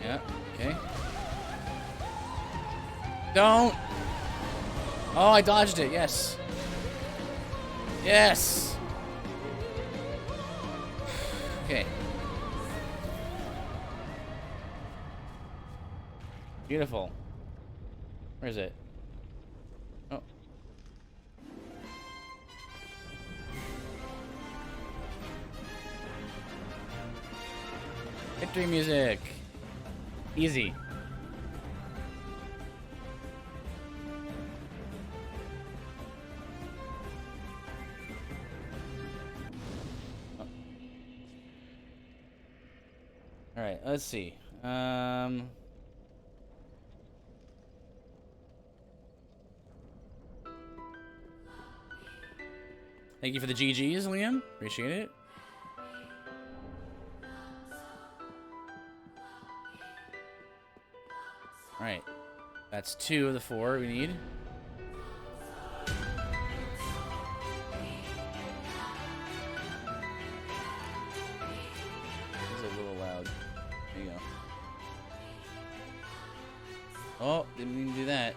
Yeah, okay. Don't! Oh, I dodged it, yes. Yes! Okay. Beautiful. Where is it? Oh. Victory music. Easy. All right, let's see. Thank you for the GGs, Liam. Appreciate it. All right, that's 2 of the 4 we need. This is a little loud. There you go. Oh, didn't mean to do that.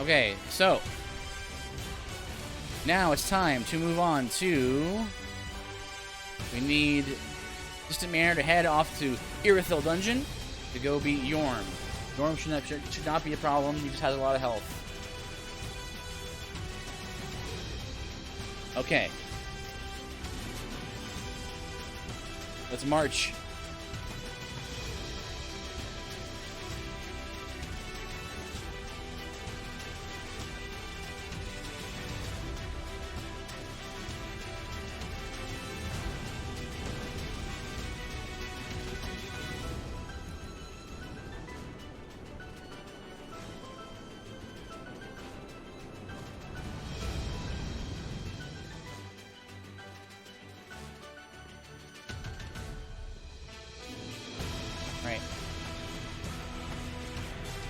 Okay, so now it's time to move on to. We need Distant Manor to head off to Irithyll Dungeon to go beat Yorm. Yorm should not be a problem. He just has a lot of health. Okay. Let's march.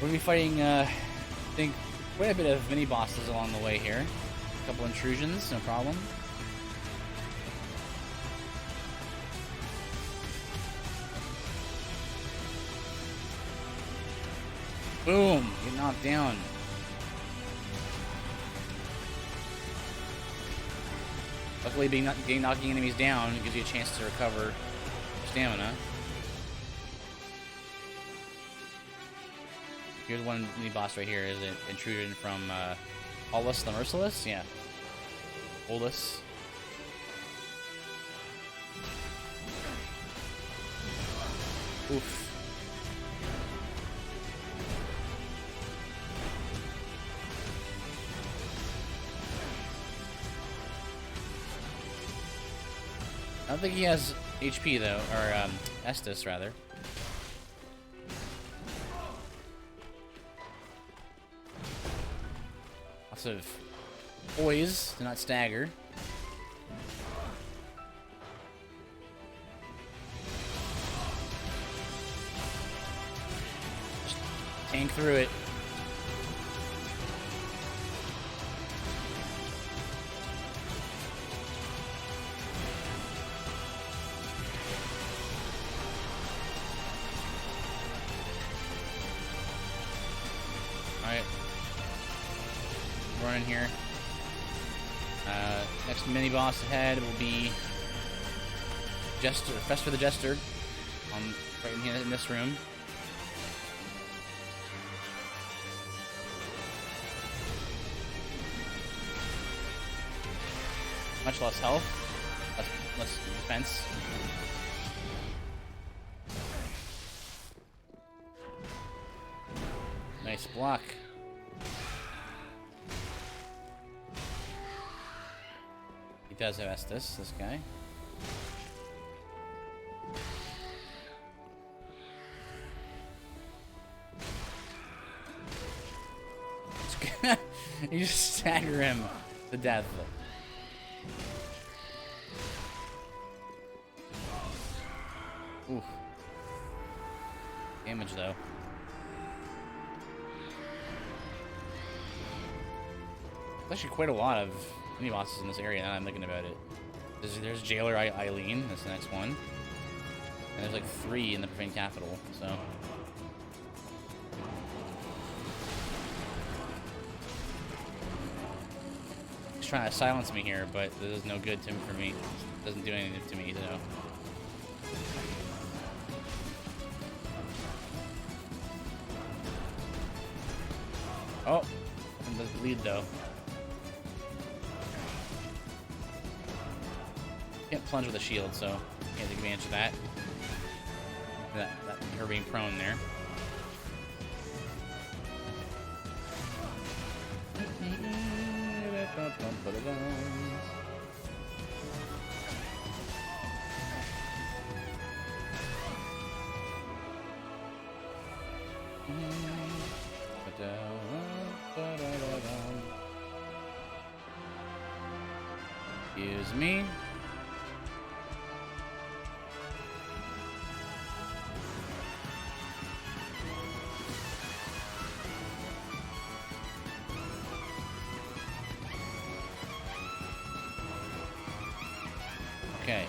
We're going to be fighting, I think, quite a bit of mini-bosses along the way here. A couple intrusions, no problem. Boom! Get knocked down. Luckily, knocking enemies down gives you a chance to recover stamina. Here's one mini boss right here. Is an intrusion from Olus the Merciless? Yeah. Olus. Oof. I don't think he has HP though, or Estus rather. Lots of poise to not stagger. Just tank through it. Running here. Next mini boss ahead will be Fester the Jester, right in here in this room. Much less health, less defense. Nice block. He does have Estus, this guy. You just stagger him to death. Oof. Damage though. There's actually quite a lot of mini bosses in this area now I'm thinking about it. There's Jailer Eileen, that's the next one. And there's like 3 in the Profane Capital, so. He's trying to silence me here, but this is no good for me. It doesn't do anything to me, so. Oh, nothing does bleed though. Can't plunge with a shield, so can't take advantage of that. Her being prone there. Excuse me. Okay.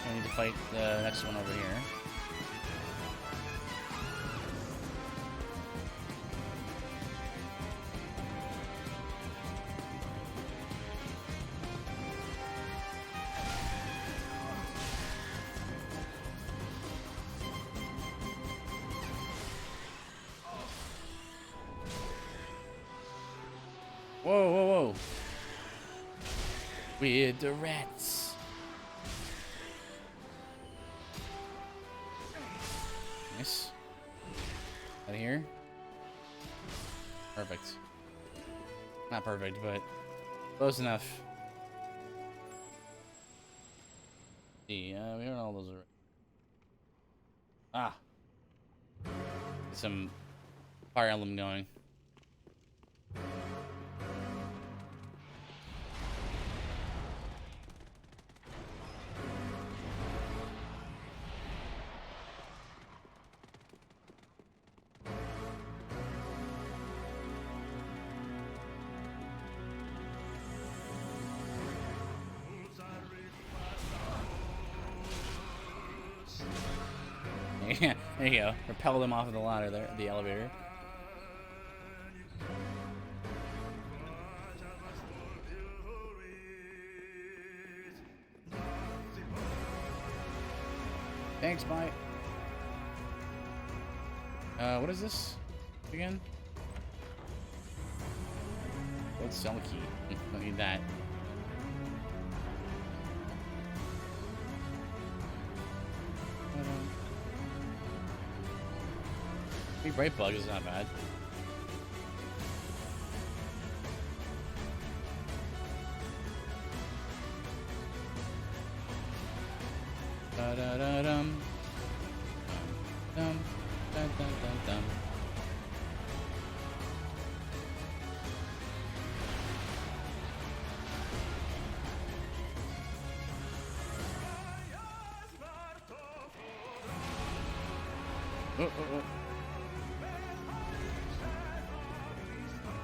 I need to fight the next one over here. Whoa, whoa, whoa. With the rats. Nice. Out of here. Perfect. Not perfect, but close enough. See, we don't know all those are. Ah. Get some fire emblem going. Yeah, there you go. Repel them off of the ladder there, the elevator. Thanks, bye. What is this again? Let's sell a key. Don't need that. Big bright bug is not bad. Da da da dum. Dum dum dum dum dum. Oh, oh, oh.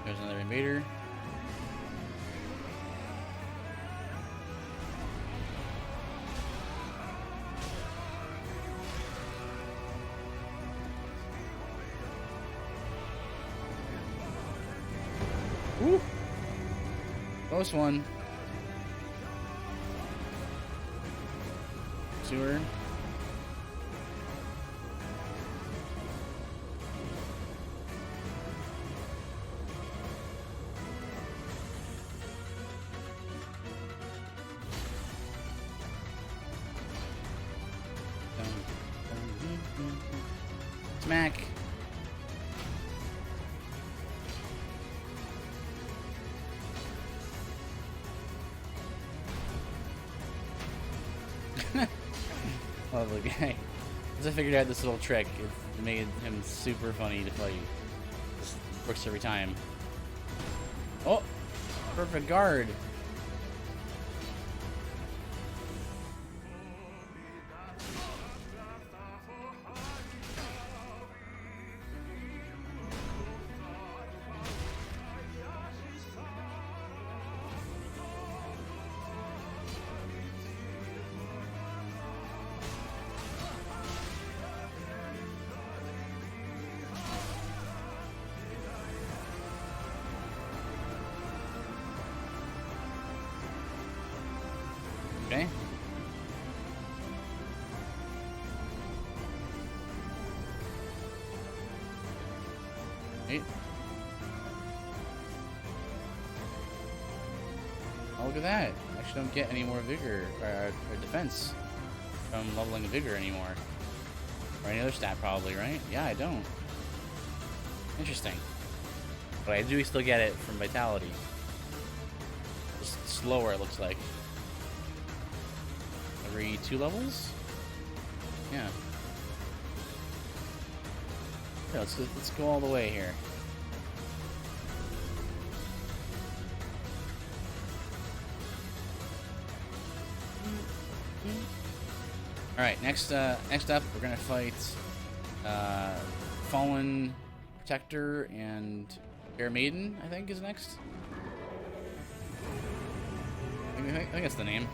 There's another invader. Woo! Close one. Sewer. Smack. Lovely guy. As I figured out this little trick, it made him super funny to fight. This works every time. Oh! Perfect guard. Okay. Hey. Oh, look at that. I actually don't get any more vigor or defense from leveling vigor anymore. Or any other stat, probably, right? Yeah, I don't. Interesting. but I do still get it from Vitality. Just slower, it looks like. Every 2 levels? Yeah. Yeah, let's go all the way here. All right, next up, we're gonna fight Fallen Protector and Air Maiden. I think is next. I think that's the name.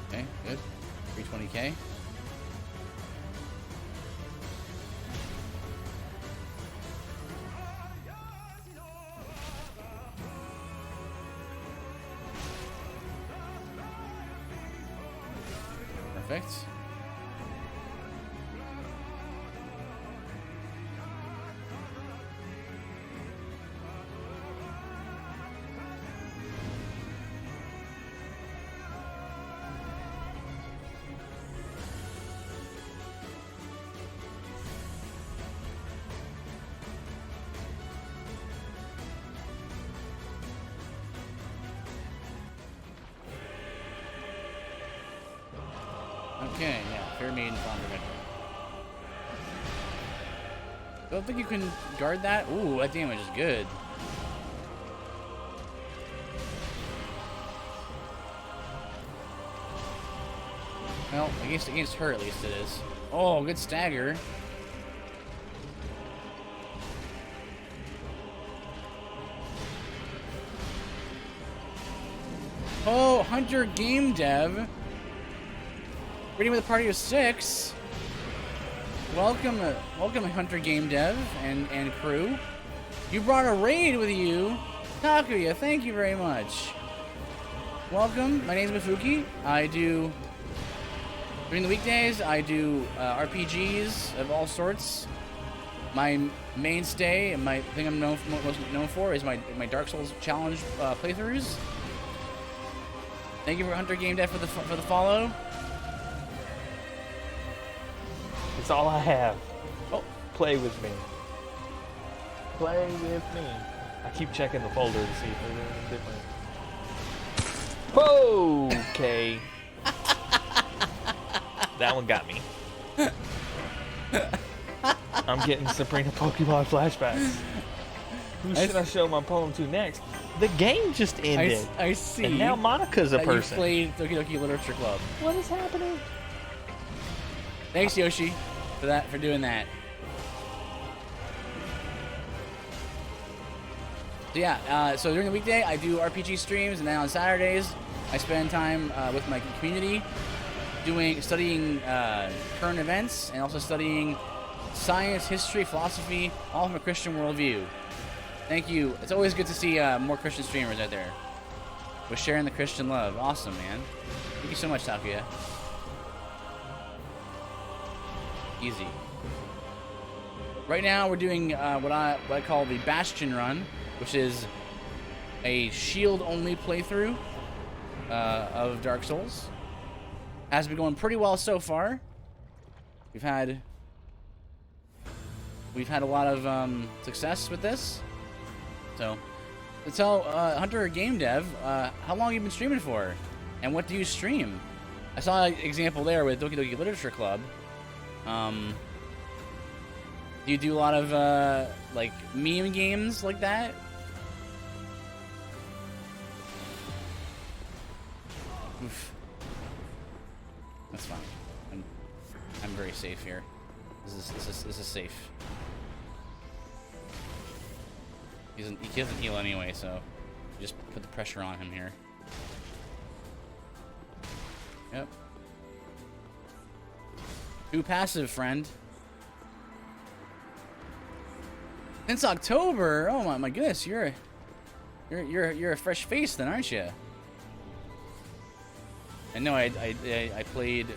Okay, good. 320k. Perfect. Okay, yeah, Fair Maiden Founder Victor. I don't think you can guard that. Ooh, that damage is good. Well, against her at least it is. Oh, good stagger. Oh, Hunter Game Dev. Reading with a party of 6. Welcome Hunter Game Dev and crew. You brought a raid with you. Takuya, thank you very much. Welcome. My name is Mifuki. During the weekdays, I do RPGs of all sorts. My mainstay and my thing I'm most known for is my Dark Souls challenge playthroughs. Thank you for Hunter Game Dev for the follow. It's all I have. Oh, play with me. Play with me. I keep checking the folder to see if there's anything different. Okay. That one got me. I'm getting Sabrina Pokemon flashbacks. Who should I show my poem to next? The game just ended. I see. And now Monica's a person. You played Doki Doki Literature Club. What is happening? Thanks, Yoshi, for doing that. So yeah, so during the weekday I do RPG streams, and then on Saturdays I spend time with my community, studying current events, and also studying science, history, philosophy, all from a Christian worldview. Thank you. It's always good to see more Christian streamers out there. We're sharing the Christian love. Awesome, man. Thank you so much, Takuya. Easy. Right now we're doing what I call the Bastion run, which is a shield-only playthrough of Dark Souls. Has been going pretty well so far. We've had a lot of success with this. So, let's tell Hunter Game Dev how long you've been streaming for, and what do you stream? I saw an example there with Doki Doki Literature Club. Do you do a lot of like meme games like that? Oof. That's fine. I'm very safe here. This is safe. He doesn't heal anyway, so just put the pressure on him here. Yep. Too passive, friend. Since October. Oh my goodness, you're a fresh face then, aren't you? I know I played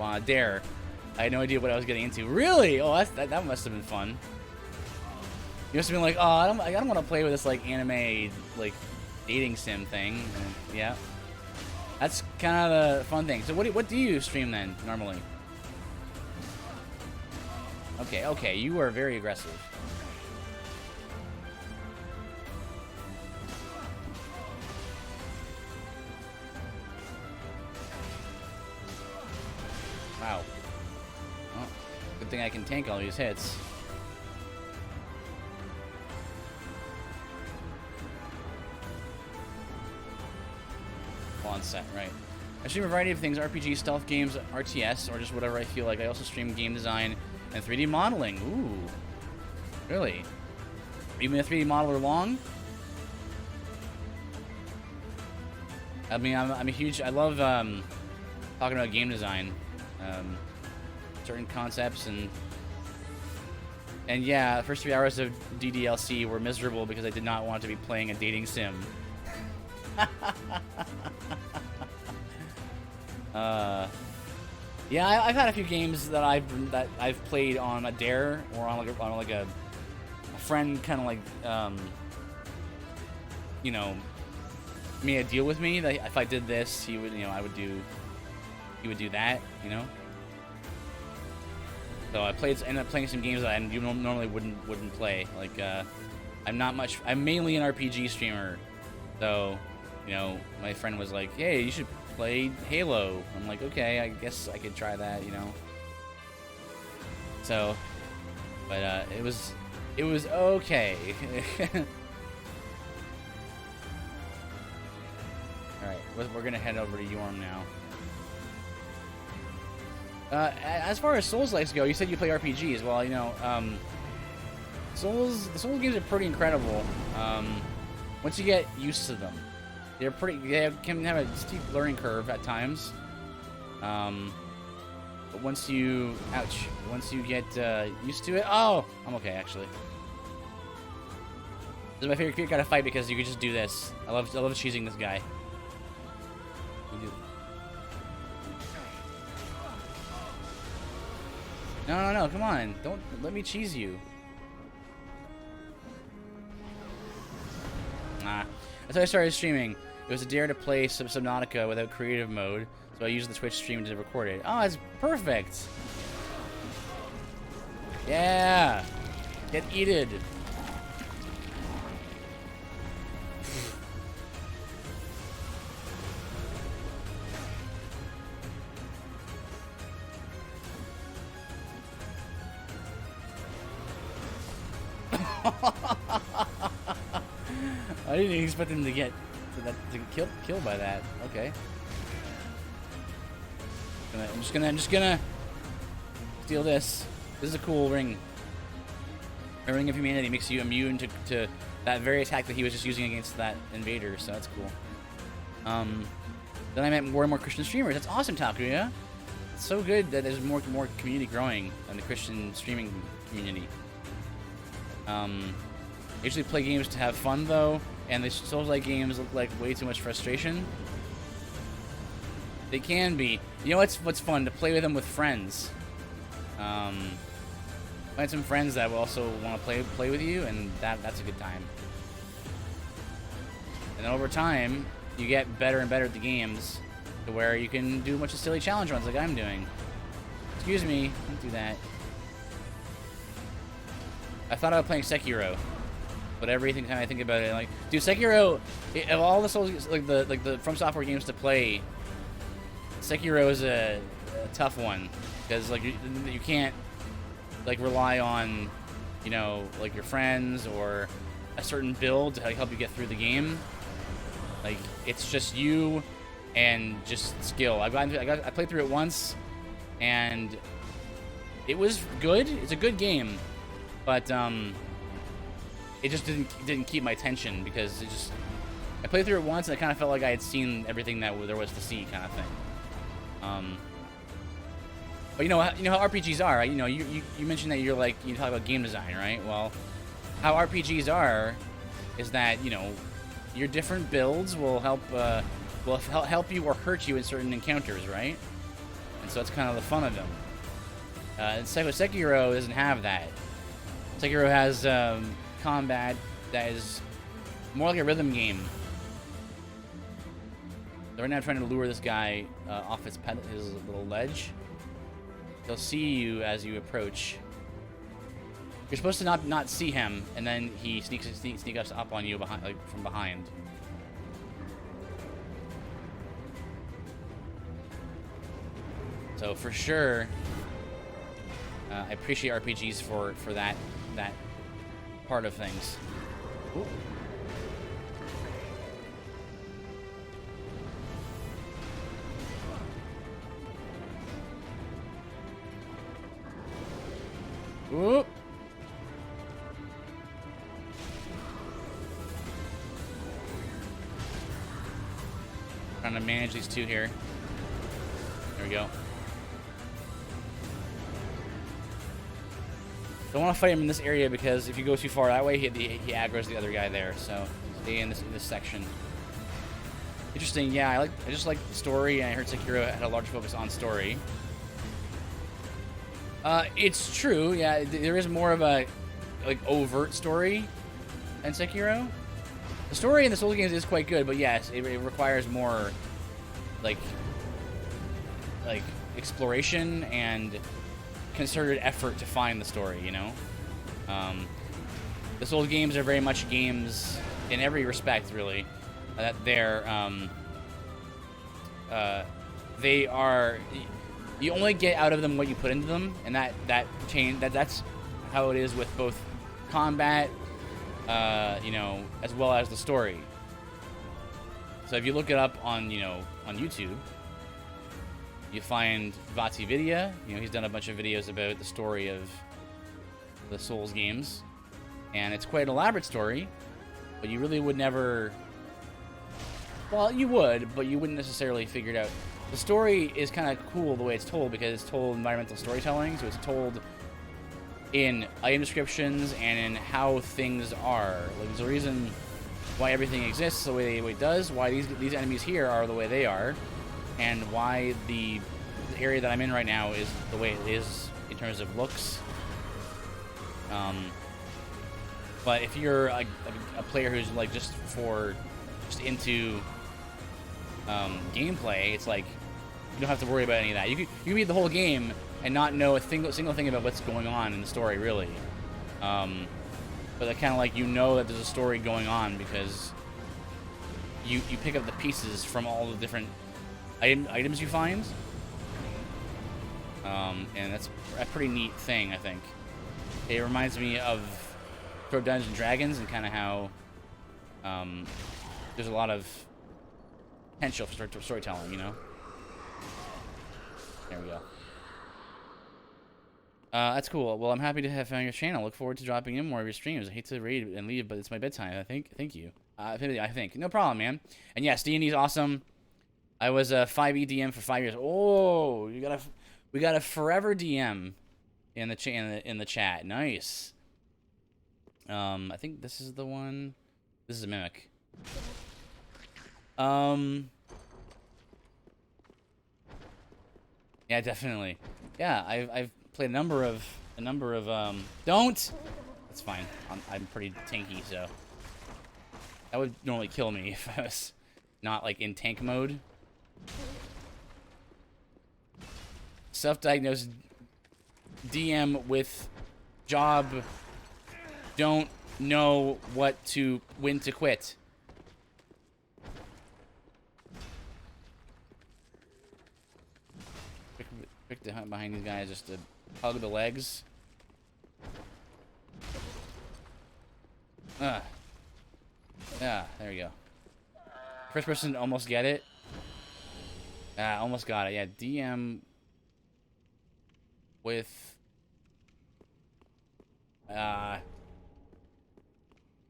on Dare I had no idea what I was getting into. Really? Oh, that must have been fun. You must have been like, oh, I don't want to play with this like anime like dating sim thing. And, yeah, that's kind of the fun thing. So what do you stream then normally? Okay, you are very aggressive. Wow. Well, good thing I can tank all these hits. On set, right. I stream a variety of things, RPG, stealth games, RTS, or just whatever I feel like. I also stream game design and 3D modeling. Ooh. Really? Even a 3D modeler long? I mean, I'm a huge... I love talking about game design. Certain concepts and yeah, the first 3 hours of DDLC were miserable because I did not want to be playing a dating sim. Yeah, I've had a few games that I've played on a dare or on like a friend kind of like you know, made a deal with me that if I did this, he would, you know, he would do that, you know. So I ended up playing some games that I normally wouldn't play. Like I'm mainly an RPG streamer, so you know, my friend was like, "Hey, you should play Halo." I'm like, "Okay, I guess I could try that," you know. So, but it was okay. All right, we're gonna head over to Yorm now. As far as Souls-likes go, you said you play RPGs. Well, you know, the Souls games are pretty incredible. Once you get used to them, they can have a steep learning curve at times. But once you get used to it, oh, I'm okay actually. This is my favorite kind of fight because you can just do this. I love cheesing this guy. No, come on. Don't let me cheese you. Nah. That's how I started streaming. It was a dare to play Subnautica without creative mode, so I used the Twitch stream to record it. Oh, it's perfect. Yeah. Get eated. I didn't expect him to get killed by that. Okay. I'm just gonna steal this. This is a cool ring. A ring of humanity makes you immune to that very attack that he was just using against that invader. So that's cool. Then I met more and more Christian streamers. That's awesome, Takuya. It's so good that there's more community growing in the Christian streaming community. I usually play games to have fun though, and the Souls-like games look like way too much frustration. They can be. You know what's fun? To play with them with friends. Find some friends that will also want to play with you, and that's a good time. And then over time, you get better and better at the games, to where you can do a bunch of silly challenge runs like I'm doing. Excuse me, don't do that. I thought about playing Sekiro, but every time I think about it, like, dude, Sekiro, of all the Souls, like the From Software games to play, Sekiro is a tough one because like you can't like rely on, you know, like your friends or a certain build to help you get through the game. Like it's just you and just skill. I played through it once, and it was good. It's a good game. But it just didn't keep my attention because I played through it once and I kind of felt like I had seen everything that there was to see, kind of thing. But you know how RPGs are, right? You know, you mentioned that you talk about game design, right? Well, how RPGs are is that, you know, your different builds will help you or hurt you in certain encounters, right? And so that's kind of the fun of them. Sekiro doesn't have that. Sekiro has combat that is more like a rhythm game. So right now I'm trying to lure this guy off his little ledge. He'll see you as you approach. You're supposed to not see him, and then he sneaks up on you from behind. So for sure, I appreciate RPGs for that part of things. Ooh. Ooh. Trying to manage these two here. There we go. Don't want to fight him in this area because if you go too far that way, he aggro's the other guy there. So stay in this section. Interesting. Yeah, I just like the story, and I heard Sekiro had a large focus on story. It's true. Yeah, there is more of a overt story in Sekiro. The story in the Souls games is quite good, but yes, it requires more like exploration and concerted effort to find the story, you know? The Souls games are very much games in every respect, really. That they are... You only get out of them what you put into them, and that's how it is with both combat, you know, as well as the story. So if you look it up on YouTube, you find VatiVidya. You know, he's done a bunch of videos about the story of the Souls games, and it's quite an elaborate story, but you really would never... Well, you would, but you wouldn't necessarily figure it out. The story is kind of cool the way it's told, because it's told environmental storytelling, so it's told in item descriptions and in how things are. Like, there's a reason why everything exists the way it does, why these enemies here are the way they are, and why the area that I'm in right now is the way it is in terms of looks. But if you're a player who's like just into gameplay, it's like you don't have to worry about any of that. You can beat the whole game and not know a single thing about what's going on in the story, really. But that kind of like, you know that there's a story going on because you pick up the pieces from all the different items you find. And that's a pretty neat thing, I think. It reminds me of Dungeons and Dragons and kind of how there's a lot of potential for storytelling, you know? There we go. That's cool. Well, I'm happy to have found your channel. Look forward to dropping in more of your streams. I hate to read and leave, but it's my bedtime. Thank you. I think. No problem, man. And yes, D&D's awesome. I was a 5e DM for 5 years. Oh, we got a forever DM in the chat. Nice. I think this is the one. This is a mimic. Yeah, definitely. Yeah, I've played a number of don't. That's fine. I'm pretty tanky, so that would normally kill me if I was not like in tank mode. Self-diagnosed DM with job. Don't know when to quit. Quick to hunt behind these guys just to hug the legs. Yeah, there we go. First person to almost get it. Almost got it. Yeah, DM with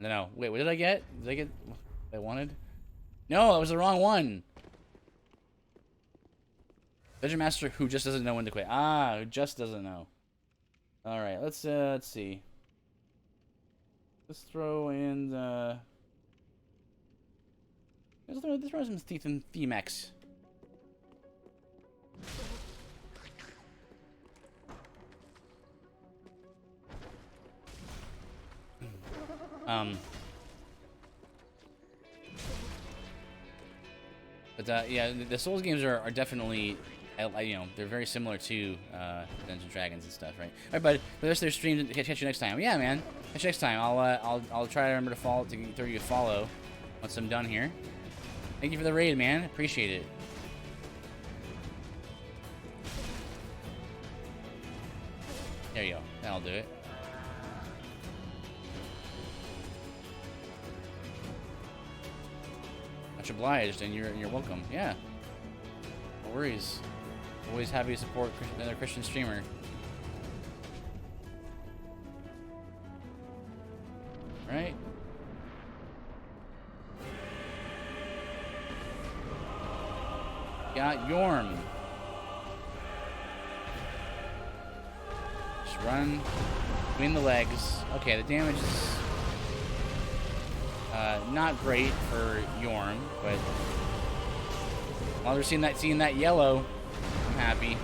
no. Wait, what did I get? Did I get what I wanted? No, that was the wrong one. Dungeon Master who just doesn't know when to quit. Who just doesn't know. All right, let's see. Let's throw in let's throw some teeth in Themex. But yeah, the Souls games are definitely, you know, they're very similar to Dungeons and Dragons and stuff, right? All right, bud. But that's their stream. Catch you next time. Yeah, man. Catch you next time. I'll try to remember to throw you a follow once I'm done here. Thank you for the raid, man. Appreciate it. There you go. That'll do it. Much obliged, and you're welcome. Yeah. No worries. Always happy to support another Christian streamer. Right? Got Yorm. Just run between the legs. Okay, the damage is not great for Yorm, but while they're seeing that yellow, I'm happy.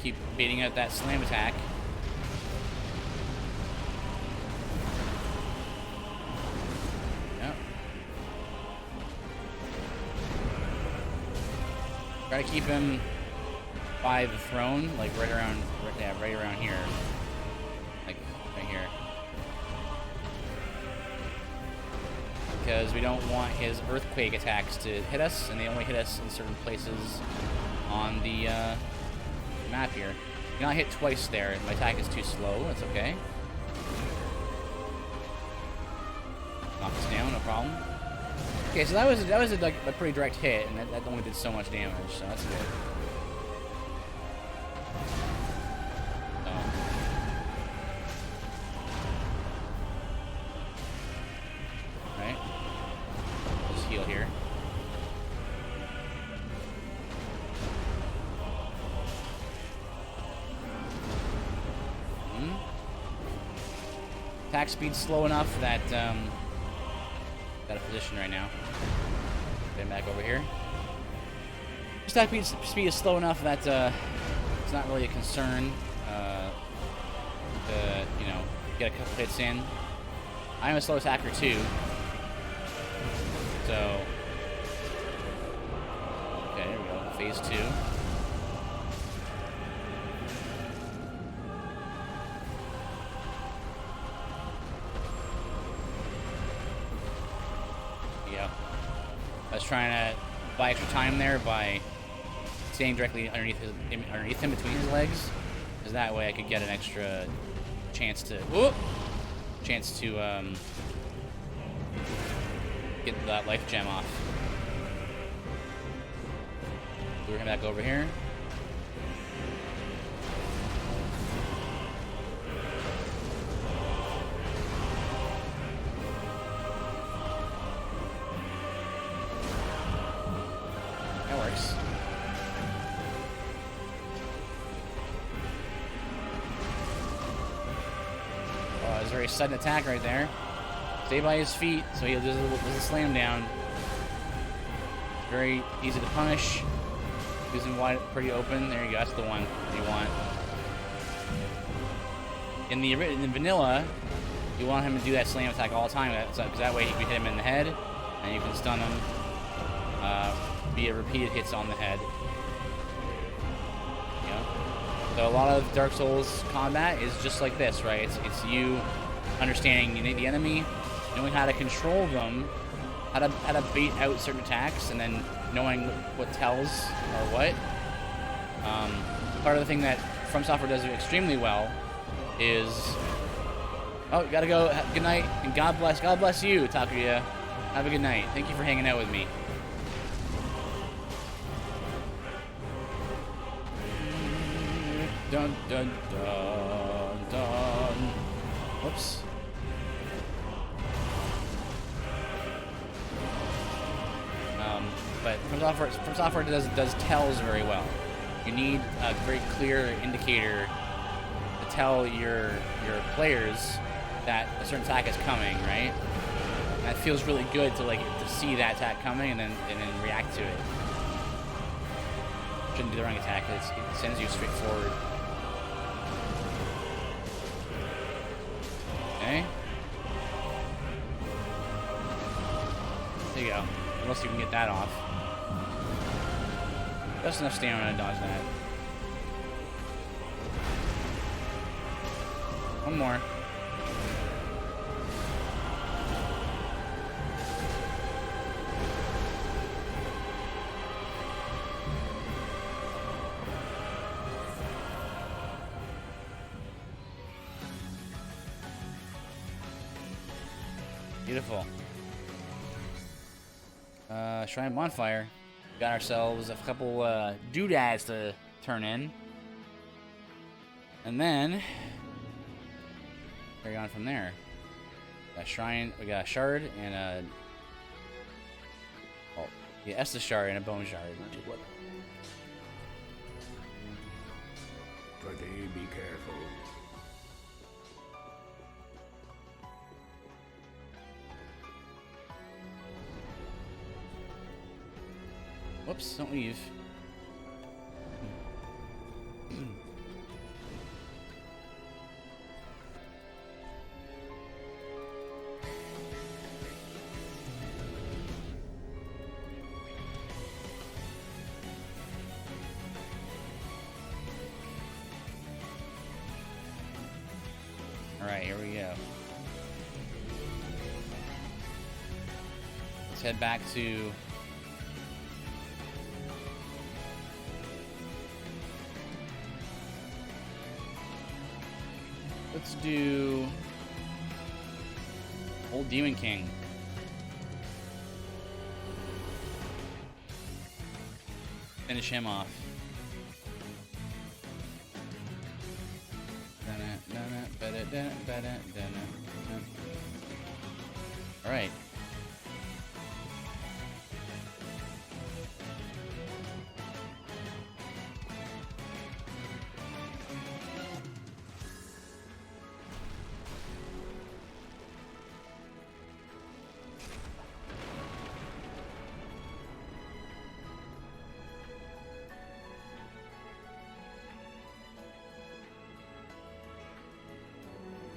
Keep beating out that slam attack. Yep. Try to keep him by the throne, like right around here. Like right here. Because we don't want his earthquake attacks to hit us, and they only hit us in certain places on the map here. You got hit twice there. My attack is too slow. That's okay. Knock us down, no problem. Okay, so that was a pretty direct hit, and that only did so much damage, so that's good. Here. Attack speed's slow enough that got a position right now. Get him back over here. Attack speed is slow enough that it's not really a concern to, you know, get a couple hits in. I am a slow attacker too. So, okay, there we go. Phase 2. Yeah. I was trying to buy extra time there by staying directly underneath him between his legs, because that way I could get an extra chance to get that life gem off. Lure him back over here. That works. Oh, it was a very sudden attack right there. Stay by his feet, so he'll do a slam down. Very easy to punish. Leaves him wide, pretty open. There you go. That's the one you want. In the vanilla, you want him to do that slam attack all the time, because that way you can hit him in the head, and you can stun him via repeated hits on the head. Yeah. So a lot of Dark Souls combat is just like this, right? It's you understanding the enemy, knowing how to control them, how to bait out certain attacks, and then knowing what tells or what. Part of the thing that From Software does extremely well is, oh, gotta go. Good night, and God bless you, Takuya. Have a good night. Thank you for hanging out with me. Dun dun dun dun. Whoops. But From Software does tells very well. You need a very clear indicator to tell your players that a certain attack is coming, right? And that feels really good to see that attack coming and then react to it. Shouldn't do the wrong attack. It sends you straight forward. see if we can get that off. Just enough stamina to dodge that. One more. Beautiful. Shrine bonfire. Got ourselves a couple doodads to turn in. And then carry on from there. Got a shrine, we got a shard and a Estus shard and a bone shard. Pretty be careful. Whoops, don't leave. Alright, here we go. Let's head back to let's do Old Demon King. Finish him off. All right.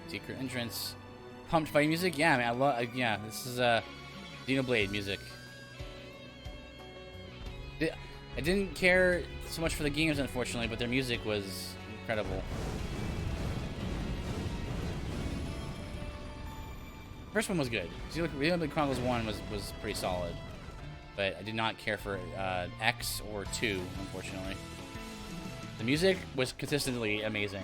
Secret entrance. Pumped by music? Yeah, man, I love. Yeah, this is Xenoblade music. I didn't care so much for the games, unfortunately, but their music was incredible. First one was good. Xenoblade Chronicles 1 was pretty solid, but I did not care for X or 2, unfortunately. The music was consistently amazing.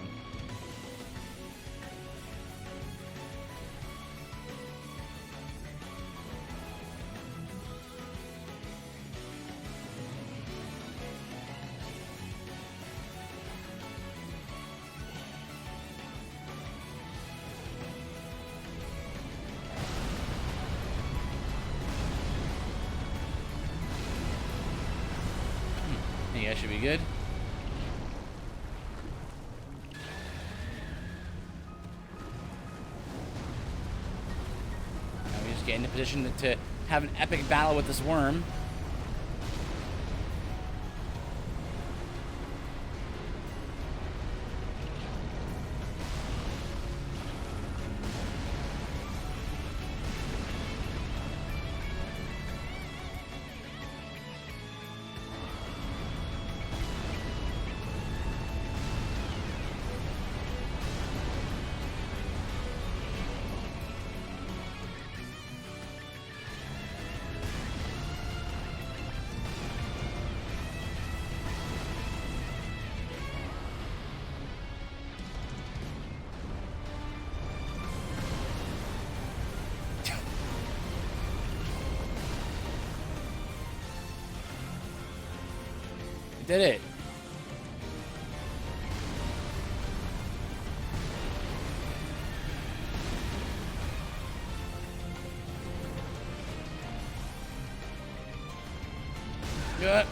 Yeah, should be good. Now we just get into position to have an epic battle with this worm. Did it. Good.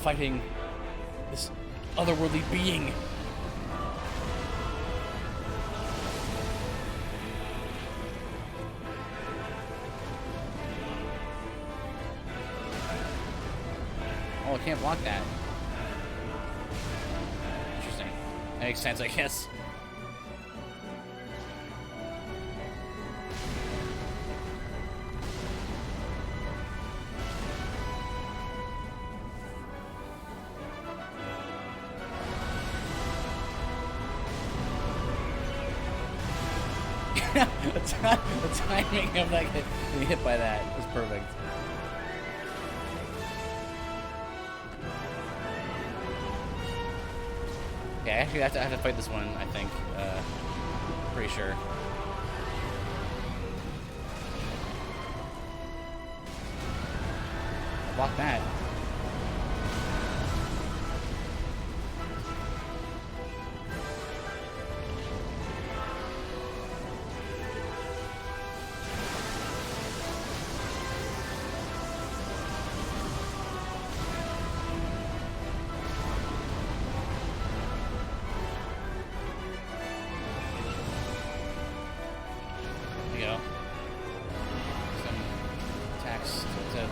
fighting this otherworldly being. Oh, I can't block that. Interesting. That makes sense, I guess. The timing of that getting hit by that was perfect. Yeah, actually, I have to fight this one, I think. Pretty sure. Block that.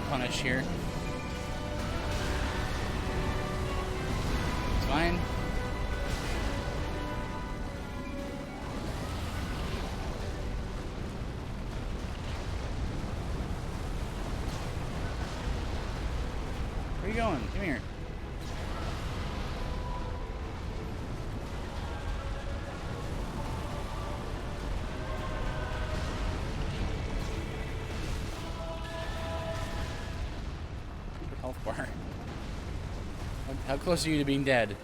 Punish here. It's fine. Where are you going? Come here. Health bar. How close are you to being dead?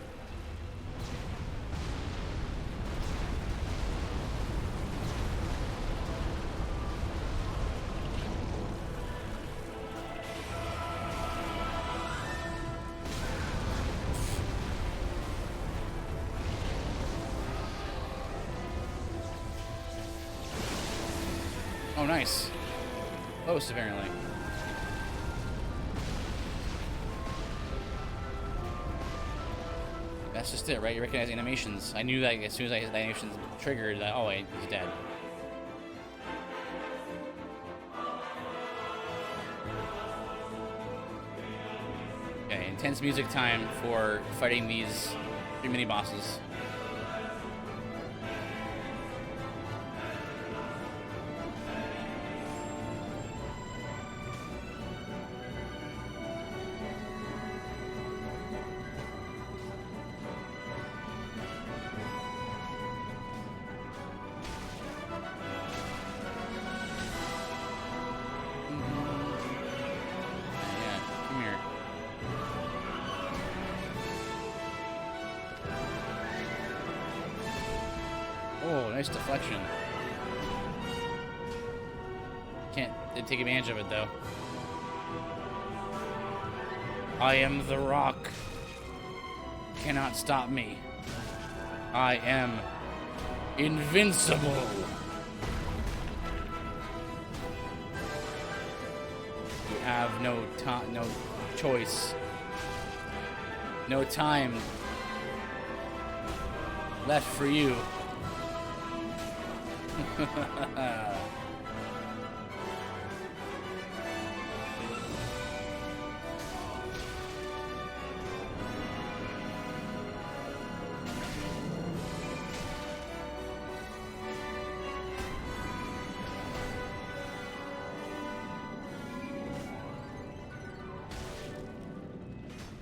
Oh, nice. Close, apparently. That's just it, right? You recognize animations. I knew that as soon as the animations triggered, that, oh wait, he's dead. Okay, intense music time for fighting these 3 mini bosses. Oh, nice deflection. Can't take advantage of it, though. I am the Rock. Cannot stop me. I am invincible. You have no choice. No time left for you.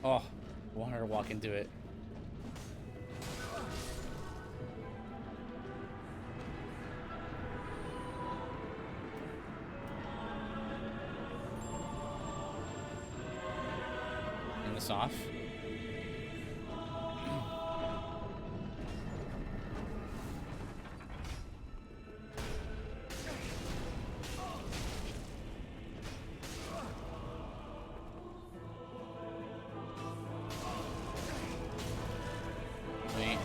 Oh, I want her to walk into it. This off. Wait,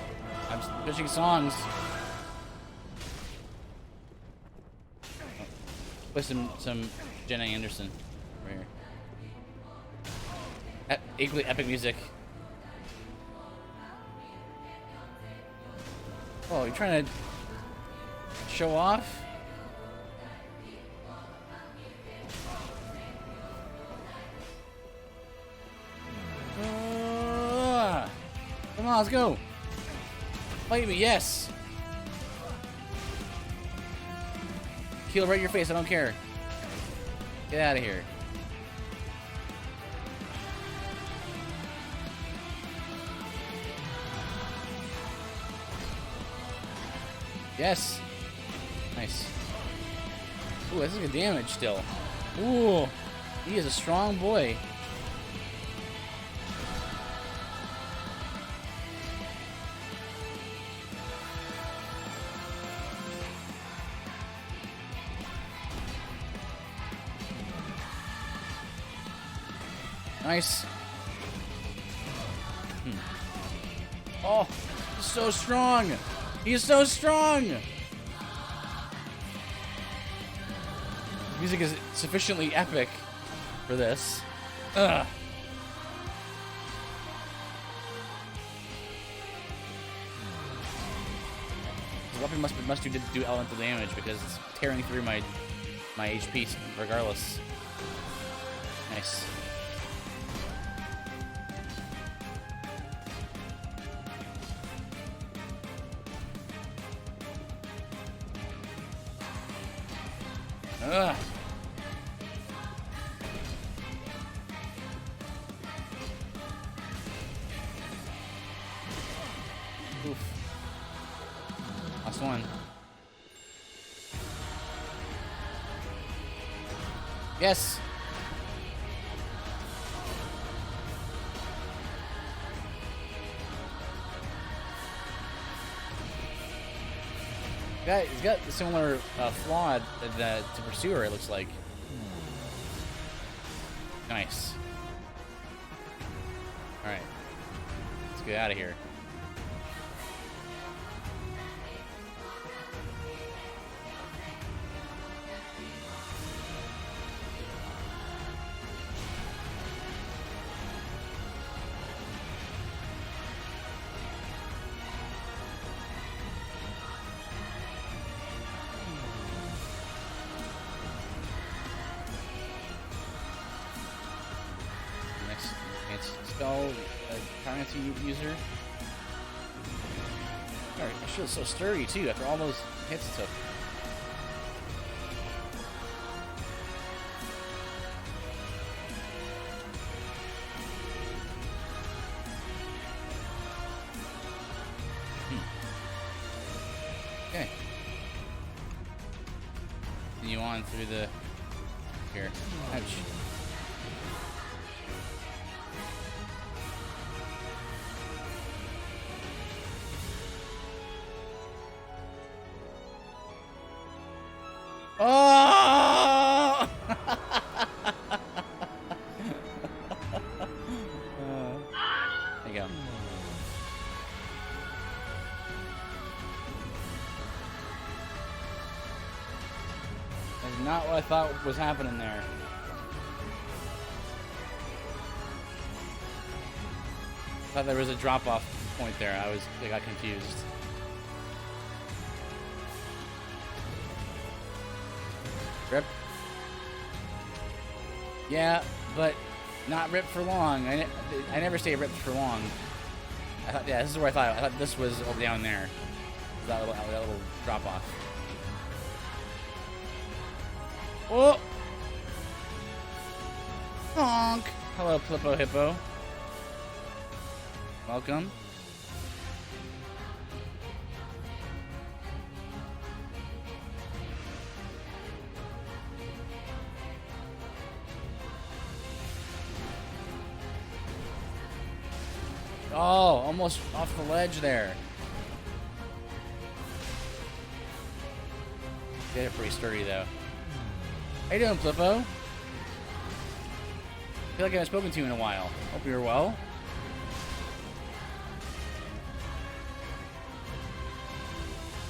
I'm switching songs. Play some Jenna Anderson right here. Equally epic music. Oh, you're trying to show off? Come on, let's go. Fight me, yes. Keel right in your face, I don't care. Get out of here. Yes. Nice. Ooh, that's good damage still. Ooh, he is a strong boy. Nice. Oh, he's so strong. He's so strong. Music is sufficiently epic for this. Ugh. The weapon must do elemental damage because it's tearing through my HP regardless. Nice. Ugh. Oof. Last one. Yes. He's got a similar flaw to Pursuer, it looks like. Nice. Alright. Let's get out of here. Spell currency user. Alright, I should so sturdy too after all those hits it took. Okay. Continue on through the here. Ouch. Oh! There you go. That's not what I thought was happening there. I thought there was a drop-off point there. I got confused. Rip. Yeah, but not ripped for long. I never say ripped for long. I thought, yeah, this is where I thought. I thought this was over down there. That little drop off. Oh! Honk! Hello, Flippo Hippo. Welcome. Oh, almost off the ledge there. They're pretty sturdy though. How you doing, Flippo? I feel like I haven't spoken to you in a while. Hope you're well.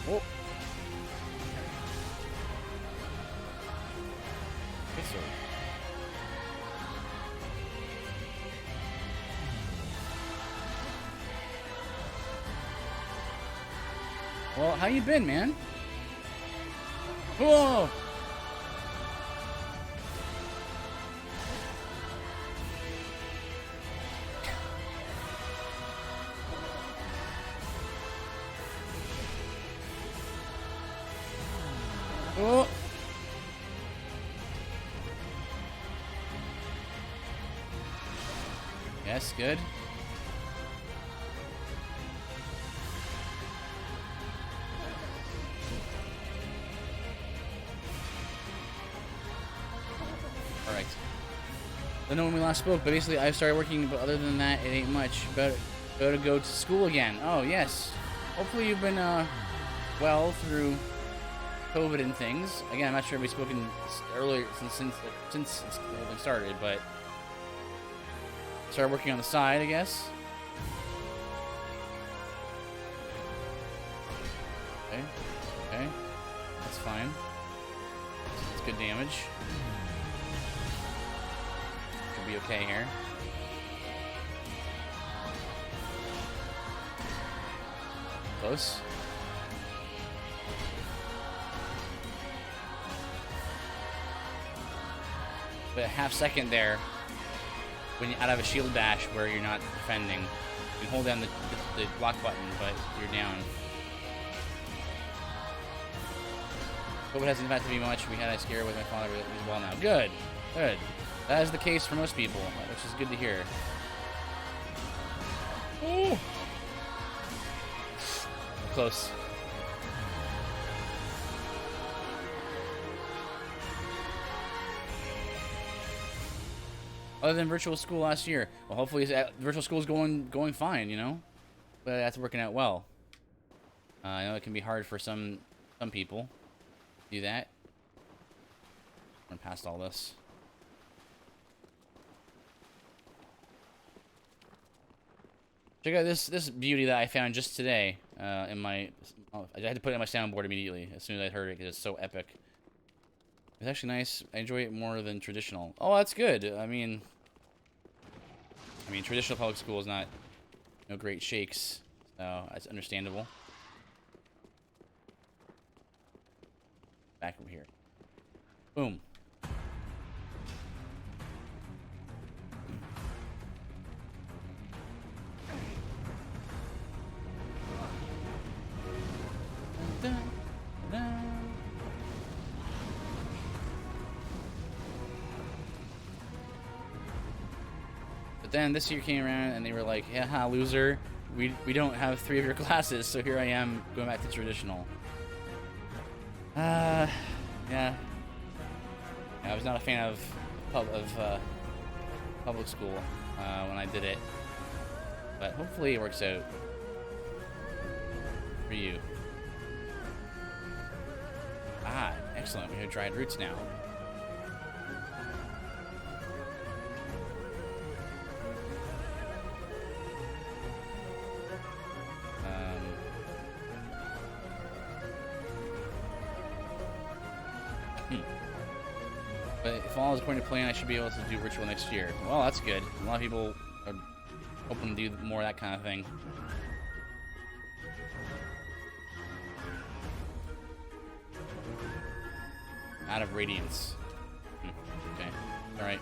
Oh. Okay, sir. Well, how you been, man? Whoa! Oh! Yes, good. Alright. Don't know when we last spoke, but basically I started working, but other than that, it ain't much. About to go to school again. Oh, yes. Hopefully you've been, well through COVID and things. Again, I'm not sure if we've spoken earlier since it's started, but started working on the side, I guess. Okay, okay, that's fine. That's good damage. Should be okay here. Close. But a half second there, when you're out of a shield dash where you're not defending, you can hold down the block button, but you're down. COVID hasn't had to be much. We had a scare with my father as well now. Good, good. That is the case for most people, which is good to hear. Ooh. Close. Other than virtual school last year, well, hopefully virtual school is going fine, you know, but that's working out well. I know it can be hard for some people to do that. I'm past all this. Check out this beauty that I found just today. In my, I had to put it on my soundboard immediately as soon as I heard it because it's so epic. It's actually nice. I enjoy it more than traditional. Oh, that's good. I mean, traditional public school is not no great shakes, so that's understandable. Back over here. Boom. Dun, dun. But then this year came around and they were like, "Yeah, loser. We don't have 3 of your classes, so here I am going back to traditional." Yeah. I was not a fan of public school when I did it, but hopefully it works out for you. Ah, excellent. We have dried roots now. But if all is according to plan, I should be able to do virtual next year. Well, that's good. A lot of people are hoping to do more of that kind of thing. Out of radiance. Okay. Alright.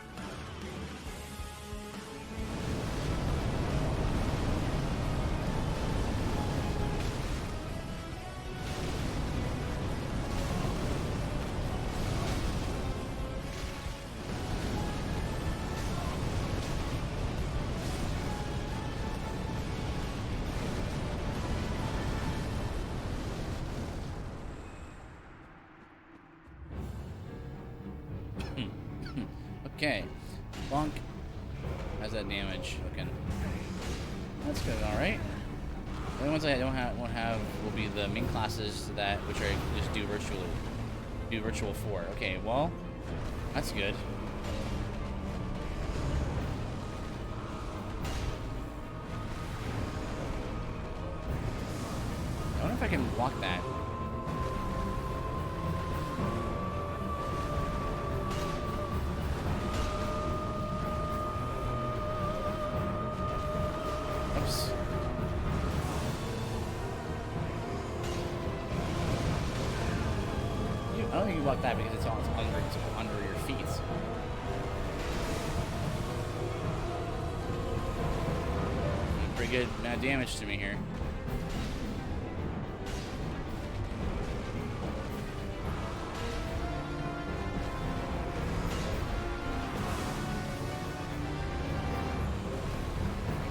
Okay. Bonk. How's that damage looking? That's good, alright. The only ones I won't have will be the main classes which I just do virtually. Do virtual for. Okay, well, that's good. I wonder if I can block that. block that because it's under your feet. Pretty good amount of damage to me here.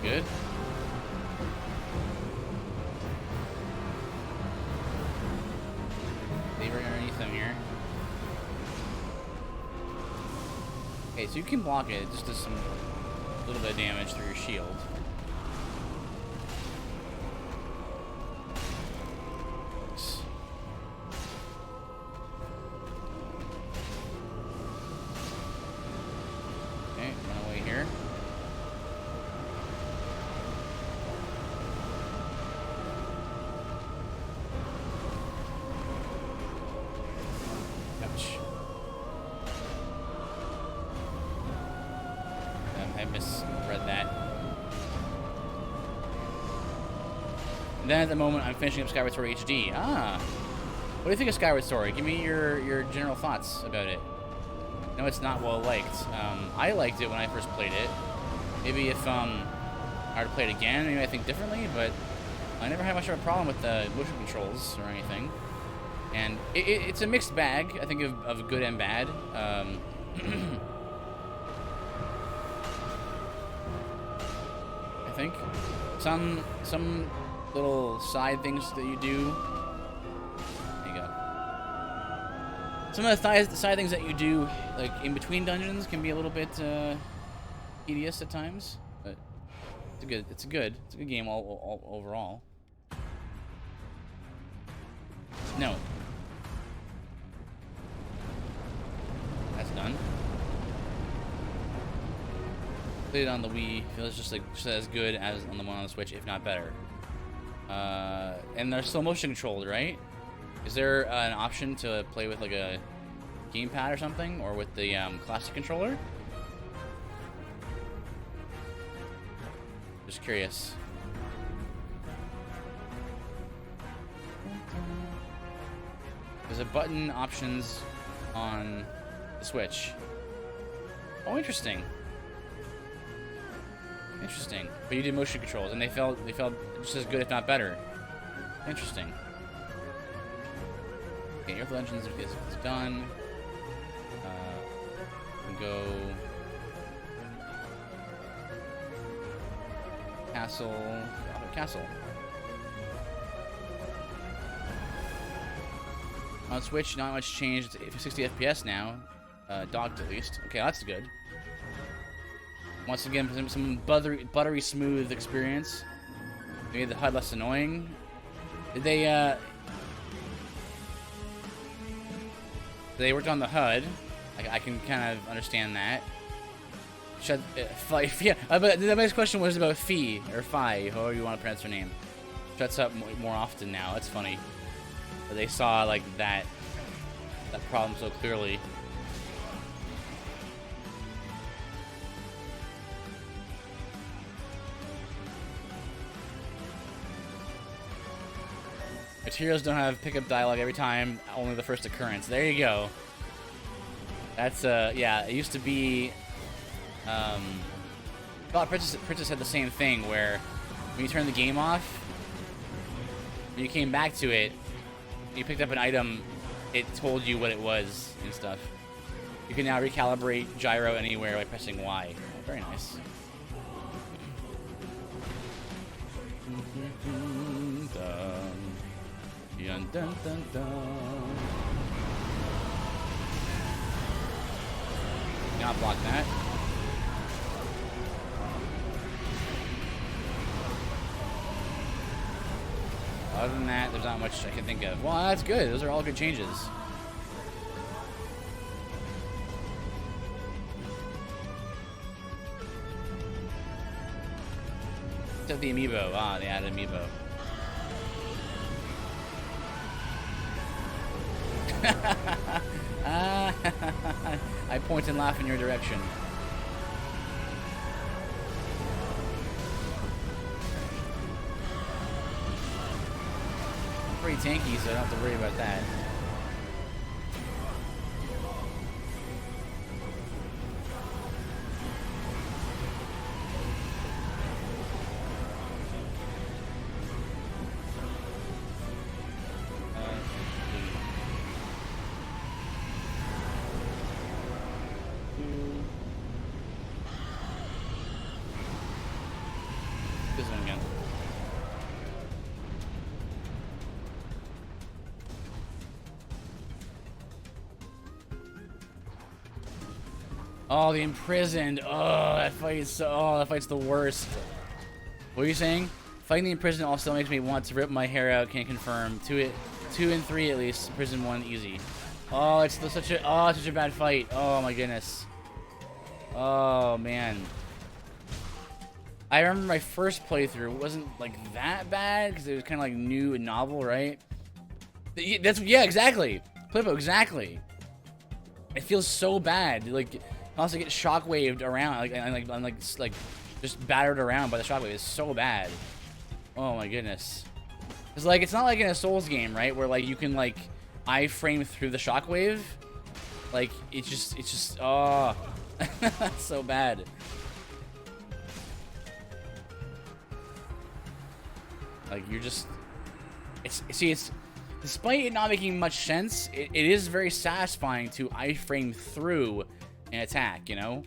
Good. Leave her underneath them here. Okay, so you can block it. It just does some little bit of damage through your shield. Okay, run away here. Ouch. I misread that. And then at the moment, I'm finishing up Skyward Sword HD. Ah! What do you think of Skyward Sword? Give me your general thoughts about it. No, it's not well liked. I liked it when I first played it. Maybe if I were to play it again, maybe I think differently, but I never had much of a problem with the motion controls or anything. And it's a mixed bag, I think, of good and bad. I think some little side things that you do. There you go. Some of the side things that you do, like in between dungeons, can be a little bit tedious at times, but it's a good game all overall. No. That's done. Played it on the Wii. Feels just as good as on the one on the Switch, if not better. And they're still motion controlled, right? Is there an option to play with like a gamepad or something, or with the classic controller? Just curious. There's a button options on the Switch. Oh, interesting. Interesting. But you did motion controls, and they felt just as good, if not better. Interesting. Okay, Earth Legends is done. We can go castle. On Switch, not much changed. It's 60 FPS now, docked at least. Okay, that's good. Once again, some buttery smooth experience. They made the HUD less annoying. Did they worked on the HUD. I can kind of understand that. Yeah, but the next question was about Fi, however you want to pronounce her name. Shuts up more often now. That's funny. But they saw like that problem so clearly. Materials don't have pickup dialogue every time, only the first occurrence. There you go. That's yeah, it used to be God, Princess had the same thing where when you turned the game off, when you came back to it, you picked up an item, it told you what it was and stuff. You can now recalibrate gyro anywhere by pressing Y. Oh, very nice. Dun, dun, dun, dun. Not block that. Other than that, there's not much I can think of. Well, that's good. Those are all good changes. Except the amiibo. Ah, they added amiibo. I point and laugh in your direction. I'm pretty tanky, so I don't have to worry about that. Oh, the imprisoned. Oh, that fight is so. Oh, that fight's the worst. What are you saying? Fighting the imprisoned also makes me want to rip my hair out. Can't confirm. 2 and 3 at least. Prison 1 easy. Oh, it's such a bad fight. Oh my goodness. Oh man. I remember my first playthrough wasn't like that bad because it was kind of like new and novel, right? Yeah, exactly. Clippo, exactly. It feels so bad. Like, I also get shockwaved around, I'm like just battered around by the shockwave. It's so bad. Oh my goodness. It's like, it's not like in a Souls game, right? Where like you can like iframe through the shockwave. Like it's just oh, that's so bad. Like you're just, it's despite it not making much sense, it is very satisfying to iframe through an attack, you know?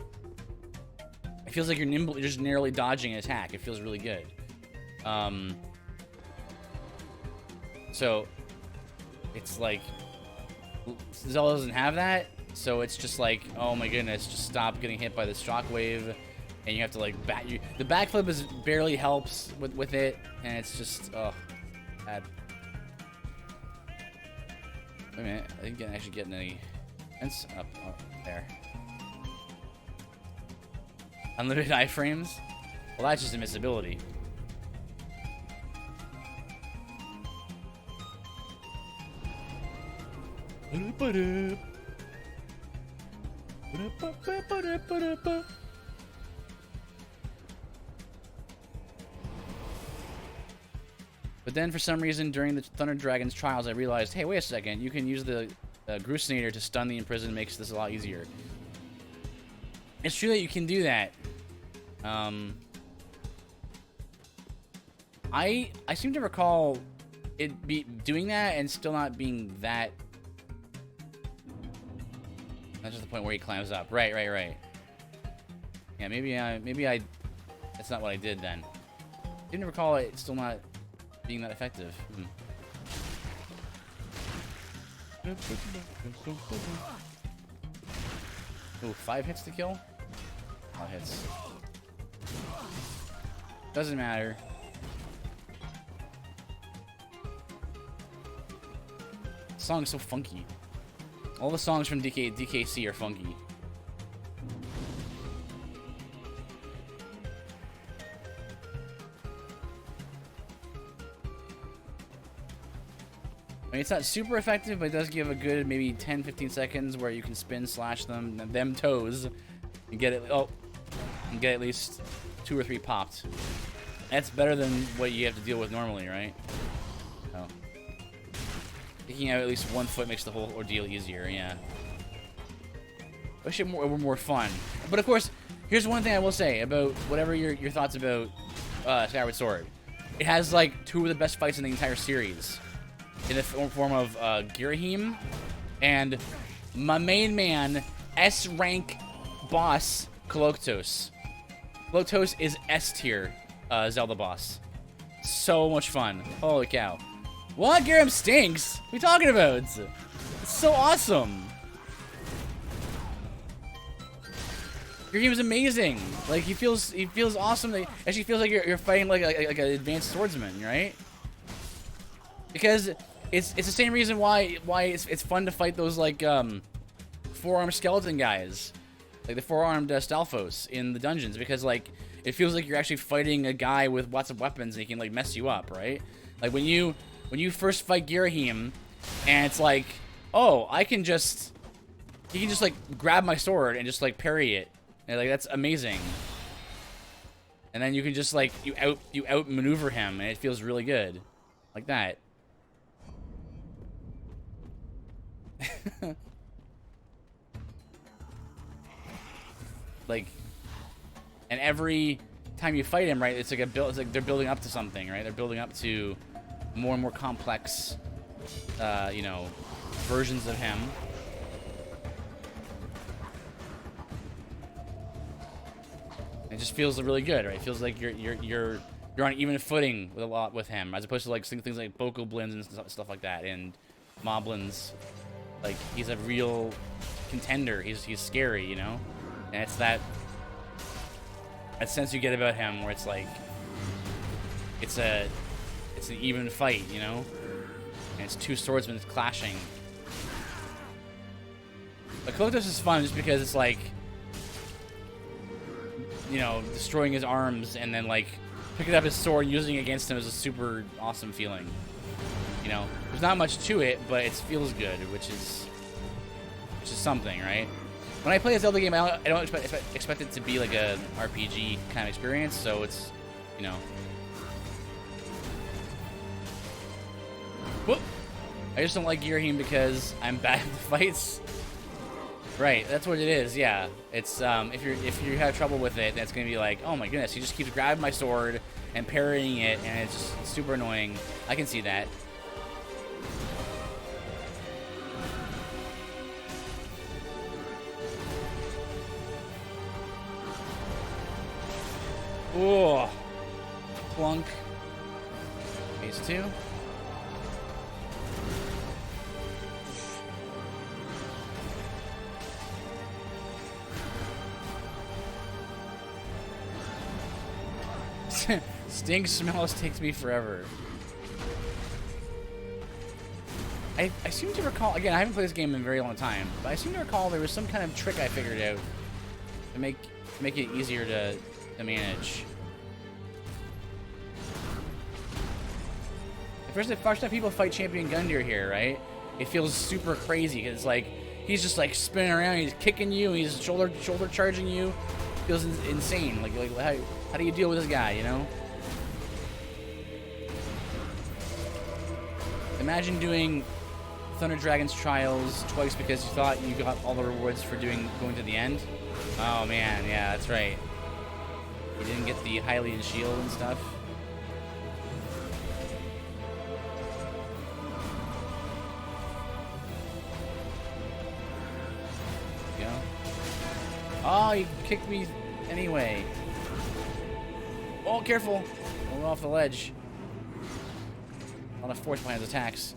It feels like you're just narrowly dodging an attack. It feels really good. So, it's like, Zelda doesn't have that, so it's just like, oh my goodness, just stop getting hit by this shockwave, and you have to like, the backflip barely helps with it, and it's just, oh, bad. Wait a minute, I didn't actually get any fence up there. Unlimited iframes? Well, that's just a missability. But then, for some reason, during the Thunder Dragon's trials, I realized, hey, wait a second, you can use the Grusinator to stun the imprisoned, makes this a lot easier. It's true that you can do that. I seem to recall it doing that and still not being that. That's just the point where he climbs up. Right. Yeah, maybe I. That's not what I did then. Didn't recall it still not being that effective. Oh, 5 hits to kill? A lot of hits. Doesn't matter. The song's so funky. All the songs from DKC are funky. I mean, it's not super effective, but it does give a good maybe 10-15 seconds where you can spin slash them toes and get it. Oh, and get at least 2 or 3 popped. That's better than what you have to deal with normally, right? Oh. Taking out at least 1 foot makes the whole ordeal easier, yeah. Wish it were more fun. But of course, here's one thing I will say about whatever your thoughts about Skyward Sword. It has like 2 of the best fights in the entire series. In the form of Girahim and my main man, S-rank boss, Koloktos. Koloktos is S-tier Zelda boss. So much fun. Holy cow. What? Girahim stinks? What are you talking about? It's so awesome. Girahim's amazing. Like, he feels awesome. It actually feels like you're fighting like an advanced swordsman, right? Because it's the same reason why it's fun to fight those like 4-armed skeleton guys, like the 4-armed Stalfos in the dungeons, because like it feels like you're actually fighting a guy with lots of weapons and he can like mess you up, right? Like when you first fight Girahim, and it's like, oh, he can just like grab my sword and just like parry it, and like that's amazing. And then you can just like you outmaneuver him, and it feels really good, like that. Like, and every time you fight him, right, it's like it's like they're building up to something, right? They're building up to more and more complex, you know, versions of him. It just feels really good, right? It feels like you're on even footing with him, as opposed to like things like Bokoblins and stuff like that, and Moblins. Like, he's a real contender. He's scary, you know? And it's that sense you get about him where it's like it's an even fight, you know? And it's two swordsmen clashing. But Kotos is fun just because it's like, you know, destroying his arms and then like picking up his sword and using it against him is a super awesome feeling. You know, there's not much to it, but it feels good, which is something, right? When I play a Zelda game, I don't expect it to be like a RPG kind of experience, so it's, you know. Whoop! I just don't like Girahim because I'm bad at the fights. Right, that's what it is. Yeah, it's if you have trouble with it, that's gonna be like, oh my goodness, he just keeps grabbing my sword and parrying it, and it's just super annoying. I can see that. Ooh, plunk. Phase 2. Sting smells takes me forever. I seem to recall, again, I haven't played this game in a very long time, but I seem to recall there was some kind of trick I figured out to make it easier to manage. The first time people fight Champion Gundyr here, right? It feels super crazy because it's like he's just like spinning around, he's kicking you, he's shoulder charging you. It feels insane. Like how do you deal with this guy, you know? Imagine doing Thunder Dragon's Trials twice because you thought you got all the rewards for going to the end. Oh man, yeah, that's right. You didn't get the Hylian shield and stuff. There you go. Oh, you kicked me anyway. Oh, careful! Don't go off the ledge. A lot of force behind his attacks.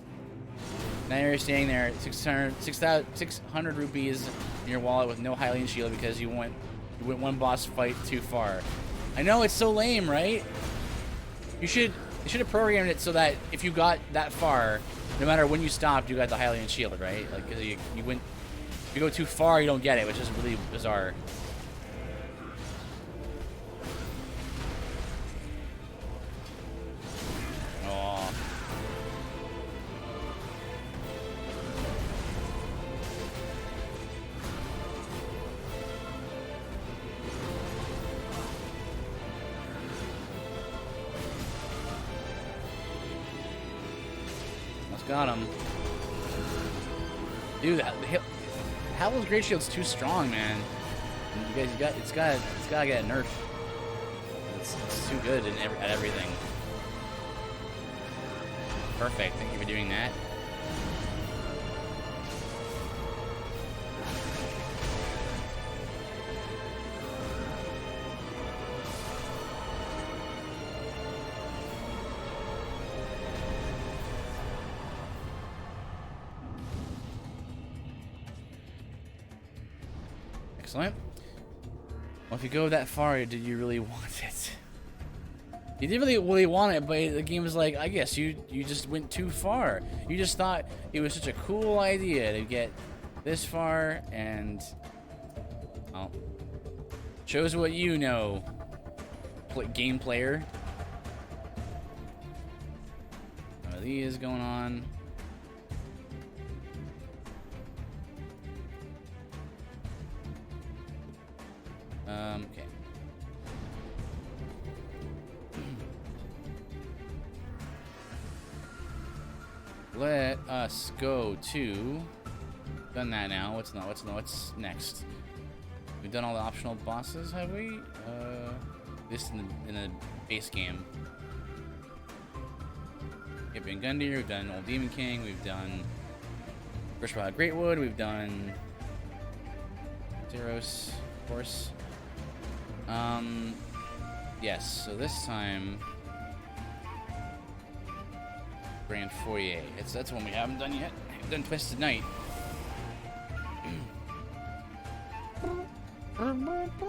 Now you're standing there at 600 rupees in your wallet with no Hylian shield because you went one boss fight too far. I know, it's so lame, right? They should have programmed it so that if you got that far, no matter when you stopped, you got the Hylian shield, right? Like, because you if you go too far, you don't get it, which is really bizarre. Got him. Dude, Hallow's Great Shield's too strong, man. You guys, it's gotta get a nerf. It's too good at everything. Perfect. Thank you for doing that. Excellent. Well, if you go that far, did you really want it? You didn't really want it, but the game was like, I guess you just went too far. You just thought it was such a cool idea to get this far, and well, shows what you know, game player. One of these going on. Okay. Let us go to. Done that now. What's next? We've done all the optional bosses, have we? This in the base game. Champion Gundyr. We've done Old Demon King. We've done First Wild Greatwood. We've done Zeros, of course. Yes, so this time Grand Foyer. That's one we haven't done yet. We've done Twisted Night. We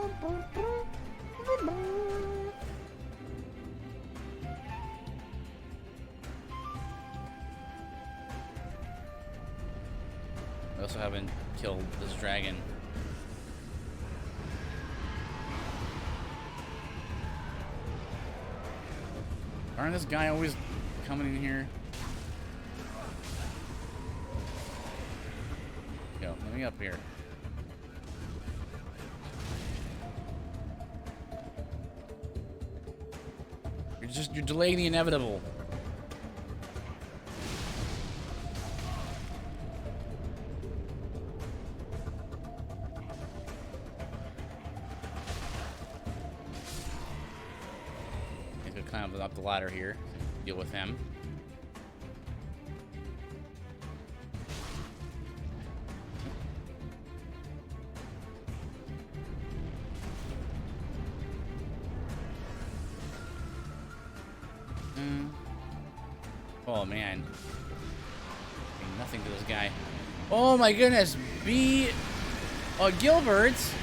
also haven't killed this dragon. Aren't this guy always coming in here? Yo, let me up here. You're delaying the inevitable. I could climb up the ladder here. Deal with him. Oh man. Doing nothing to this guy. Oh my goodness. Gilbert's.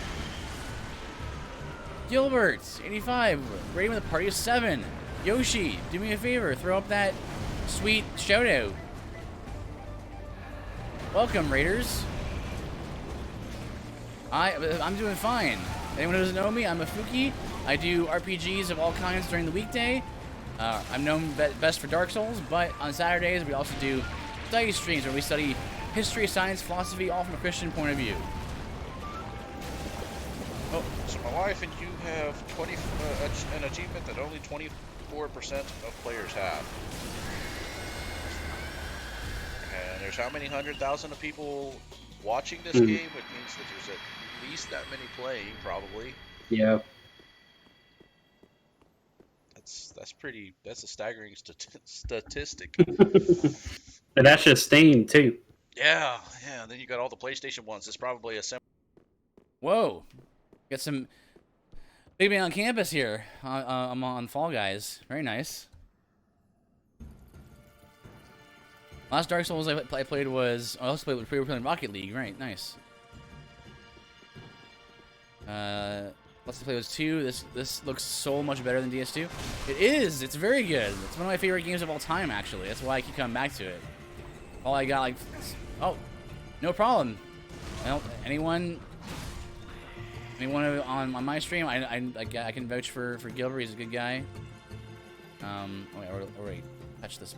85. Rating with a party of 7. Yoshi, do me a favor. Throw up that sweet shout out. Welcome, Raiders. I'm doing fine. Anyone who doesn't know me, I'm a Fuki. I do RPGs of all kinds during the weekday. I'm known best for Dark Souls, but on Saturdays we also do study streams where we study history, science, philosophy, all from a Christian point of view. Oh, so my wife and you have an achievement that only 24% of players have. And there's how many 100,000 of people watching this game? It means that there's at least that many playing, probably. Yeah. That's a staggering statistic. And that's just Steam too. Yeah. And then you got all the PlayStation ones. It's probably a Whoa. Got some big man on campus here. I'm on Fall Guys. Very nice. Last Dark Souls I played was... I also played Rocket League. Right, nice. Let's play was 2. This looks so much better than DS2. It is. It's very good. It's one of my favorite games of all time, actually. That's why I keep coming back to it. All I got, like... Oh, no problem. Anyone on my stream, I can vouch for Gilbert. He's a good guy. Wait, touch this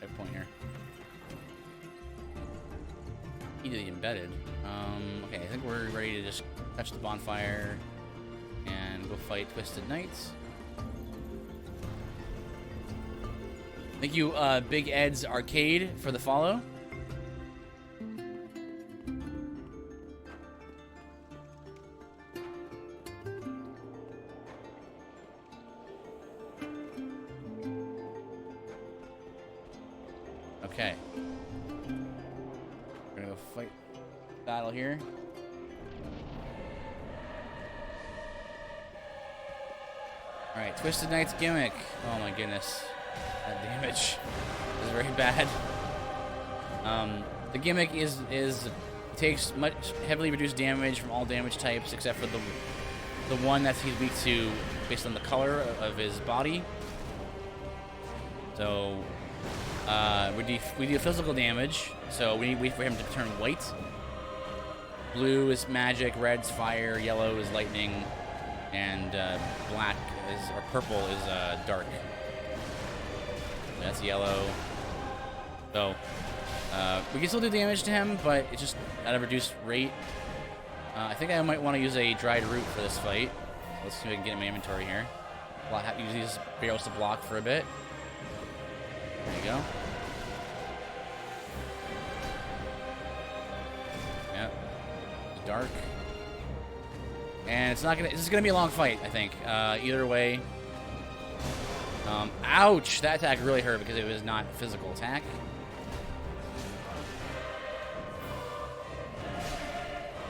red point here. He did the embedded. Okay, I think we're ready to just touch the bonfire and go fight Twisted Knights. Thank you, Big Ed's Arcade, for the follow. Okay. We're gonna go fight battle here. Alright, Twisted Knight's gimmick. Oh my goodness. That damage is very bad. The gimmick takes much heavily reduced damage from all damage types except for the one that he's weak to based on the color of his body. So we do physical damage, so we wait for him to turn white. Blue is magic, red's fire, yellow is lightning, and black or purple is dark. That's yellow. So we can still do damage to him, but it's just at a reduced rate. I think I might want to use a dried root for this fight. Let's see if I can get in my inventory here. I'll have to use these barrels to block for a bit. There you go. Yep. Dark. And it's not gonna. This is gonna be a long fight, I think. Either way. Ouch! That attack really hurt because it was not a physical attack.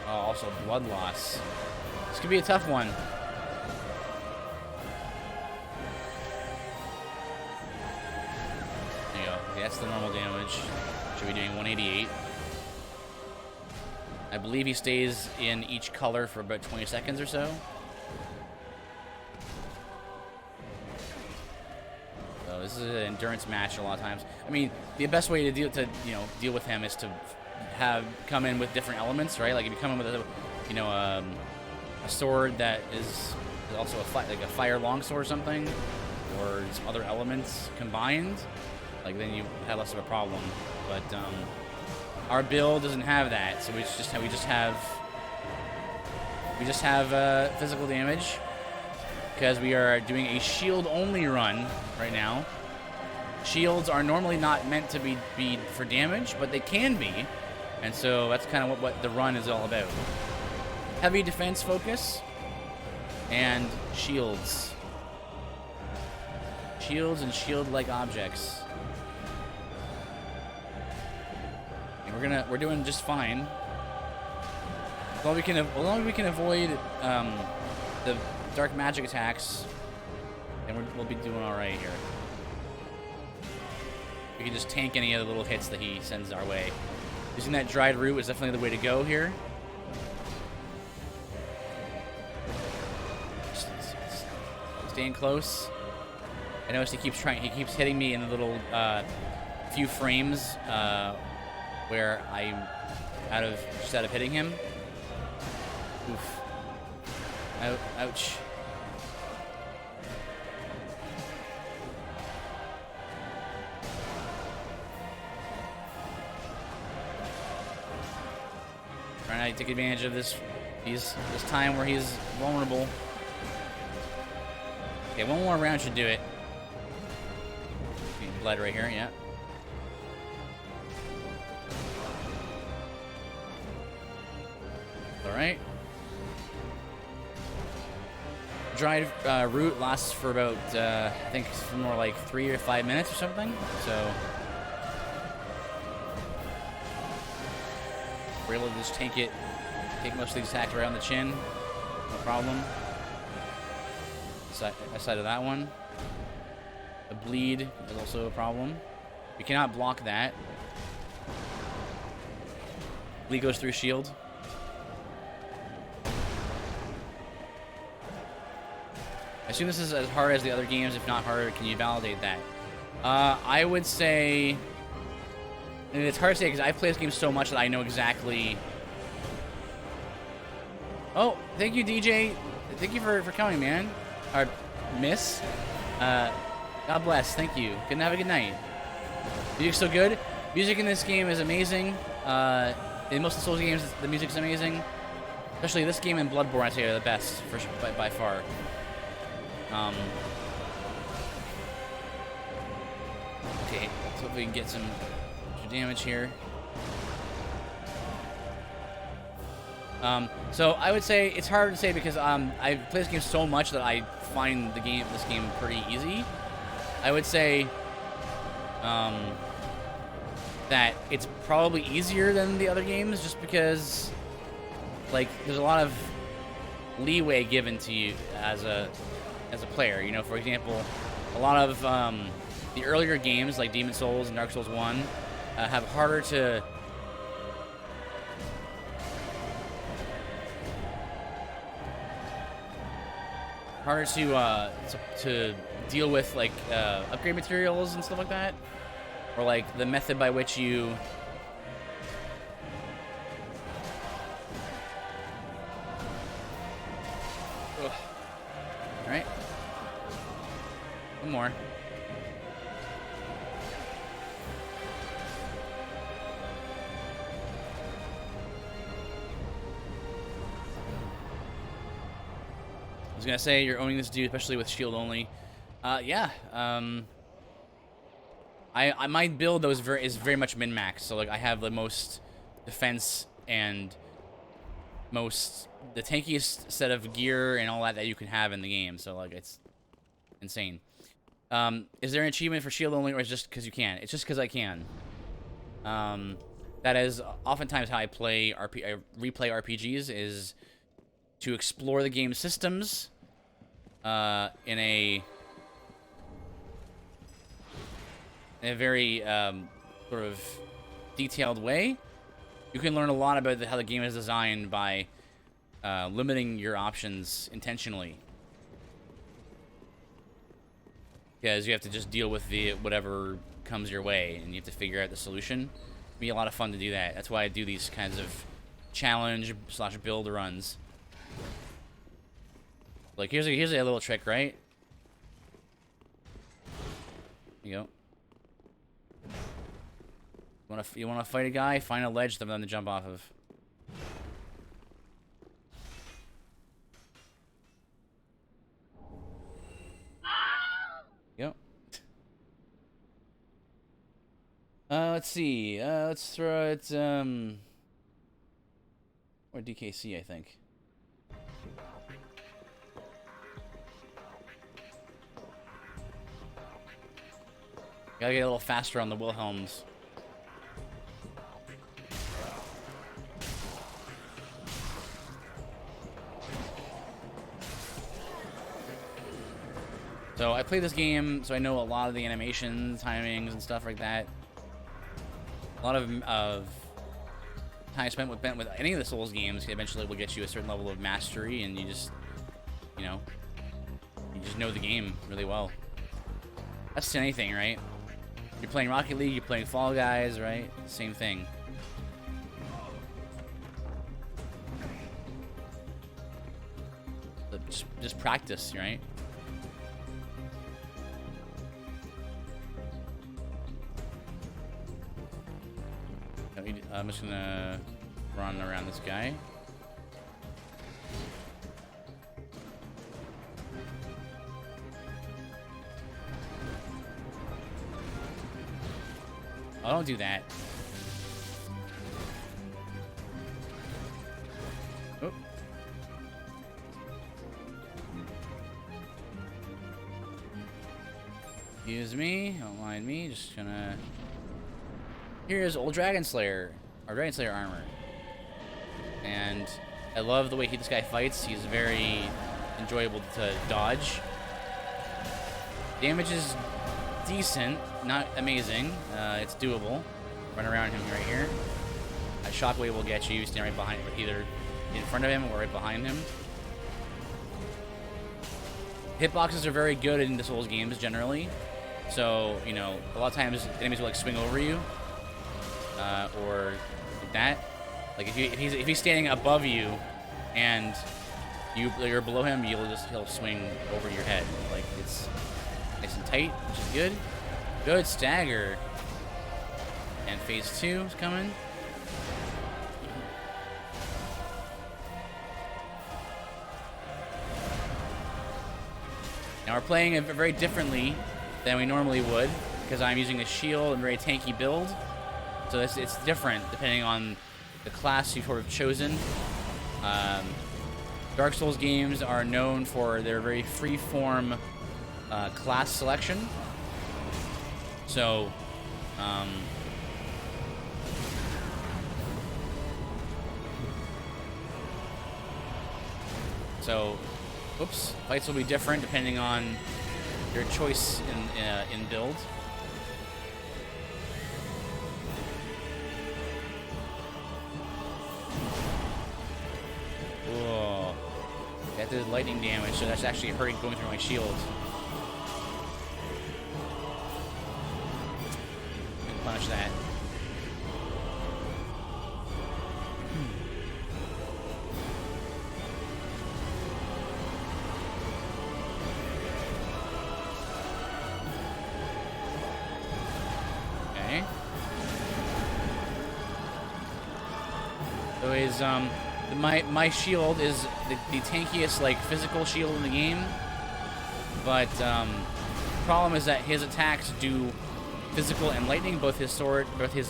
Oh, also blood loss. This could be a tough one. There you go. Okay, that's the normal damage. Should be doing 188. I believe he stays in each color for about 20 seconds or so. So this is an endurance match a lot of times. I mean, the best way to deal with him is to come in with different elements, right? Like if you come in with a sword that is also a fire longsword or something, or some other elements combined, like then you have less of a problem. But our build doesn't have that, so we just have physical damage because we are doing a shield only run right now. Shields are normally not meant to be for damage, but they can be, and so that's kind of what the run is all about. Heavy defense focus and shields. Shields and shield-like objects. And we're doing just fine. As long as we can avoid the dark magic attacks, then we'll be doing all right here. We can just tank any of the little hits that he sends our way. Using that dried root is definitely the way to go here. Staying close. I noticed he keeps hitting me in the little few frames where I'm out of hitting him. Oof. Ouch. Trying to take advantage of this time where he's vulnerable. Okay, one more round should do it. Blood right here, yeah. All right. Dried root lasts for about, I think, more like 3 or 5 minutes or something. So we're able to just take most of these attacks right on the chin, no problem. Aside of that one, the bleed is also a problem. We cannot block that. Bleed goes through shield. I assume this is as hard as the other games, if not harder. Can you validate that? I would say, and it's hard to say because I've played this game so much that I know exactly. Oh, thank you, DJ. Thank you for coming, man. Or miss. God bless. Thank you. Good. Have a good night. Music's so good. Music in this game is amazing. In most of the Souls games, the music's amazing. Especially this game and Bloodborne, I'd say, are the best by far. Okay, let's hope we can get some damage here. So I would say it's hard to say because I've played this game so much that I find this game pretty easy. I would say that it's probably easier than the other games just because like there's a lot of leeway given to you as a player. You know, for example, a lot of the earlier games like Demon Souls and Dark Souls 1 have harder to deal with, like upgrade materials and stuff like that, or like the method by which you all right, one more. I was gonna say you're owning this dude, especially with shield only. Yeah. My build though is very much min max. So like I have the most defense and the tankiest set of gear and all that you can have in the game. So like it's insane. Is there an achievement for shield only, or is it just because you can? It's just because I can. That is oftentimes how I replay RPGs, is to explore the game's systems in a very sort of detailed way, You can learn a lot about how the game is designed by limiting your options intentionally. Because you have to just deal with whatever comes your way, and you have to figure out the solution. It'd be a lot of fun to do that. That's why I do these kinds of challenge/build runs. Like here's a little trick, right? Here you go. You wanna fight a guy? Find a ledge for them to jump off of. Yep. Let's see. Let's throw it. Or DKC, I think. Gotta get a little faster on the Wilhelms. So I play this game, so I know a lot of the animations, timings, and stuff like that. A lot of time spent with any of the Souls games eventually will get you a certain level of mastery, and you just, you know the game really well. That's anything, right? You're playing Rocket League, you're playing Fall Guys, right? Same thing. But just practice, right? I'm just gonna run around this guy. Oh, don't do that. Oh. Excuse me, don't mind me, just gonna... Here's old Dragon Slayer, or Dragon Slayer armor. And I love the way this guy fights. He's very enjoyable to dodge. Damage is decent, not amazing. It's doable. Run around him right here. A shockwave will get you. Stand right behind, either in front of him or right behind him. Hitboxes are very good in the Souls games generally. So, you know, a lot of times enemies will like swing over you. Or like that. Like if he's standing above you and you're below him, he'll swing over your head. Like it's nice and tight, which is good. Good stagger. And phase 2 is coming. Now we're playing it very differently than we normally would because I'm using a shield and very tanky build. So it's different depending on the class you've sort of chosen. Dark Souls games are known for their very free-form class selection. So, oops, fights will be different depending on your choice in build. Whoa. That did lightning damage, so that's actually hurting going through my shield. Gonna punish that. Okay. So his my shield is the tankiest like physical shield in the game, but the problem is that his attacks do physical and lightning, both his sword, both his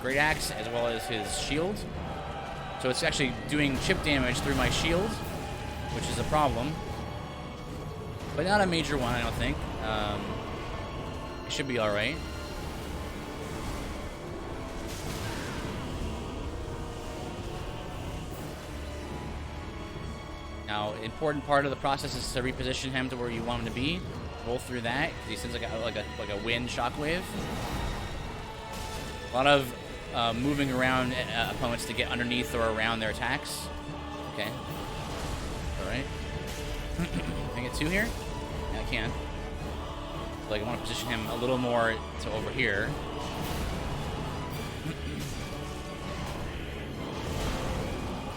great axe as well as his shield. So it's actually doing chip damage through my shield, which is a problem, but not a major one, I don't think. It should be all right. Now, important part of the process is to reposition him to where you want him to be. Roll through that, because he sends like a wind shockwave. A lot of moving around opponents to get underneath or around their attacks. Okay. All right. Can I get 2 here? Yeah, I can. Like, I want to position him a little more to over here.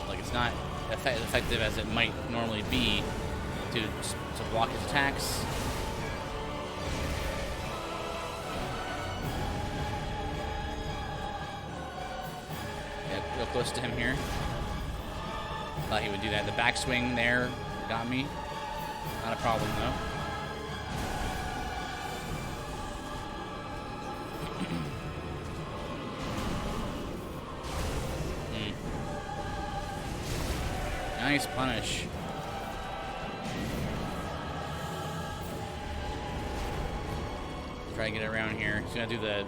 Like, it's not effective as it might normally be to block his attacks. Yeah, real close to him here. Thought he would do that. The backswing there got me. Not a problem, though. Nice punish. Try to get it around here. He's gonna do the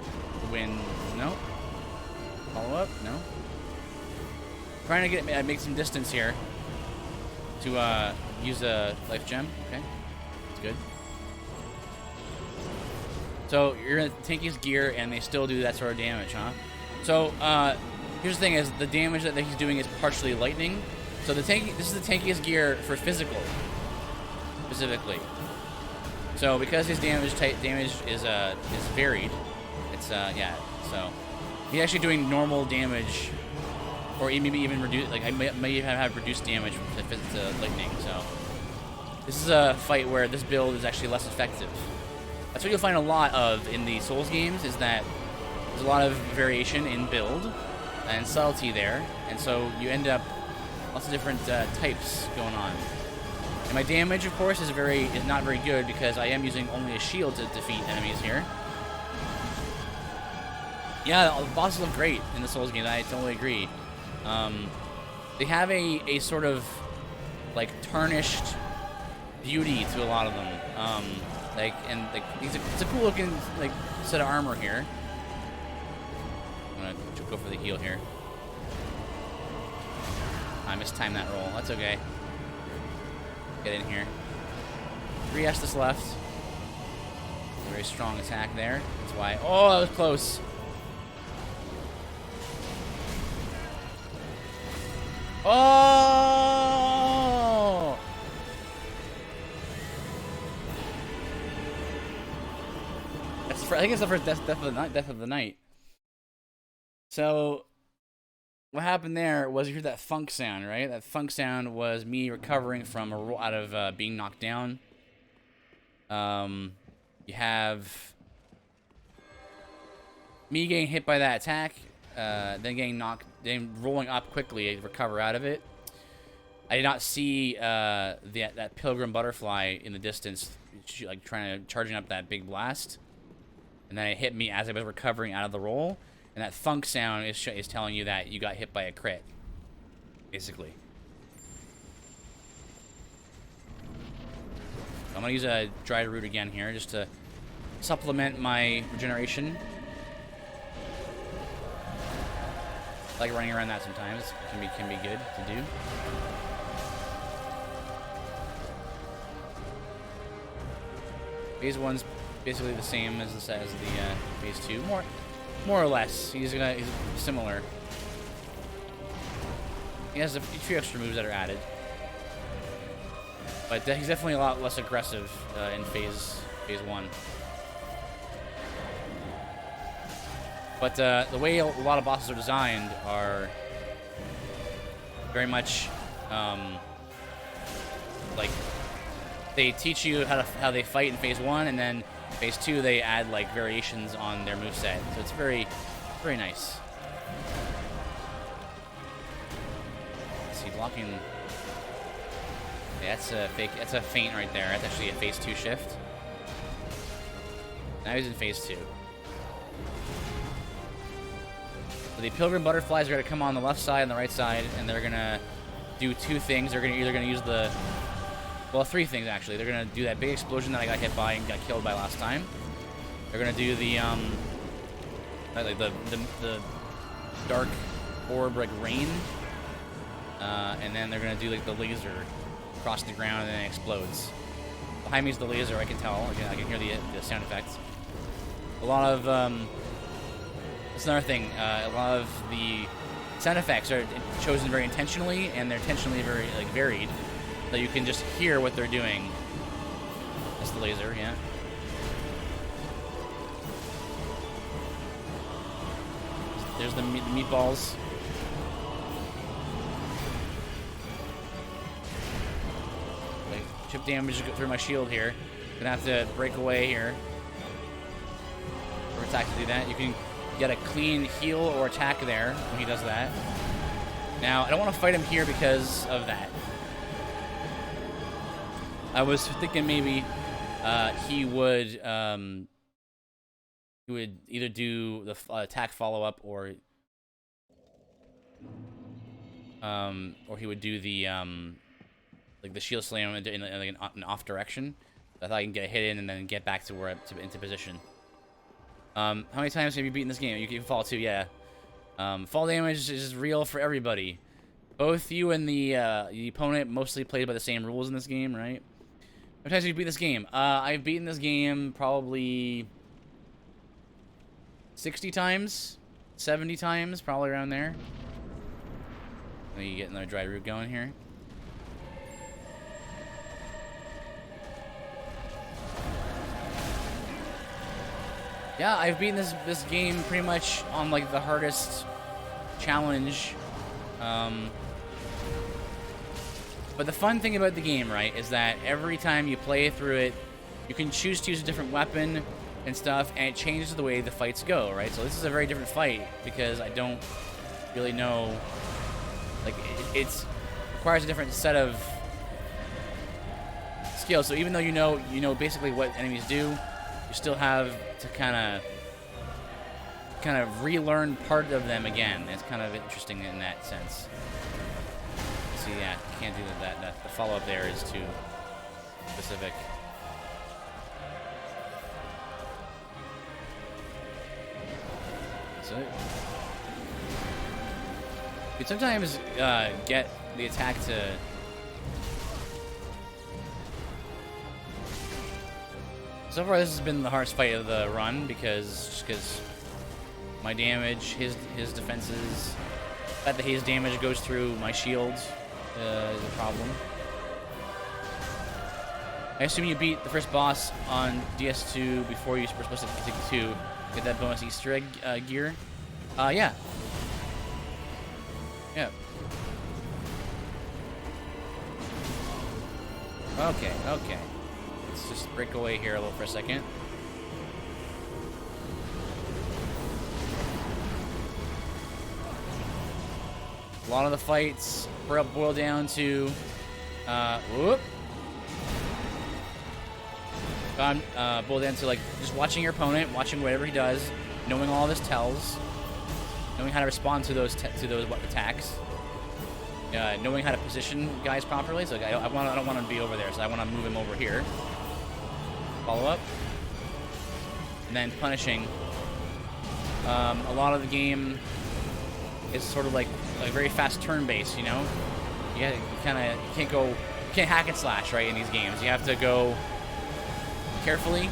win. No. Follow up. No. Trying to make some distance here to use a life gem. Okay, that's good. So you're in the tankiest gear, and they still do that sort of damage, huh? So here's the thing: is the damage that he's doing is partially lightning. So this is the tankiest gear for physical, specifically. So because his damage is varied, it's yeah. So he's actually doing normal damage, or maybe even reduce. Like I may have reduced damage to lightning. So this is a fight where this build is actually less effective. That's what you'll find a lot of in the Souls games, is that there's a lot of variation in build and subtlety there, and so you end up lots of different types going on. And my damage, of course, is not very good because I am using only a shield to defeat enemies here. Yeah, the bosses look great in the Souls games. I totally agree. They have a sort of like tarnished beauty to a lot of them. It's a cool looking like set of armor here. I'm gonna go for the heal here. I mistimed that roll. That's okay. Get in here. 3 Estus left. Very strong attack there. That's why. Oh, that was close. Oh! I think it's the first death of the night. So what happened there was you heard that funk sound, right? That funk sound was me recovering from a roll out of being knocked down. You have me getting hit by that attack, then rolling up quickly to recover out of it. I did not see that pilgrim butterfly in the distance, like charging up that big blast, and then it hit me as I was recovering out of the roll. And that funk sound is telling you that you got hit by a crit, basically. So I'm gonna use a dried root again here just to supplement my regeneration. I like running around that sometimes. It can be good to do. Phase 1's basically the same as the phase 2. More or less. He's similar. He has a few extra moves that are added. But he's definitely a lot less aggressive in phase 1. But the way a lot of bosses are designed are very much like they teach you how they fight in phase 1, and then phase 2 they add like variations on their moveset. So it's very nice. Let's see, blocking. Yeah, that's a fake. That's a feint right there. That's actually a phase 2 shift. Now he's in phase 2. So the pilgrim butterflies are gonna come on the left side and the right side, and they're gonna do 2 things. They're either gonna use the 3 things actually. They're gonna do that big explosion that I got hit by and got killed by last time. They're gonna do the dark orb like rain, and then they're gonna do like the laser across the ground and then it explodes. Behind me is the laser. I can tell. I can hear the sound effects. A lot of That's another thing. A lot of the sound effects are chosen very intentionally, and they're intentionally very varied, so you can just hear what they're doing. That's the laser, yeah. There's the meatballs. Like, chip damage through my shield here. Gonna have to break away here. Or attack to do that. You can get a clean heal or attack there when he does that. Now, I don't want to fight him here because of that. I was thinking maybe he would either do the attack follow-up or he would do the like the shield slam in an off direction. I thought I can get a hit in and then get back to into position. How many times have you beaten this game? You can fall too, yeah. Fall damage is real for everybody. Both you and the opponent mostly played by the same rules in this game, right? How many times have you beat this game? I've beaten this game probably 60 times, 70 times, probably around there. Let me get another dry root going here. Yeah, I've beaten this game pretty much on like the hardest challenge. But the fun thing about the game, right, is that every time you play through it, you can choose to use a different weapon and stuff, and it changes the way the fights go, right? So this is a very different fight because I don't really know, like, it requires a different set of skills. So even though you know basically what enemies do, you still have to kind of relearn part of them again. It's kind of interesting in that sense. See, yeah, you can't do that. The follow-up there is too specific. So you can sometimes get the attack to so far this has been the hardest fight of the run because my damage, his defenses, the fact that his damage goes through my shield is a problem. I assume you beat the first boss on DS2 before you were supposed to take the 2. Get that bonus Easter egg gear. Yeah. Yeah. Okay. Let's just break away here a little for a second. A lot of the fights boil down to, boil down to like just watching your opponent, watching whatever he does, knowing all of his tells, knowing how to respond to those attacks, knowing how to position guys properly. So I don't want to be over there, so I want to move him over here. Follow up, and then punishing. A lot of the game is sort of like very fast turn-based, you know. You can't hack and slash right in these games. You have to go carefully.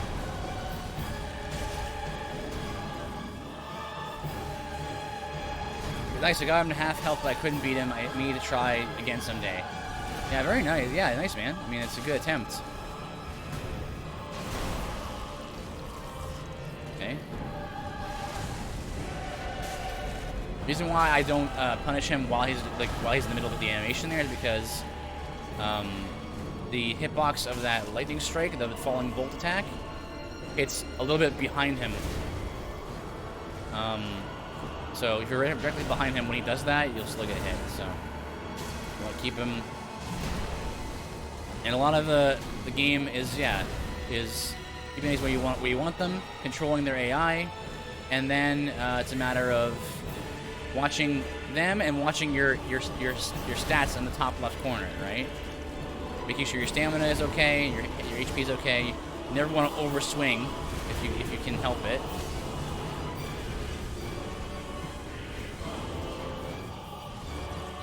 Nice, I got him to half health, but I couldn't beat him. I need to try again someday. Yeah, very nice. Yeah, nice, man. I mean, it's a good attempt. Okay. The reason why I don't punish him while he's in the middle of the animation there is because the hitbox of that lightning strike, the falling bolt attack, it's a little bit behind him. So if you're directly behind him when he does that, you'll still get hit. So you want to keep him. And a lot of the game is keeping these where you want them, controlling their AI, and then it's a matter of watching them and watching your stats in the top left corner, right? Making sure your stamina is okay, your HP is okay. You never want to overswing if you can help it.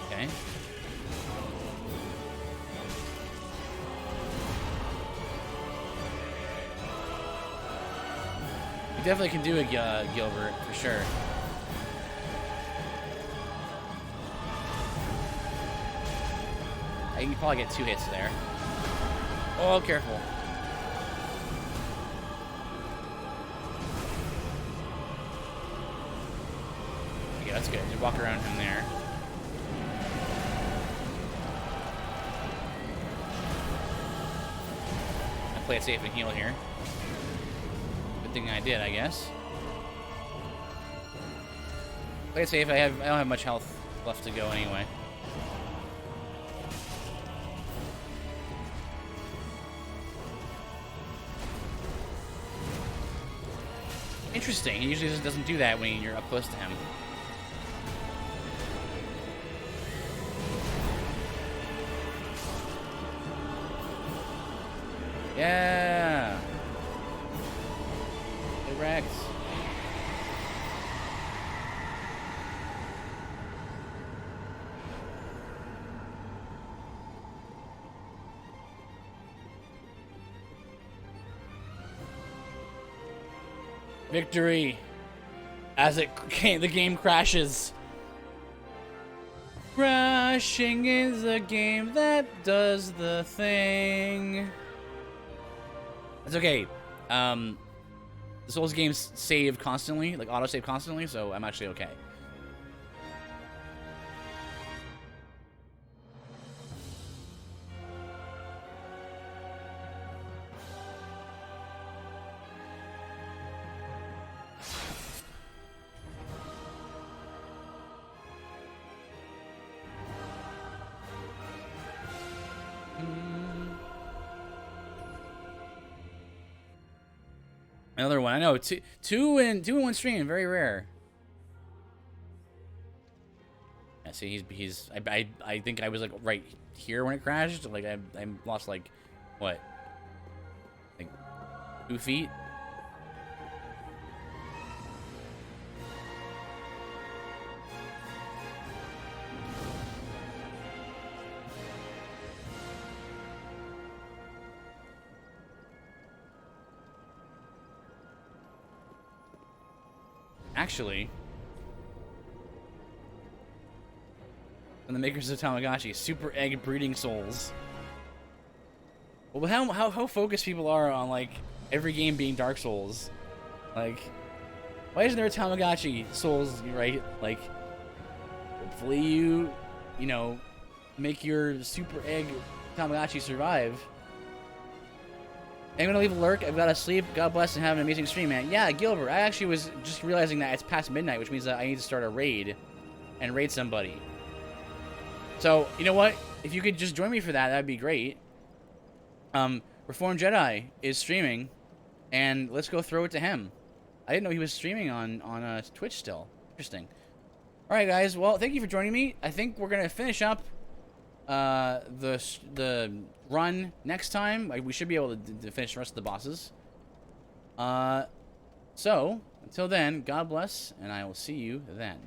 Okay. You definitely can do a Gilbert for sure. can probably get 2 hits there. Oh, careful. Okay, that's good. Just walk around him there. I play it safe and heal here. Good thing I did, I guess. Play it safe. I don't have much health left to go anyway. Interesting. He usually just doesn't do that when you're up close to him. Yeah. Correct. Victory. As the game crashes. Crashing is a game that does the thing. It's okay. The Souls games save constantly, like auto-save constantly, so I'm actually okay. Another one. I know. Two in one stream. Very rare. Yeah. See, he's. I think I was like right here when it crashed. Like I lost like, what? Like 2 feet. Actually, from the makers of Tamagotchi, Super Egg Breeding Souls. Well, how focused people are on like every game being Dark Souls. Like, why isn't there a Tamagotchi Souls, right? Like, hopefully you know, make your Super Egg Tamagotchi survive. I'm gonna leave a lurk. I've got to sleep. God bless and have an amazing stream, man. Yeah, Gilbert. I actually was just realizing that it's past midnight, which means that I need to start a raid and raid somebody. So, you know what? If you could just join me for that, that'd be great. Reformed Jedi is streaming, and let's go throw it to him. I didn't know he was streaming on Twitch still. Interesting. All right, guys. Well, thank you for joining me. I think we're gonna finish up the run next time. We should be able to finish the rest of the bosses. So until then, God bless, and I will see you then.